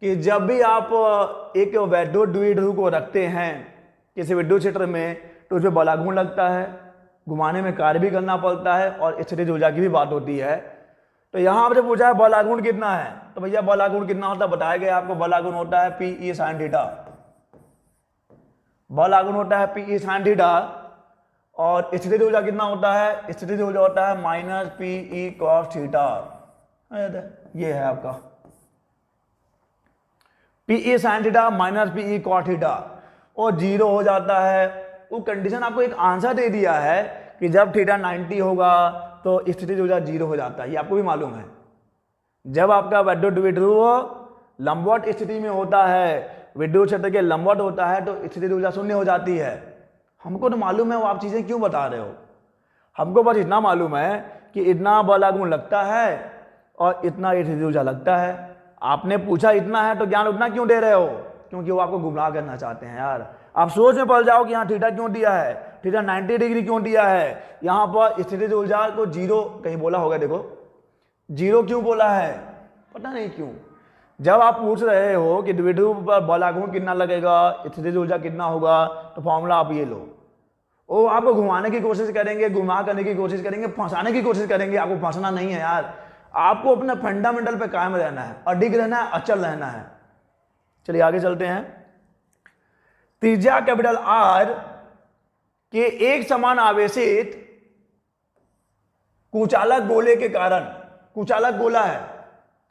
Speaker 1: कि जब भी आप एक वैद्युत द्विध्रुव को रखते हैं किसी विद्युत क्षेत्र में तो उसमें बल आघूर्ण लगता है, घुमाने में कार्य भी करना पड़ता है और स्थितिज ऊर्जा की भी बात होती है। तो यहां आपसे पूछा है बल आघूर्ण कितना है, तो भैया बल आघूर्ण कितना होता है बताया गया आपको। बल आघूर्ण होता है Pe sin थीटा। बल आघूर्ण होता है Pe sin थीटा। और स्थितिज ऊर्जा कितना होता है, स्थितिज ऊर्जा होता है माइनस Pe cos थीटा। ये है आपका Pe sin theta minus Pe cos theta और 0 हो जाता है। वो कंडीशन आपको एक आंसर दे दिया है कि जब थीटा 90 होगा तो स्थितिज ऊर्जा 0 हो जाता है। ये आपको भी मालूम है। जब आपका वैद्युत द्विध्रुव लंबवत स्थिति में होता है, विद्युत क्षेत्र के लंबवत होता है, तो स्थितिज ऊर्जा शून्य हो जाती है। हमको तो मालूम है, वो आप चीजें क्यों बता रहे हो। हमको बस इतना मालूम है कि इतना बल आघूर्ण लगता है और इतना स्थितिज ऊर्जा लगता है। आपने पूछा इतना है तो ज्ञान उतना क्यों दे रहे हो, क्योंकि वो आपको गुमराह करना चाहते हैं यार। आप सोच में पड़ जाओ कि यहाँ थीटा क्यों दिया है, थीटा 90 डिग्री क्यों दिया है, यहाँ पर स्थितिज ऊर्जा को 0 कहीं बोला होगा, देखो 0 क्यों बोला है, पता नहीं क्यों। जब आप पूछ रहे हो कि द्विध्रुव पर बल आघूर्ण कितना लगेगा, स्थितिज ऊर्जा कितना होगा, तो फॉर्मूला आप ये लो। वो आपको घुमाने की कोशिश करेंगे, गुमराह करने की कोशिश करेंगे, फंसाने की कोशिश करेंगे। आपको फंसना नहीं है यार, आपको अपने फंडामेंटल पे कायम रहना है, अडिग रहना है, अचल रहना है। चलिए आगे चलते हैं। त्रिज्या कैपिटल R के एक समान आवेशित कुचालक गोले के कारण, कुचालक गोला है,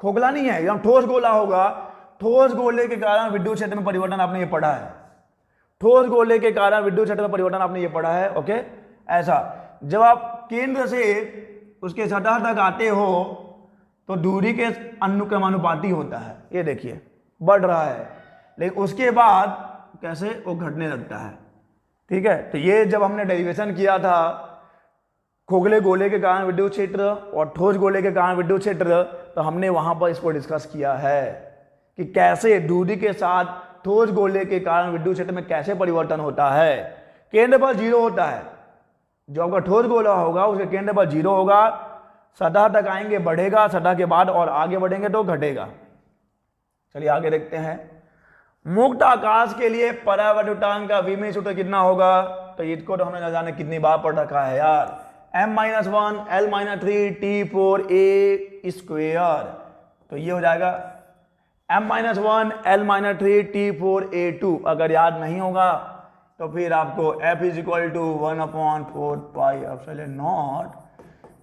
Speaker 1: खोखला नहीं है, यहां ठोस गोला होगा। ठोस गोले के कारण विद्युत क्षेत्र में परिवर्तन आपने ये पढ़ा है। ठोस गोले के कारण विद्युत क्षेत्र में परिवर्तन आपने ये पढ़ा है। ओके, ऐसा जब आप केंद्र से उसके सतह तक आते हो तो दूरी के अनुक्रमानुपाती होता है। ये देखिए बढ़ रहा है, लेकिन उसके बाद कैसे वो घटने लगता है। ठीक है, तो ये जब हमने डेरिवेशन किया था खोखले गोले के कारण विद्युत क्षेत्र और ठोस गोले के कारण विद्युत क्षेत्र, तो हमने वहां पर इसको डिस्कस किया है कि कैसे दूरी के साथ ठोस गोले के कारण विद्युत क्षेत्र में कैसे परिवर्तन होता है। केंद्र पर 0 होता है, जो आपका ठोस गोला होगा उसके केंद्र पर 0 होगा, सतह तक आएंगे बढ़ेगा, सतह के बाद और आगे बढ़ेंगे तो घटेगा। चलिए आगे देखते हैं। मुक्त आकाश के लिए परावर्तनांक का विमेय सूत्र कितना होगा, तो इसको तो हमने न जाने कितनी बार पढ़ रखा है यार। m-1 l-3 t4a स्क्वेयर, तो ये हो जाएगा m-1 l-3 t4a2। अगर याद नहीं होगा तो फिर आपको f = 1/4 pi epsilon not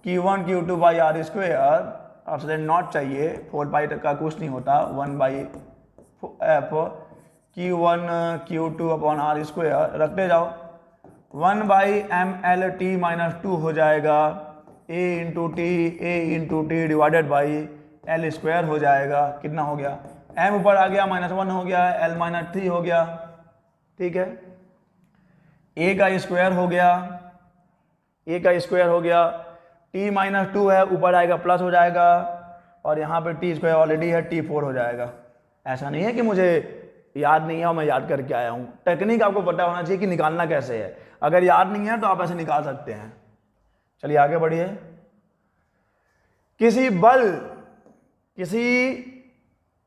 Speaker 1: q1 q2 by r square, epsilon not चाहिए, 4 पाई तक का कुछ नहीं होता, 1/f q1 q2 upon r square रखते जाओ। 1/mlt-2 हो जाएगा, a into T divided by l square हो जाएगा। कितना हो गया, m ऊपर आ गया, -1 हो गया, l-3 हो गया। ठीक है, a का स्क्वायर हो गया, a का स्क्वायर हो गया, t-2 है, ऊपर आएगा प्लस हो जाएगा, और यहाँ पे t स्क्वायर ऑलरेडी है, t4 हो जाएगा। ऐसा नहीं है कि मुझे याद नहीं है और मैं याद करके आया हूं। टेक्निक आपको पता होना चाहिए कि निकालना कैसे है। अगर याद नहीं है तो आप ऐसे निकाल सकते हैं। चलिए आगे बढ़िए। किसी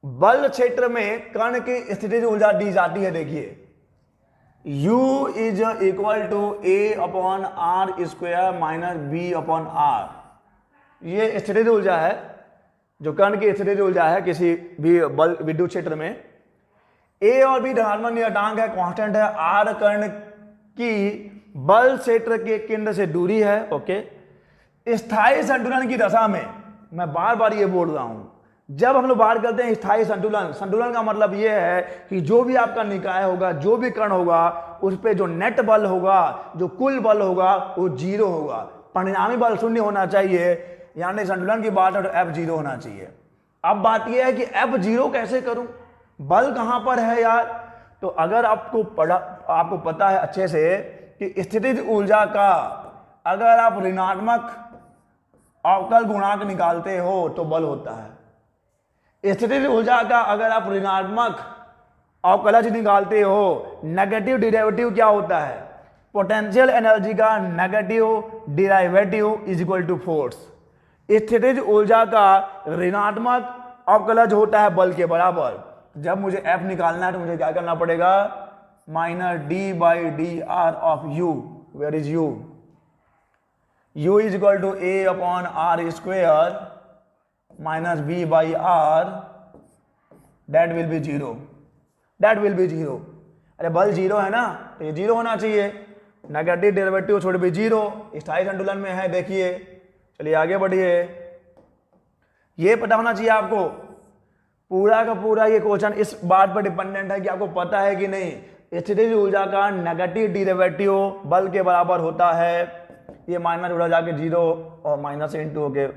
Speaker 1: बल क्षेत्र में कण की स्थितिज ऊर्जा दी जाती है। देखिए U = a/r² - b/r। ये स्थितिज ऊर्जा है, जो कण की स्थितिज ऊर्जा है किसी भी बल विद्युत क्षेत्र में। A और B धनात्मक नियतांक है, कांस्टेंट है। R कण की बल क्षेत्र के केंद्र से दूरी है। ओके, स्थायी संतुलन की दशा में, मैं बार बार ये बोल रहा हूं, जब हम लोग बात करते हैं स्थायी संतुलन, संतुलन का मतलब यह है कि जो भी आपका निकाय होगा, जो भी कण होगा, उस पे जो नेट बल होगा, जो कुल बल होगा, वो 0 होगा। परिणामी बल 0 होना चाहिए, यानी संतुलन की बात है तो F 0 होना चाहिए। अब बात यह है कि F 0 कैसे करूं, बल कहां पर है यार। तो अगर आपको पता है अच्छे से कि स्थितिज ऊर्जा का अगर आप ऋणात्मक अवकल गुणांक निकालते हो तो बल होता है। स्थितिज ऊर्जा का अगर आप ऋणात्मक अवकलज निकालते हो, नेगेटिव डेरिवेटिव क्या होता है? पोटेंशियल एनर्जी का negative derivative is equal to force. स्थितिज ऊर्जा का ऋणात्मक अवकलज होता है बल के बराबर। जब मुझे F निकालना है तो मुझे क्या करना पड़ेगा? Minus d by d r of U. Where is U? U is equal to A upon R square minus B by R, that will be zero. That will be zero. अरे बल zero है ना, तो ये zero होना चाहिए। Negative derivative छोड़ भी जीरो, स्थायी संतुलन में है। देखिए, चलिए आगे बढ़िए। ये पता होना चाहिए आपको, पूरा का पूरा ये क्वेश्चन इस बात पर डिपेंडेंट है कि आपको पता है कि नहीं स्थितिज ऊर्जा का नेगेटिव डेरिवेटिव बल के बराबर होता है। ये माइनस उड़ा जाके जीरो और माइनस इंटू होके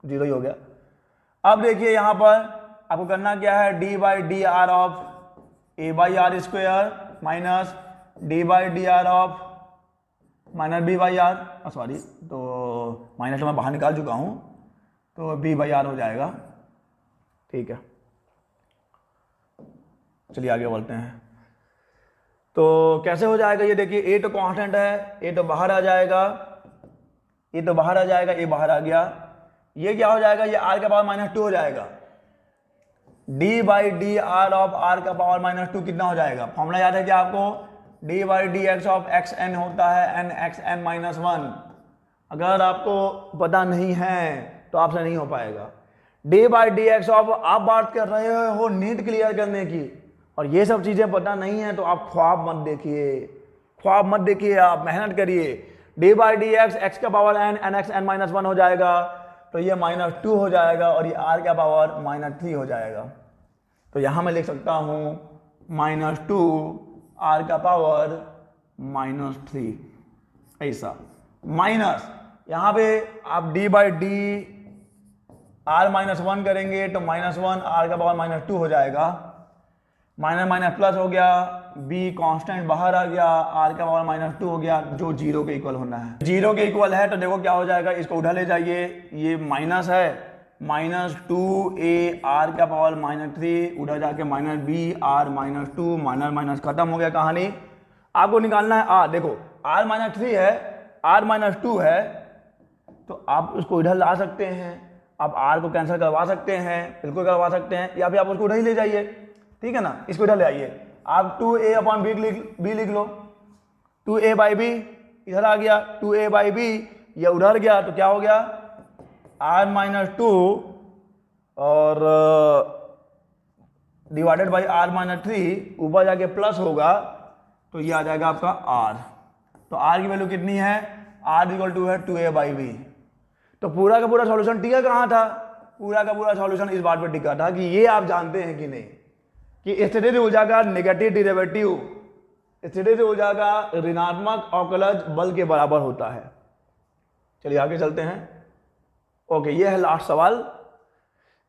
Speaker 1: जीरो ही हो गया। अब देखिए यहाँ पर आपको करना क्या है? D by d r of A by R square minus d by d r of minus B by R, sorry, तो माइनस मैं बाहर निकाल चुका हूँ, तो बी बाई आर हो जाएगा। ठीक है, चलिए आगे बढ़ते हैं। तो कैसे हो जाएगा ये देखिए, ए तो कांस्टेंट है, ए तो बाहर आ जाएगा, ये तो बाहर आ जाएगा, ये बाहर आ गया। ये क्या हो जाएगा? ये आर का पावर माइनस टू हो जाएगा। D by d r of R का पावर माइनस टू कितना हो जाएगा? फॉर्मूला याद है क्या आपको? D by D x of x n होता है n x N minus one. अगर आपको पता नहीं है तो आपसे नहीं हो पाएगा। D by D x of, आप बात कर रहे हो नीट क्लियर करने की, और ये सब चीजें पता नहीं है तो आप ख्वाब मत देखिए, ख्वाब मत देखिए, आप मेहनत करिए। D by D X, X का power N, N x N minus one हो जाएगा, तो ये माइनस टू हो जाएगा, और ये आर का पावर माइनस थ्री हो जाएगा। तो यहां मैं लिख सकता हूं माइनस टू आर का पावर माइनस थ्री, ऐसा माइनस। यहां पे आप D by d are minus one करेंगे तो माइनस वन आर का पावर माइनस टू हो जाएगा, माइनस माइनस प्लस हो गया, बी कांस्टेंट बाहर आ गया, आर का पावर माइनस टू हो गया, जो जीरो के इक्वल होना है। जीरो के इक्वल है तो देखो क्या हो जाएगा, इसको उधर ले जाइए, ये माइनस है, माइनस टू ए आर का पावर माइनस थ्री, उधर जाके minus B R minus two, minus minus खत्म हो गया कहानी। आपको निकालना है आर। देखो आर माइनस थ्री है, आर माइनस टू है, तो आप उसको इधर ला सकते हैं, आप आर को कैंसिल करवा सकते हैं, बिल्कुल करवा सकते हैं, या फिर आप उसको उधर ही ले जाइए, ठीक है ना, इसको इधर ले आइए। आप टू ए अपॉन बी लिख लो, टू ए बाई बी इधर आ गया, टू ए बाई बी ये उधर गया, तो क्या हो गया? आर माइनस टू और divided by R minus three, ऊपर जाके प्लस होगा, तो ये आ जाएगा आपका आर। तो आर की वैल्यू कितनी है? आर इक्वल टू है टू ए बाई बी। तो पूरा का पूरा सॉल्यूशन टिका कहाँ था? पूरा का पूरा सॉल्यूशन इस बात पर टिका था कि ये आप जानते हैं कि नहीं कि स्थितिज ऊर्जा का नेगेटिव डेरिवेटिव, स्थितिज ऊर्जा का ऋणात्मक अवकलज बल के बराबर होता है। चलिए आगे चलते हैं। ओके, ये है लास्ट सवाल।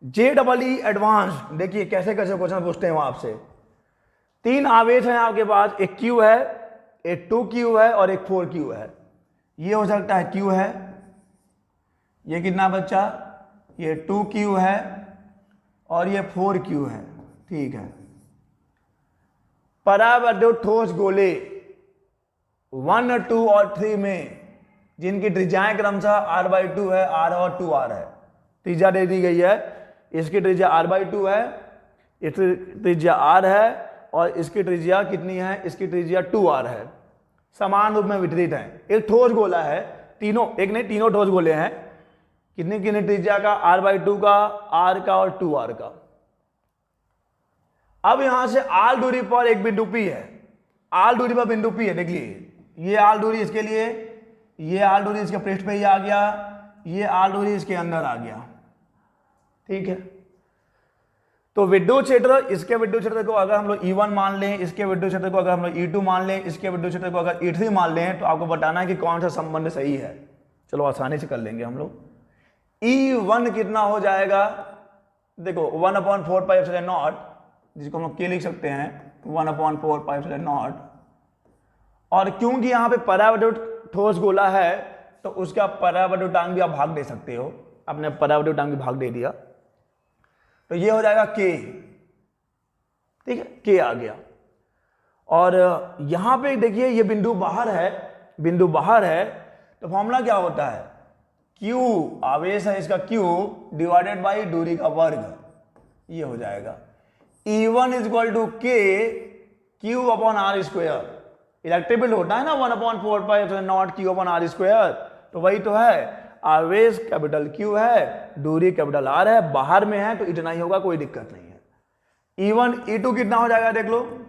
Speaker 1: JEE एडवांस, देखिए कैसे कैसे क्वेश्चन पूछते हैं वहां आपसे। तीन आवेश हैं आपके पास, एक Q है, एक 2Q है और एक 4Q है। ये हो सकता है Q है, ये कितना बच्चा? ये 2Q है और ये 4Q है, ठीक है। परावर्तित ठोस गोले 1, 2 और 3 में जिनकी त्रिज्याएं क्रमशः r/2 है, r और 2r है, त्रिज्या दे दी गई है, इसकी त्रिज्या r/2 है, इसकी त्रिज्या r है, और इसकी त्रिज्या कितनी है? इसकी त्रिज्या 2r है, समान रूप में वितरित है। एक ठोस गोला है, तीनों, एक नहीं तीनों ठोस गोले हैं, कितनी कितनी त्रिज्या का? r/2 का, r का और 2r का। अब यहां से r दूरी पर एक बिंदु P है, r दूरी पर बिंदु P है, देखिए ये r दूरी इसके लिए, ये r दूरी इसके पृष्ठ पे ही आ गया, ये r दूरी इसके अंदर आ गया, ठीक है। तो विद्युत क्षेत्र, इसके विद्युत क्षेत्र को अगर हम लोग E1 मान लें, इसके विद्युत क्षेत्र को अगर हम लोग E2 मान लें, इसके विद्युत क्षेत्र को अगर E3 मान लें, तो आपको बताना है कि कौन सा संबंध सही है। चलो आसानी से कर लेंगे हम लोग। E1 कितना हो जाएगा? देखो 1/4 पाई एप्सिलॉन नॉट, जिसको हम लोग K लिख सकते हैं 1/4 पाई एप्सिलॉन नॉट, और क्योंकि यहाँ पे परावर्तित ठोस गोला है तो उसका परावर्तित टांग भी आप भाग दे सकते हो, आपने परावर्तित टांग भी भाग दे दिया, तो ये हो जाएगा k, ठीक है, k आ गया। और यहां पे देखिए ये बिंदु बाहर है, बिंदु बाहर है, तो फॉर्मूला क्या होता है, q, आवेश है इसका q डिवाइडेड बाई दूरी का वर्ग, ये हो जाएगा E1 equal to k q upon R square. Electric field होता है ना 1/4 q अपॉन आर स्क्वायर, तो वही तो है, आवेश कैपिटल Q है, दूरी कैपिटल R है, बाहर में है तो इतना ही होगा, कोई दिक्कत नहीं है। E1 E2 कितना हो जाएगा देख लो,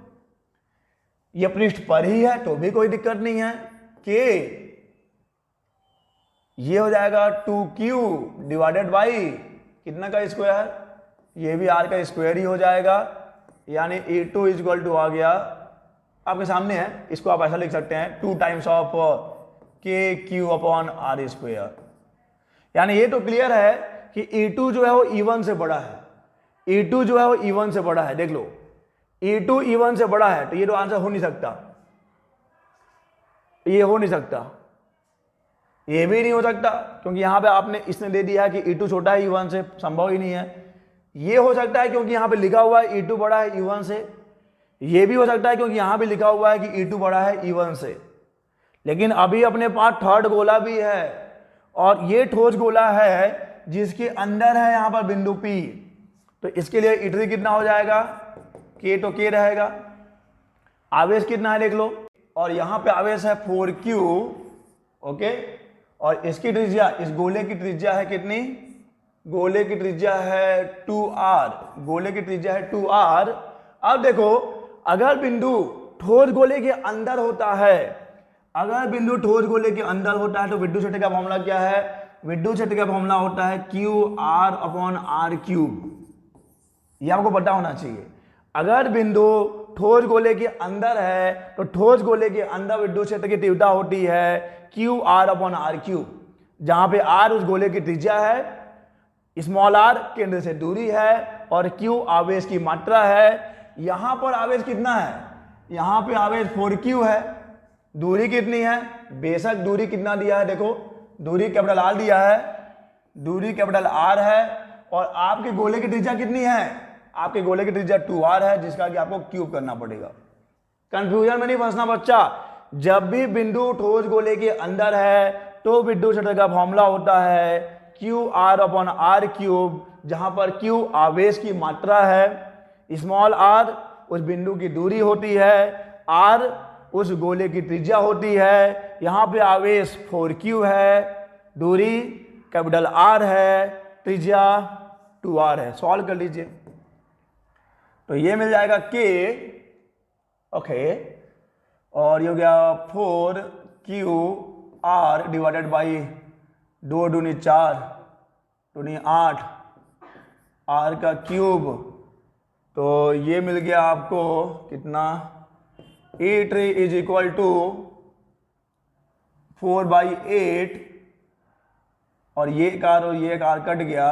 Speaker 1: ये पृष्ठ पर ही है तो भी कोई दिक्कत नहीं है, K ये हो जाएगा 2Q डिवाइडेड बाई कितना का स्क्वायर, ये भी R का स्क्वायर ही हो जाएगा, यानी E2 इक्वल टू आ गया, आपके सामने है, इसको आप ऐसा लिख सकते हैं 2 times of KQ upon R square. यानी ये तो क्लियर है कि E2 जो है वो E1 से बड़ा है, E2 जो है वो E1 से बड़ा है, देख लो E2 E1 से बड़ा है, तो ये तो आंसर हो नहीं सकता, ये हो नहीं सकता, ये भी नहीं हो सकता, क्योंकि यहां पे आपने इसने दे दिया है कि E2 छोटा है E1 से, संभव ही नहीं है। ये हो सकता है क्योंकि यहां पे लिखा हुआ है E2 बड़ा है E1 से, ये भी हो सकता है क्योंकि यहां पे लिखा हुआ है कि E2 बड़ा है E1 से। लेकिन अभी अपने पास थर्ड गोला भी है, और ये ठोस गोला है जिसके अंदर है यहां पर बिंदु P, तो इसके लिए E3 कितना हो जाएगा, K तो K रहेगा, आवेश कितना है देख लो, और यहां पे आवेश है 4Q, ओके, और इसकी त्रिज्या, इस गोले की त्रिज्या है कितनी, गोले की त्रिज्या है 2R, गोले की त्रिज्या है 2R। अब देखो अगर बिंदु ठोस गोले के अंदर होता है, अगर बिंदु ठोस गोले के अंदर होता है तो विद्युत क्षेत्र का फॉर्मूला क्या है, विद्युत क्षेत्र का फॉर्मूला होता है QR अपॉन R क्यूब, ये आपको पता होना चाहिए। अगर बिंदु ठोस गोले के अंदर है तो ठोस गोले के अंदर विद्युत क्षेत्र की तीव्रता होती है QR अपॉन R क्यूब, जहां पे R उस गोले की त्रिज्या है, स्मॉल r केंद्र से दूरी है, और Q आवेश की मात्रा है। यहां पर आवेश कितना है, यहां पे आवेश 4Q है, दूरी कितनी है, बेशक दूरी कितना दिया है देखो, दूरी कैपिटल R दिया है, दूरी कैपिटल R है, और आपके गोले की त्रिज्या कितनी है, आपके गोले की त्रिज्या 2R है, जिसका कि आपको क्यूब करना पड़ेगा। कंफ्यूजन में नहीं फंसना बच्चा, जब भी बिंदु ठोस गोले के अंदर है तो विद्युत क्षेत्र का फॉर्मूला होता है QR अपॉन R क्यूब, जहां पर Q आवेश की मात्रा है, स्मॉल r उस बिंदु की दूरी होती है, R उस गोले की त्रिज्या होती है, यहां पे आवेश 4Q है, दूरी कैपिटल R है, त्रिज्या 2R है। सॉल्व कर लीजिए, तो ये मिल जाएगा K, ओके, और ये हो गया 4QR डिवाइडेड बाई 2 दूनी 4 दूनी 8 R का क्यूब, तो ये मिल गया आपको कितना, E3 इज इक्वल टू 4/8, और ये कार और ये कार कट गया,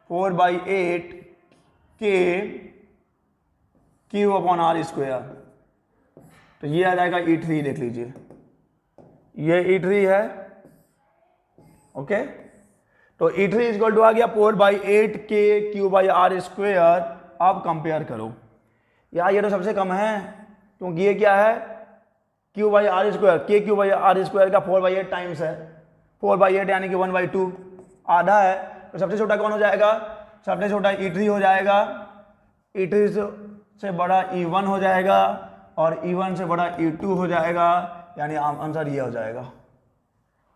Speaker 1: 4/8 K Q upon R square, तो ये आ जाएगा E3, देख लीजिए ये E3 है, ओके, तो E3 इक्वल टू आ गया 4/8 K Q by R square. अब कंपेयर करो यार, ये तो सबसे कम है, क्योंकि ये क्या है Q by R square, K Q by R square का 4/8 टाइम्स है, 4/8 यानी कि 1/2 आधा है, तो सबसे छोटा कौन हो जाएगा, सबसे छोटा E3 हो जाएगा, E3 से बड़ा E1 हो जाएगा, और E1 से बड़ा E2 हो जाएगा, यानी आंसर ये हो जाएगा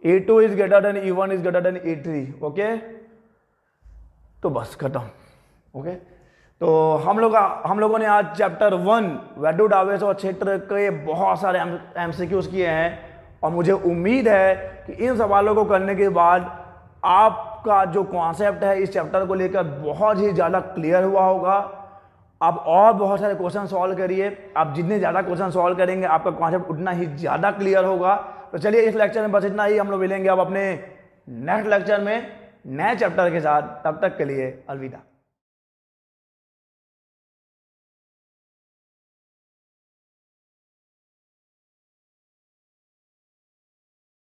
Speaker 1: E2 is greater than E1 is greater than E3, okay, तो बस खत्म, ओके। तो हम लोगों ने आज चैप्टर 1 वैद्युत आवेश और क्षेत्र के बहुत सारे MCQs किए हैं, और मुझे उम्मीद है कि इन सवालों को करने के बाद आपका जो कॉन्सेप्ट है इस चैप्टर को लेकर बहुत ही ज़्यादा क्लियर हुआ होगा। आप और बहुत सारे क्वेश्चन सॉल्व करिए, आप जितने ज़्यादा क्वेश्चन सॉल्व करेंगे आपका कॉन्सेप्ट उतना ही ज़्यादा क्लियर होगा। तो चलिए इस लेक्चर में बस इतना ही, हम लोग मिलेंगे अब अपने नेक्स्ट लेक्चर में नए चैप्टर के साथ, तब तक के लिए अलविदा।